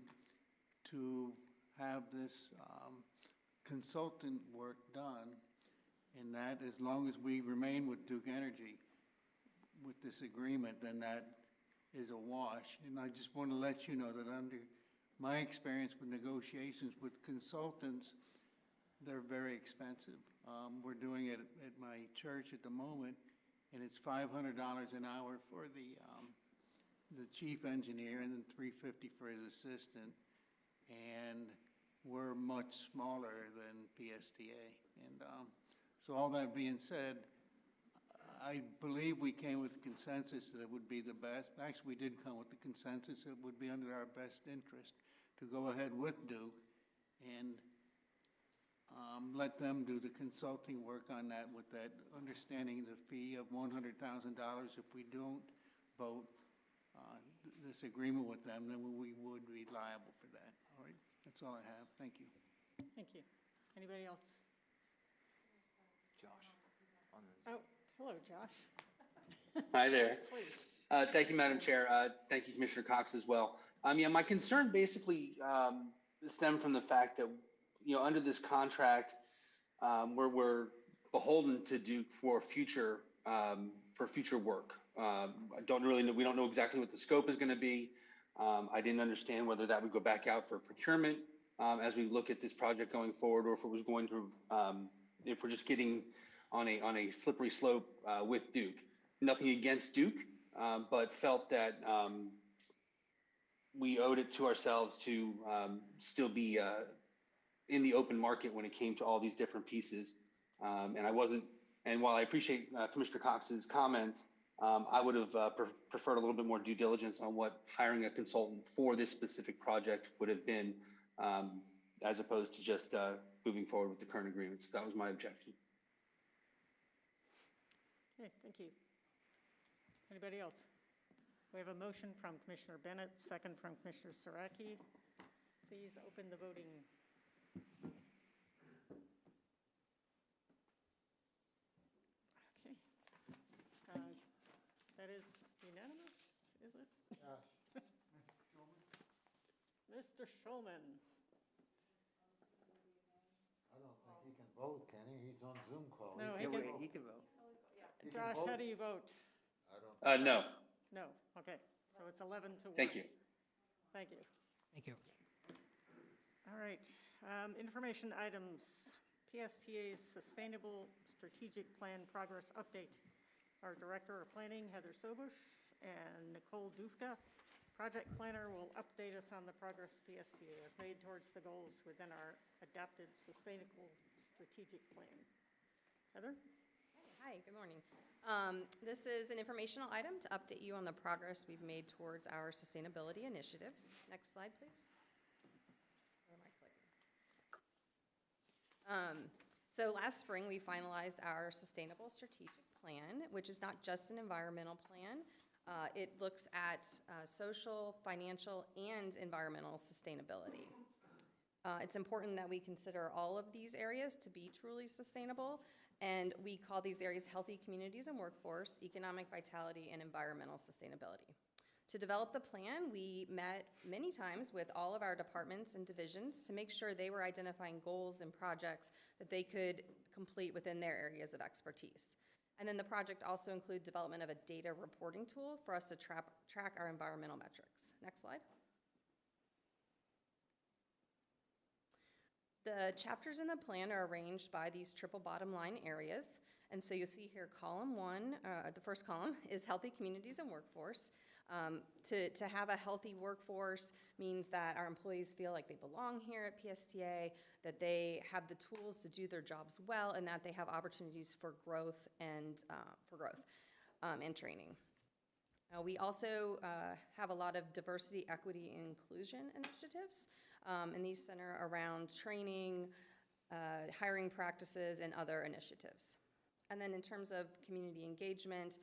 to have this consultant work done, and that as long as we remain with Duke Energy with this agreement, then that is a wash. And I just want to let you know that under my experience with negotiations with consultants, they're very expensive. We're doing it at my church at the moment, and it's $500 an hour for the chief engineer and then $350 for his assistant. And we're much smaller than PSTA. And so all that being said, I believe we came with a consensus that it would be the best. Actually, we did come with the consensus that it would be under our best interest to go ahead with Duke and let them do the consulting work on that, with that understanding the fee of $100,000 if we don't vote this agreement with them, then we would be liable for that. All right, that's all I have. Thank you. Thank you. Anybody else? Josh. Oh, hello, Josh. Hi there. Please. Thank you, Madam Chair. Thank you, Commissioner Cox, as well. Yeah, my concern basically stemmed from the fact that, under this contract, we're beholden to Duke for future work. We don't know exactly what the scope is going to be. I didn't understand whether that would go back out for procurement as we look at this project going forward, or if it was going to, if we're just getting on a slippery slope with Duke. Nothing against Duke, but felt that we owed it to ourselves to still be in the open market when it came to all these different pieces. And while I appreciate Commissioner Cox's comments, I would have preferred a little bit more due diligence on what hiring a consultant for this specific project would have been, as opposed to just moving forward with the current agreements. That was my objection. Okay, thank you. Anybody else? We have a motion from Commissioner Bennett, second from Commissioner Saraki. Please open the voting. Okay. That is unanimous, is it? Mr. Schulman. I don't think he can vote, can he? He's on Zoom call. No, he can vote. He can Josh, vote? how do you vote? I don't. No. No, okay, so it's 11 to 1. Thank you. Thank you. Thank you. All right, information items. PSTA's Sustainable Strategic Plan Progress Update. Our Director of Planning, Heather Sobush, and Nicole Dufka, Project Planner, will update us on the progress PSTA has made towards the goals within our adopted Sustainable Strategic Plan. Heather? Hi, good morning. This is an informational item to update you on the progress we've made towards our sustainability initiatives. Next slide, please. Where am I clicking? So last spring, we finalized our Sustainable Strategic plan, which is not just an environmental plan. It looks at social, financial, and environmental sustainability. It's important that we consider all of these areas to be truly sustainable, and we call these areas healthy communities and workforce, economic vitality, and environmental sustainability. To develop the plan, we met many times with all of our departments and divisions to make sure they were identifying goals and projects that they could complete within their areas of expertise. And then the project also included development of a data reporting tool for us to track our environmental metrics. Next slide. The chapters in the plan are arranged by these triple bottom line areas. And so you'll see here column one, the first column is healthy communities and workforce. To have a healthy workforce means that our employees feel like they belong here at PSTA, that they have the tools to do their jobs well, and that they have opportunities for growth and training. We also have a lot of diversity, equity, and inclusion initiatives, and these center around training, hiring practices, and other initiatives. And then in terms of community engagement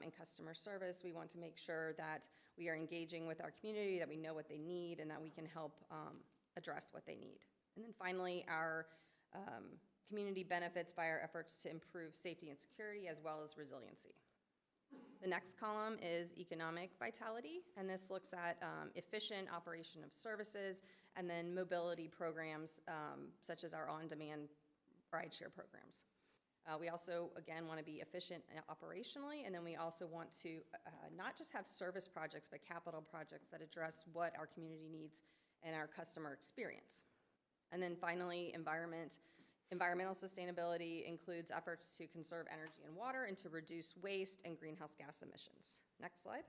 and customer service, we want to make sure that we are engaging with our community, that we know what they need, and that we can help address what they need. And then finally, our community benefits by our efforts to improve safety and security as well as resiliency. The next column is economic vitality, and this looks at efficient operation of services and then mobility programs such as our on-demand rideshare programs. We also, again, want to be efficient operationally, and then we also want to not just have service projects, but capital projects that address what our community needs and our customer experience. And then finally, environmental sustainability includes efforts to conserve energy and water and to reduce waste and greenhouse gas emissions. Next slide.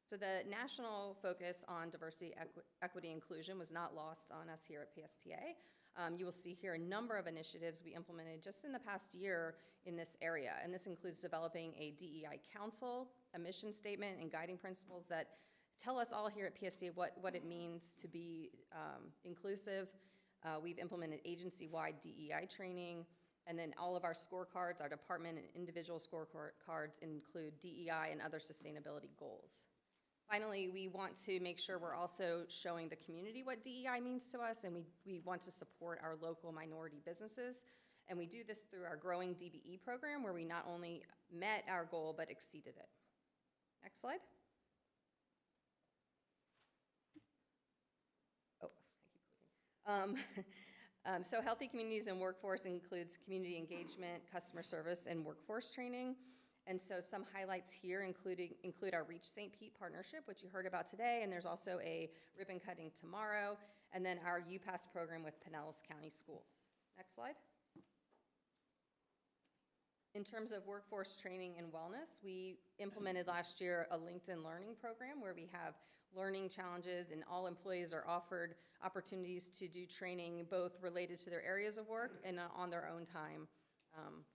So the national focus on diversity, equity, inclusion was not lost on us here at PSTA. You will see here a number of initiatives we implemented just in the past year in this area, and this includes developing a DEI council, a mission statement, and guiding principles that tell us all here at PSTA what it means to be inclusive. We've implemented agency-wide DEI training, and then all of our scorecards, our department and individual scorecards include DEI and other sustainability goals. Finally, we want to make sure we're also showing the community what DEI means to us, and we want to support our local minority businesses. And we do this through our growing DBE program, where we not only met our goal, but exceeded it. Next slide. Oh, I keep clicking. So healthy communities and workforce includes community engagement, customer service, and workforce training. And so some highlights here include our Reach St. Pete partnership, which you heard about today, and there's also a ribbon cutting tomorrow, and then our UPass program with Pinellas County Schools. Next slide. In terms of workforce training and wellness, we implemented last year a LinkedIn Learning program where we have learning challenges, and all employees are offered opportunities to do training both related to their areas of work and on their own time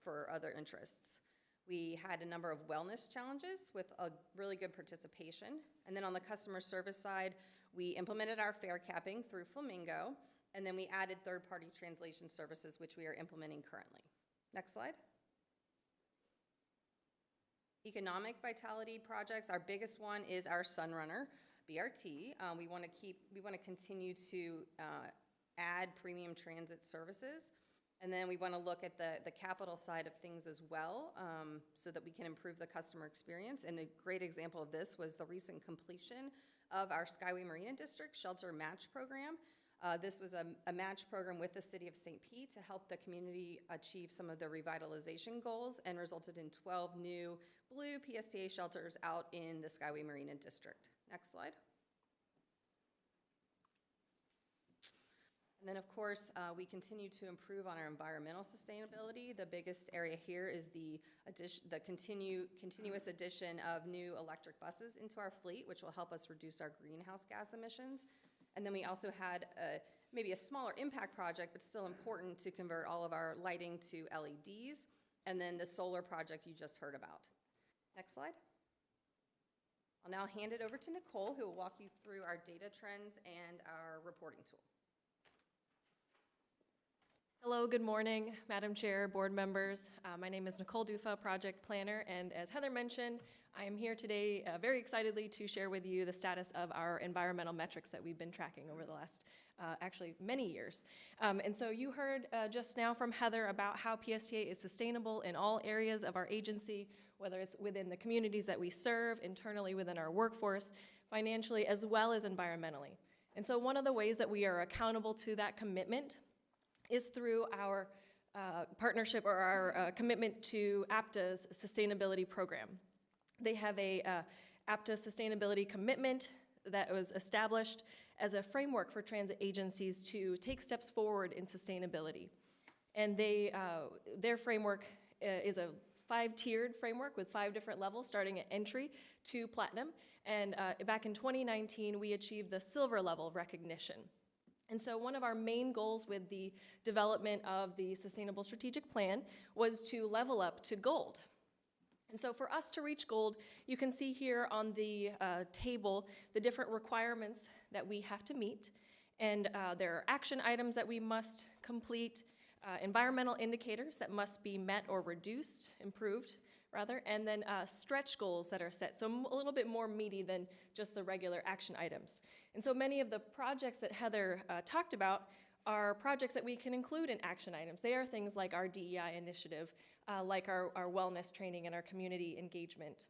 for other interests. We had a number of wellness challenges with a really good participation. And then on the customer service side, we implemented our fare capping through Flamingo, and then we added third-party translation services, which we are implementing currently. Next slide. Economic vitality projects, our biggest one is our Sunrunner BRT. We want to continue to add premium transit services. And then we want to look at the capital side of things as well, so that we can improve the customer experience. And a great example of this was the recent completion of our Skyway Marina District Shelter Match Program. This was a match program with the City of St. Pete to help the community achieve some of their revitalization goals, and resulted in 12 new blue PSTA shelters out in the Skyway Marina District. Next slide. And then, of course, we continue to improve on our environmental sustainability. The biggest area here is the continuous addition of new electric buses into our fleet, which will help us reduce our greenhouse gas emissions. And then we also had maybe a smaller impact project, but still important, to convert all of our lighting to LEDs, and then the solar project you just heard about. Next slide. I'll now hand it over to Nicole, who will walk you through our data trends and our reporting tool. Hello, good morning, Madam Chair, board members. My name is Nicole Dufa, project planner, and as Heather mentioned, I am here today very excitedly to share with you the status of our environmental metrics that we've been tracking over the last actually many years. And so you heard just now from Heather about how PSTA is sustainable in all areas of our agency, whether it's within the communities that we serve, internally within our workforce, financially, as well as environmentally. And so one of the ways that we are accountable to that commitment is through our partnership or our commitment to APTA's sustainability program. They have a APTA sustainability commitment that was established as a framework for transit agencies to take steps forward in sustainability. And their framework is a 5-tiered framework with 5 different levels, starting at entry to platinum. And back in 2019, we achieved the silver level of recognition. And so one of our main goals with the development of the Sustainable Strategic Plan was to level up to gold. And so for us to reach gold, you can see here on the table the different requirements that we have to meet. And there are action items that we must complete, environmental indicators that must be met or reduced, improved, rather, and then stretch goals that are set, so a little bit more meaty than just the regular action items. And so many of the projects that Heather talked about are projects that we can include in action items. They are things like our DEI initiative, like our wellness training and our community engagement.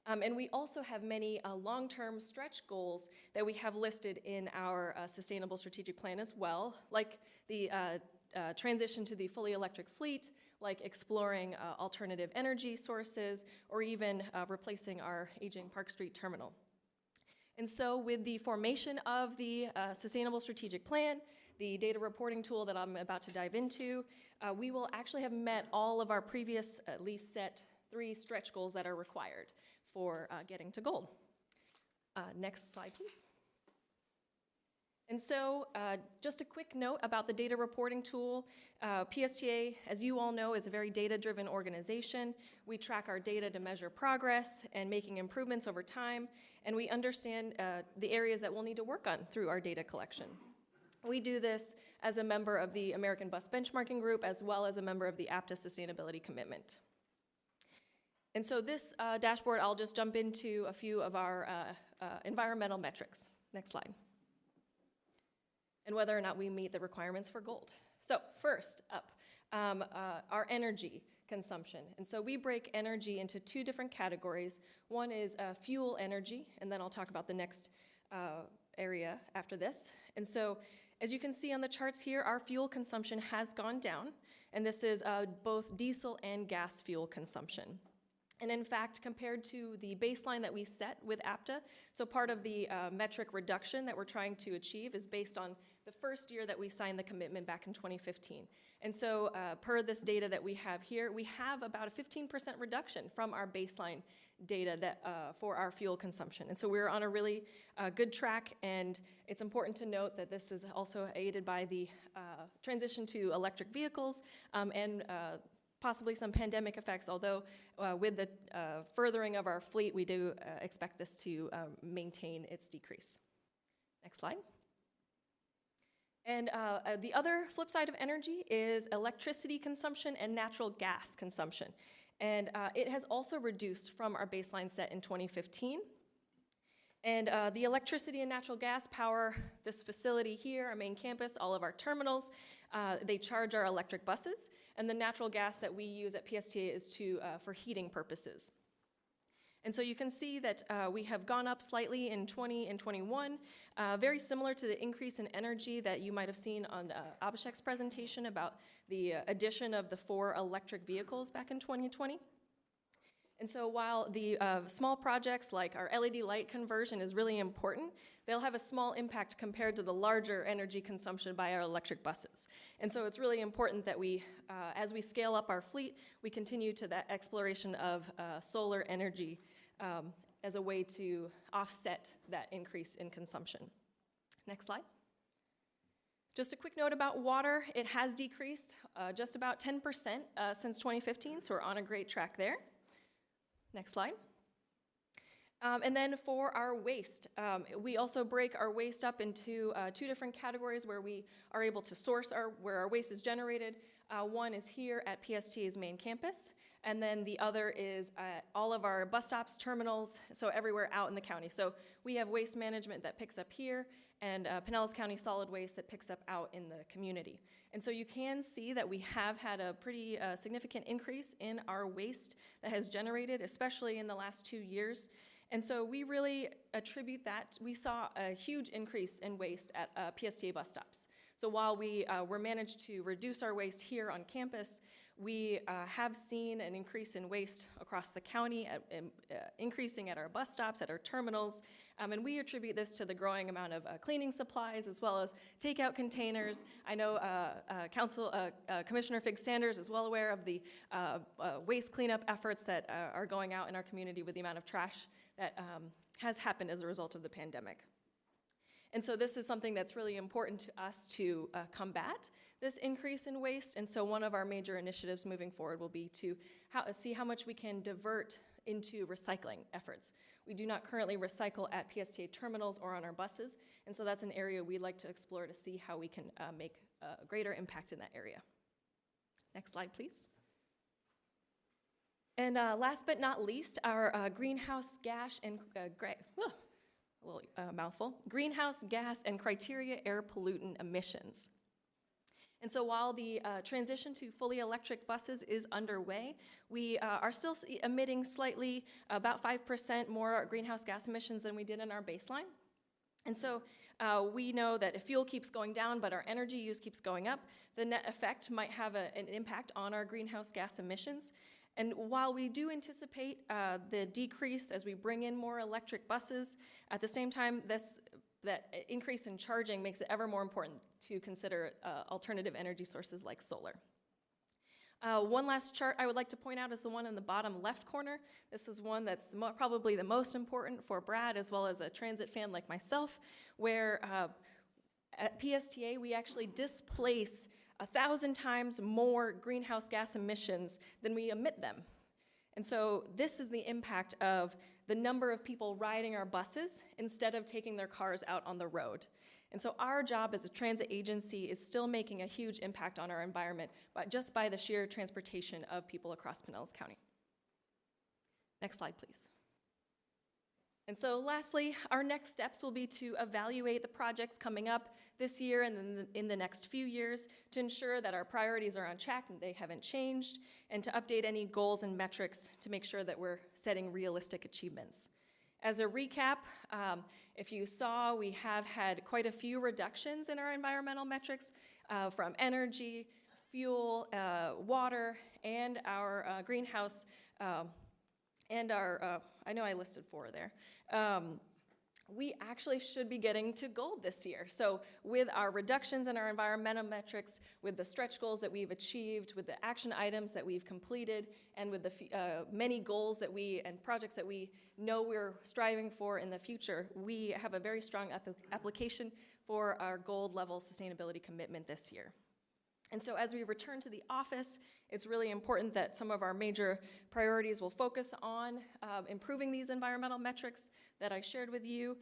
And we also have many long-term stretch goals that we have listed in our Sustainable Strategic Plan as well, like the transition to the fully electric fleet, like exploring alternative energy sources, or even replacing our aging Park Street terminal. And so with the formation of the Sustainable Strategic Plan, the data reporting tool that I'm about to dive into, we will actually have met all of our previous at least set 3 stretch goals that are required for getting to gold. Next slide, please. And so just a quick note about the data reporting tool. PSTA, as you all know, is a very data-driven organization. We track our data to measure progress and making improvements over time, and we understand the areas that we'll need to work on through our data collection. We do this as a member of the American Bus Benchmarking Group, as well as a member of the APTA Sustainability Commitment. And so this dashboard, I'll just jump into a few of our environmental metrics. Next slide. And whether or not we meet the requirements for gold. So first up, our energy consumption. And so we break energy into 2 different categories. One is fuel energy, and then I'll talk about the next area after this. And so as you can see on the charts here, our fuel consumption has gone down, and this is both diesel and gas fuel consumption. And in fact, compared to the baseline that we set with APTA, so part of the metric reduction that we're trying to achieve is based on the first year that we signed the commitment back in 2015. And so per this data that we have here, we have about a 15% reduction from our baseline data that for our fuel consumption. And so we're on a really good track, and it's important to note that this is also aided by the transition to electric vehicles and possibly some pandemic effects, although with the furthering of our fleet, we do expect this to maintain its decrease. Next slide. And the other flip side of energy is electricity consumption and natural gas consumption. And it has also reduced from our baseline set in 2015. And the electricity and natural gas power this facility here, our main campus, all of our terminals. They charge our electric buses, and the natural gas that we use at PSTA is for heating purposes. And so you can see that we have gone up slightly in 20 and 21, very similar to the increase in energy that you might have seen on Abhishek's presentation about the addition of the 4 electric vehicles back in 2020. And so while the small projects like our LED light conversion is really important, they'll have a small impact compared to the larger energy consumption by our electric buses. And so it's really important that we, as we scale up our fleet, we continue to that exploration of solar energy as a way to offset that increase in consumption. Next slide. Just a quick note about water. It has decreased just about 10% since 2015, so we're on a great track there. Next slide. And then for our waste, we also break our waste up into 2 different categories where we are able to source where our waste is generated. One is here at PSTA's main campus, and then the other is at all of our bus stops, terminals, so everywhere out in the county. So we have waste management that picks up here, and Pinellas County Solid Waste that picks up out in the community. And so you can see that we have had a pretty significant increase in our waste that has generated, especially in the last 2 years. And so we really attribute that. We saw a huge increase in waste at PSTA bus stops. So while we were managed to reduce our waste here on campus, we have seen an increase in waste across the county, increasing at our bus stops, at our terminals, and we attribute this to the growing amount of cleaning supplies as well as takeout containers. I know Commissioner Figg-Sanders is well aware of the waste cleanup efforts that are going out in our community with the amount of trash that has happened as a result of the pandemic. And so this is something that's really important to us to combat this increase in waste. And so one of our major initiatives moving forward will be to see how much we can divert into recycling efforts. We do not currently recycle at PSTA terminals or on our buses. And so that's an area we'd like to explore to see how we can make a greater impact in that area. Next slide, please. And last but not least, our greenhouse gas and greenhouse gas and criteria air pollutant emissions. And so while the transition to fully electric buses is underway, we are still emitting slightly about 5% more greenhouse gas emissions than we did in our baseline. And so we know that if fuel keeps going down but our energy use keeps going up, the net effect might have an impact on our greenhouse gas emissions. And while we do anticipate the decrease as we bring in more electric buses, at the same time, that increase in charging makes it ever more important to consider alternative energy sources like solar. One last chart I would like to point out is the one in the bottom left corner. This is one that's probably the most important for Brad as well as a transit fan like myself, where at PSTA we actually displace 1,000 times more greenhouse gas emissions than we emit them. And so this is the impact of the number of people riding our buses instead of taking their cars out on the road. And so our job as a transit agency is still making a huge impact on our environment, but just by the sheer transportation of people across Pinellas County. Next slide, please. And so lastly, our next steps will be to evaluate the projects coming up this year and then in the next few years to ensure that our priorities are on track and they haven't changed, and to update any goals and metrics to make sure that we're setting realistic achievements. As a recap, if you saw, we have had quite a few reductions in our environmental metrics from energy, fuel, water, and our greenhouse, and our, I know I listed 4 there. We actually should be getting to gold this year. So with our reductions in our environmental metrics, with the stretch goals that we've achieved, with the action items that we've completed, and with the many goals that and projects that we know we're striving for in the future, we have a very strong application for our gold level sustainability commitment this year. And so as we return to the office, it's really important that some of our major priorities will focus on improving these environmental metrics that I shared with you,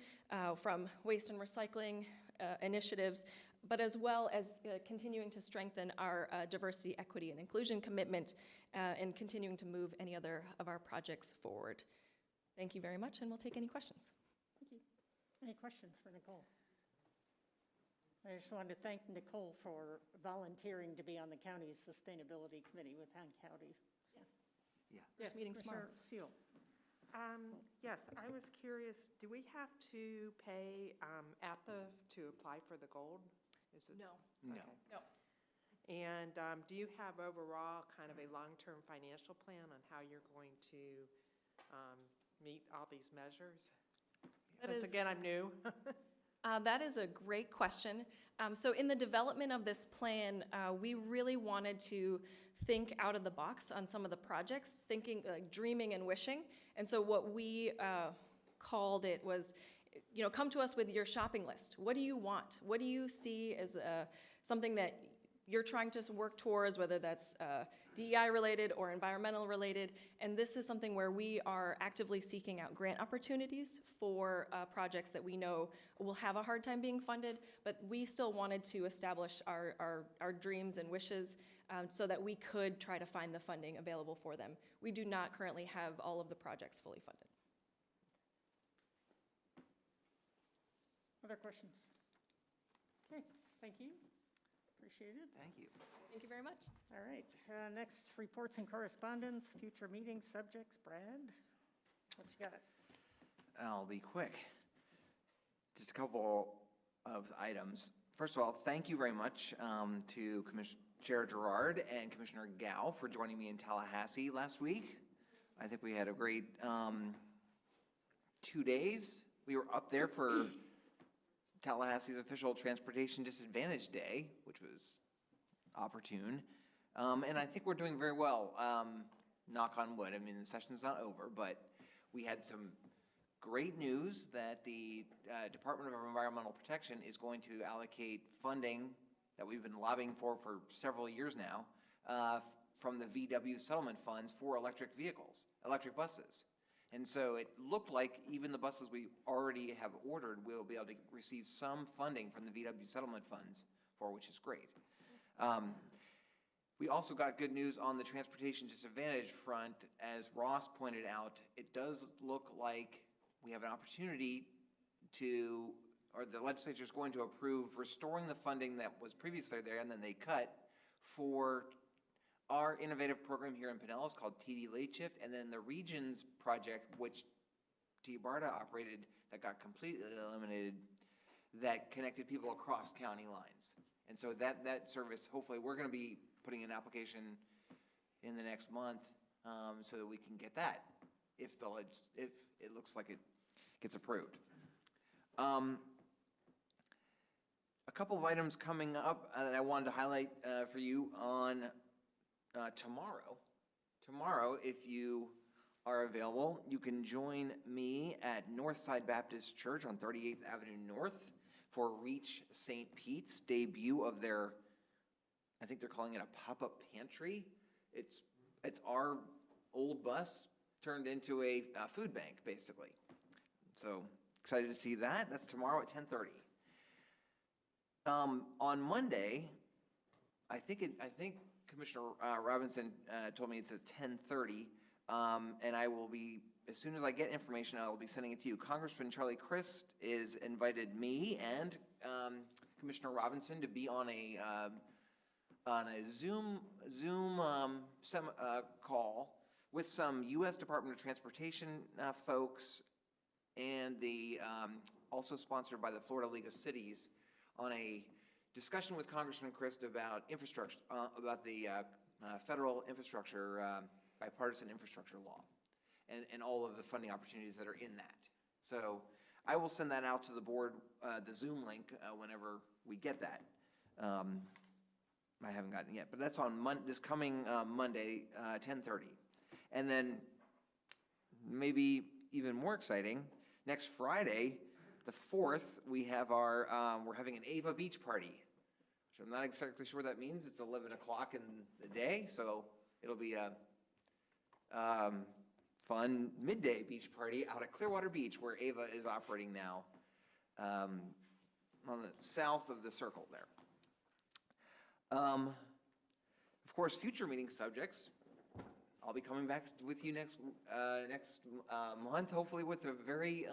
from waste and recycling initiatives, but as well as continuing to strengthen our diversity, equity, and inclusion commitment, and continuing to move any other of our projects forward. Thank you very much, and we'll take any questions. Thank you. Any questions for Nicole? I just wanted to thank Nicole for volunteering to be on the county's sustainability committee with Han County. Yes. Yeah. Yes, meeting tomorrow. Seal. Yes, I was curious, do we have to pay to apply for the gold? No. Okay. No. And do you have overall kind of a long-term financial plan on how you're going to meet all these measures? Since again, I'm new. That is a great question. So in the development of this plan, we really wanted to think out of the box on some of the projects, thinking like dreaming and wishing. And so what we called it was, come to us with your shopping list. What do you want? What do you see as something that you're trying to work towards, whether that's DEI related or environmental related. And this is something where we are actively seeking out grant opportunities for projects that we know will have a hard time being funded, but we still wanted to establish our dreams and wishes so that we could try to find the funding available for them. We do not currently have all of the projects fully funded. Other questions? Okay, thank you. Appreciate it. Thank you. Thank you very much. All right, next, reports and correspondence, future meetings, subjects. Brad, what you got? I'll be quick. Just a couple of items. First of all, thank you very much to Chair Gerard and Commissioner Gao for joining me in Tallahassee last week. I think we had a great 2 days. We were up there for Tallahassee's official Transportation Disadvantage Day, which was opportune. And I think we're doing very well, knock on wood. I mean, the session's not over, but we had some great news that the Department of Environmental Protection is going to allocate funding that we've been lobbying for several years now from the VW settlement funds for electric vehicles, electric buses. And so it looked like even the buses we already have ordered will be able to receive some funding from the VW settlement funds for, which is great. We also got good news on the transportation disadvantage front. As Ross pointed out, it does look like we have an opportunity to, or the legislature is going to approve restoring the funding that was previously there and then they cut for our innovative program here in Pinellas called TD Late Shift, and then the Regions project, which T. Barta operated, that got completely eliminated, that connected people across county lines. And so that service, hopefully, we're going to be putting an application in the next month so that we can get that if it looks like it gets approved. A couple of items coming up that I wanted to highlight for you on tomorrow. Tomorrow, if you are available, you can join me at Northside Baptist Church on 38th Avenue North for Reach St. Pete's debut of their, I think they're calling it a pop-up pantry. It's our old bus turned into a food bank, basically. So excited to see that. That's tomorrow at 10:30. On Monday, I think Commissioner Robinson told me it's at 10:30, and I will be, as soon as I get information, I will be sending it to you. Congressman Charlie Crist is invited me and Commissioner Robinson to be on a Zoom call with some U.S. Department of Transportation folks and also sponsored by the Florida League of Cities on a discussion with Congressman Crist about infrastructure, about the federal infrastructure, bipartisan infrastructure law, and all of the funding opportunities that are in that. So I will send that out to the board, the Zoom link, whenever we get that. I haven't gotten it yet, but that's on this coming Monday, 10:30. And then maybe even more exciting, next Friday, the 4th, we have our, we're having an Ava Beach Party, which I'm not exactly sure what that means. It's 11 o'clock in the day, so it'll be a fun midday beach party out at Clearwater Beach, where Ava is operating now, on the south of the circle there. Of course, future meeting subjects, I'll be coming back with you next month, hopefully with a very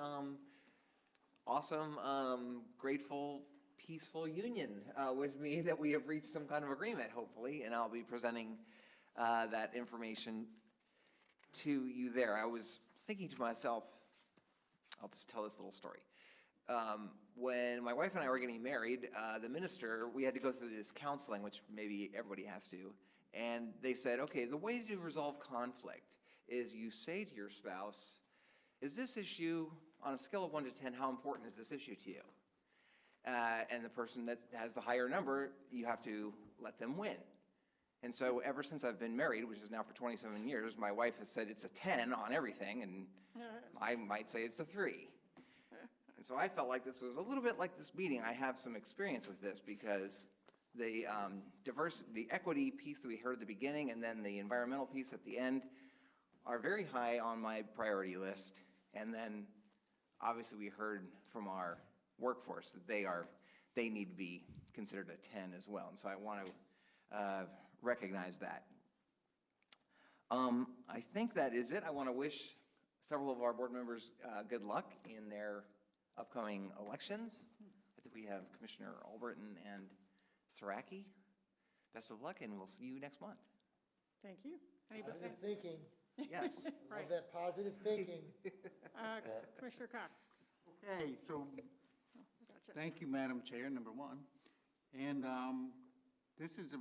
awesome, grateful, peaceful union with me that we have reached some kind of agreement, hopefully, and I'll be presenting that information to you there. I was thinking to myself, I'll just tell this little story. When my wife and I were getting married, the minister, we had to go through this counseling, which maybe everybody has to, and they said, okay, the way to resolve conflict is you say to your spouse, is this issue, on a scale of 1 to 10, how important is this issue to you? And the person that has the higher number, you have to let them win. And so ever since I've been married, which is now for 27 years, my wife has said it's a 10 on everything, and I might say it's a 3. And so I felt like this was a little bit like this meeting. I have some experience with this because the the equity piece that we heard at the beginning and then the environmental piece at the end are very high on my priority list. And then, obviously, we heard from our workforce that they need to be considered a 10 as well. And so I want to recognize that. I think that is it. I want to wish several of our board members good luck in their upcoming elections. I think we have Commissioner Albritton and Saraki. Best of luck, and we'll see you next month. Thank you. Anybody? Positive thinking. Yes. Right. Love that positive thinking. Commissioner Cox. Okay, so Gotcha. thank you, Madam Chair, number one. And this is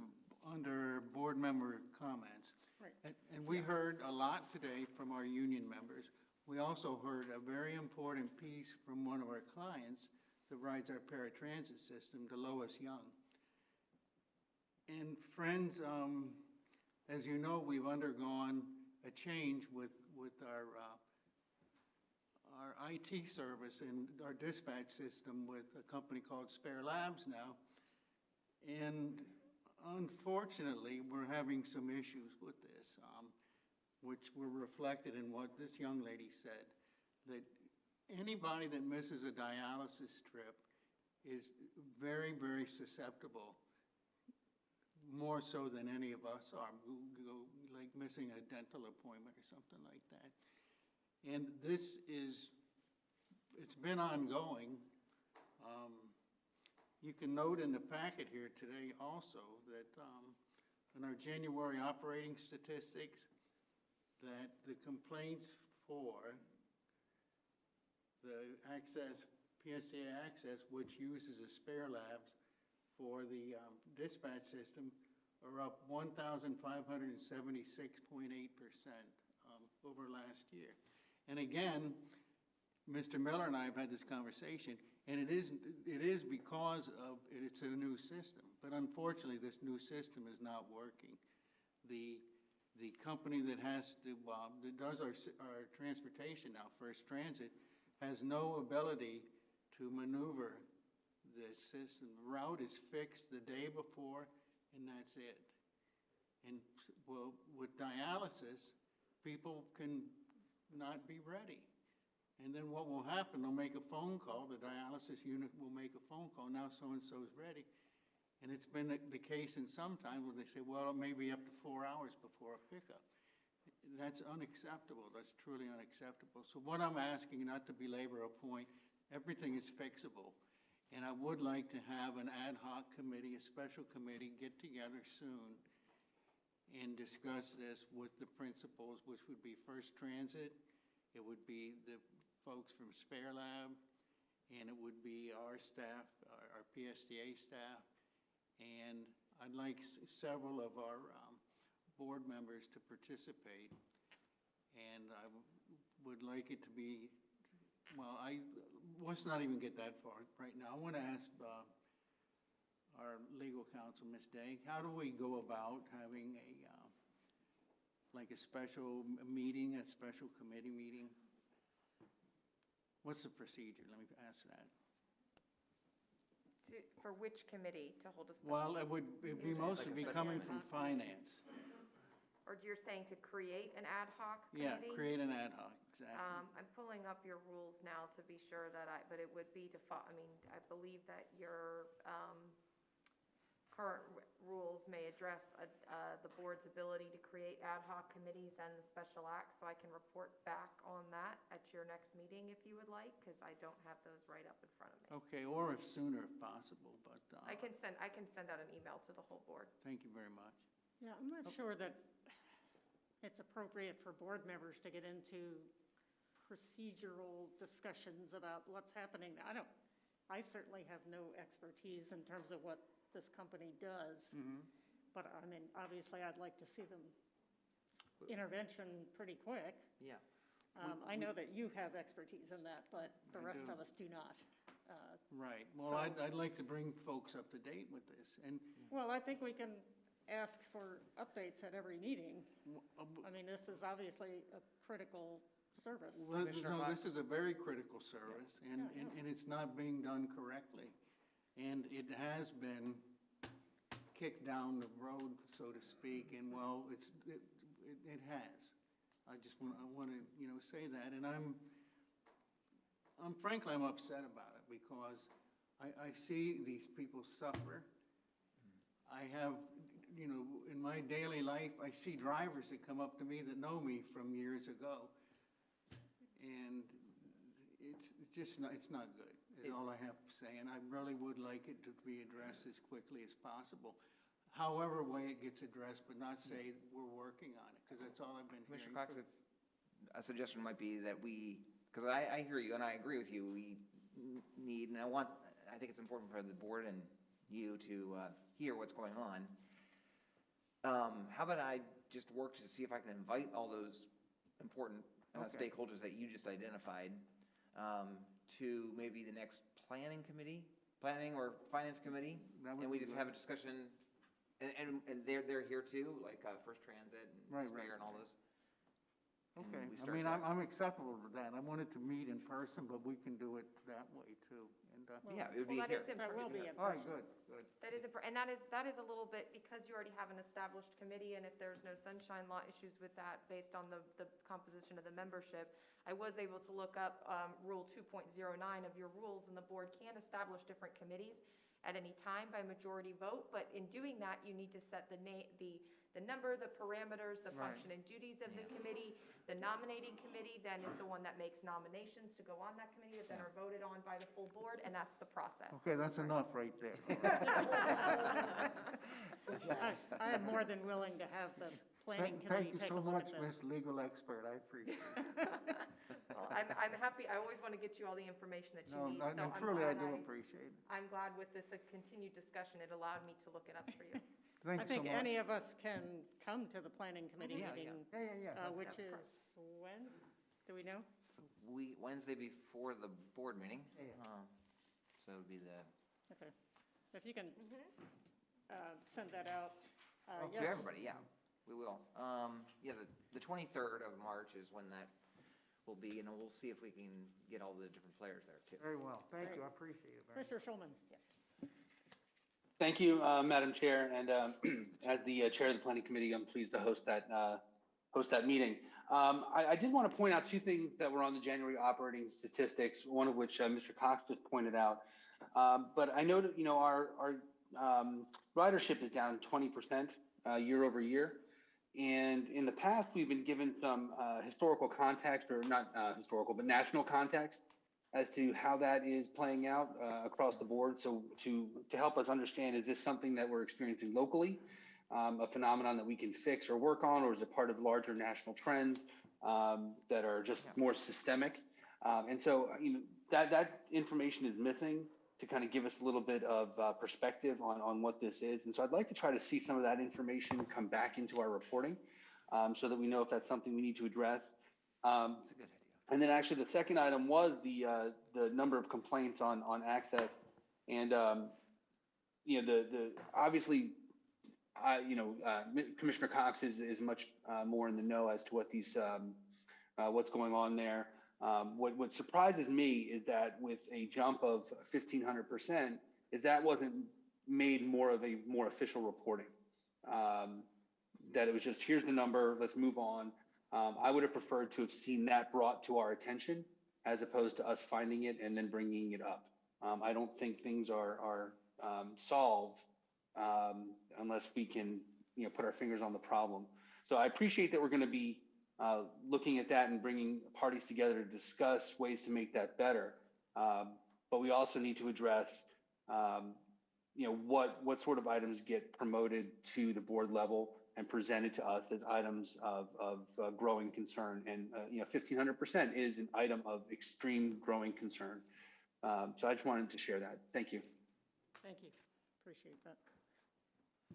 under board member comments. Right. And we heard a lot today from our union members. We also heard a very important piece from one of our clients that rides our paratransit system, the Lois Young. And friends, as you know, we've undergone a change with our IT service and our dispatch system with a company called Spare Labs now. And unfortunately, we're having some issues with this, which were reflected in what this young lady said, that anybody that misses a dialysis trip is very, very susceptible, more so than any of us are, like missing a dental appointment or something like that. And this it's been ongoing. You can note in the packet here today also that in our January operating statistics, that the complaints for the access, PSTA access, which uses a Spare Labs for the dispatch system, are up 1,576.8% over last year. And again, Mr. Miller and I have had this conversation, and it is because of it's a new system. But unfortunately, this new system is not working. The company that that does our transportation now, First Transit, has no ability to maneuver this system. The route is fixed the day before, and that's it. And well, with dialysis, people can not be ready. And then what will happen, they'll make a phone call, the dialysis unit will make a phone call, now so-and-so's ready. And it's been the case in some times where they say, well, it may be up to 4 hours before a pickup. That's unacceptable. That's truly unacceptable. So what I'm asking, not to belabor a point, everything is fixable. And I would like to have an ad hoc committee, a special committee, get together soon and discuss this with the principals, which would be First Transit, it would be the folks from Spare Lab, and it would be our staff, our PSTA staff. And I'd like several of our board members to participate. And I would like it to be, well, let's not even get that far right now. I want to ask our legal counsel, Ms. Day, how do we go about having like a special meeting, a special committee meeting? What's the procedure? Let me ask that. For which committee to hold a special? Well, it'd be mostly be coming from finance. Or you're saying to create an ad hoc Yeah, committee? create an ad hoc, exactly. I'm pulling up your rules now to be sure that but it would be I believe that your current rules may address the board's ability to create ad hoc committees and the special acts, so I can report back on that at your next meeting if you would like, because I don't have those right up in front of me. Okay, or if sooner if possible, but. I can send out an email to the whole board. Thank you very much. Yeah, I'm not sure that it's appropriate for board members to get into procedural discussions about what's happening. I certainly have no expertise in terms of what this company does. Mm-hmm. But I mean, obviously, I'd like to see them intervention pretty quick. Yeah. I know that you have expertise in that, but the I rest do. of us do not. Right, well, I'd like to bring folks up to date with this, and. Well, I think we can ask for updates at every meeting. I mean, this is obviously a critical service. Well, no, this is a very critical service, and it's not being done correctly. And it has been kicked down the road, so to speak, and well, it has. I want to, say that, and frankly, I'm upset about it because I see these people suffer. I have, in my daily life, I see drivers that come up to me that know me from years ago. And it's just not, it's not good, is all I have to say. And I really would like it to be addressed as quickly as possible. However way it gets addressed, but not say we're working on it, because that's all I've been hearing. Commissioner Cox, a suggestion might be that we, because I hear you and I agree with you, we need, and I think it's important for the board and you to hear what's going on. How about I just work to see if I can invite all those important stakeholders that you just identified to maybe the next planning or finance committee, and we just have a discussion, and they're here too, like First Transit and Spare and all those. Okay, I mean, I'm acceptable with that. I wanted to meet in person, but we can do it that way too. And yeah, it would be here. That will be in all right, person. good. That is, and that is a little bit, because you already have an established committee, and if there's no sunshine law issues with that based on the composition of the membership, I was able to look up Rule 2.09 of your rules, and the board can establish different committees at any time by majority vote, but in doing that, you need to set the number, the parameters, the function and duties of the committee. The nominating committee then is the one that makes nominations to go on that committee that then are voted on by the full board, and that's the process. Okay, that's enough right there. I am more than willing to have the planning committee take a look at this. Thank you so much, Ms. Legal Expert, I appreciate it. Well, I'm happy, I always want to get you all the information that you need, so truly I do appreciate it. I'm glad with this continued discussion, it allowed me to look it up for you. I think any of us can come to the planning committee meeting, which That's is when? Do we know? Wednesday before the board meeting. So it would be the. Okay. If you can send that out. To everybody, yeah, we will. The 23rd of March is when that will be, and we'll see if we can get all the different players there too. Very well, thank you, I appreciate it. Commissioner Schulman. Thank you, Madam Chair, and as the chair of the planning committee, I'm pleased to host that meeting. I did want to point out two things that were on the January operating statistics, one of which Mr. Cox just pointed out. But I know that our ridership is down 20% year over year, and in the past we've been given some historical context, or not historical, but national context, as to how that is playing out across the board. So to help us understand, is this something that we're experiencing locally, a phenomenon that we can fix or work on, or is it part of larger national trends that are just more systemic? And so that information is missing to kind of give us a little bit of perspective on what this is. And so I'd like to try to see some of that information come back into our reporting so that we know if that's something we need to address. That's a good idea. And then actually the second item was the number of complaints on access, and obviously Commissioner Cox is much more in the know as to what these what's going on there. What surprises me is that with a jump of 1,500%, is that wasn't made more of a more official reporting. That it was just, here's the number, let's move on. I would have preferred to have seen that brought to our attention as opposed to us finding it and then bringing it up. I don't think things are solved unless we can put our fingers on the problem. So I appreciate that we're going to be looking at that and bringing parties together to discuss ways to make that better. But we also need to address what sort of items get promoted to the board level and presented to us as items of growing concern. And 1,500% is an item of extreme growing concern. So I just wanted to share that. Thank you. Thank you. Appreciate that.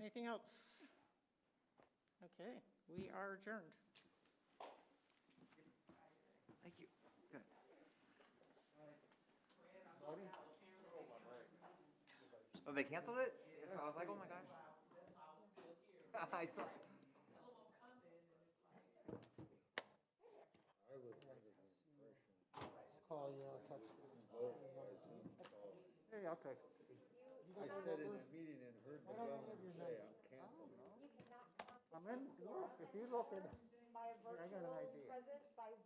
Anything else? Okay, we are adjourned. Thank you. Good. Oh, they canceled it? Yes, I was like, oh my gosh. I saw. Call you, I'll text you. Hey, I'll text you. I said in a meeting and heard the governor say, I'm canceling. I'm in, look, if you look at, I got an idea. Present by Zoom.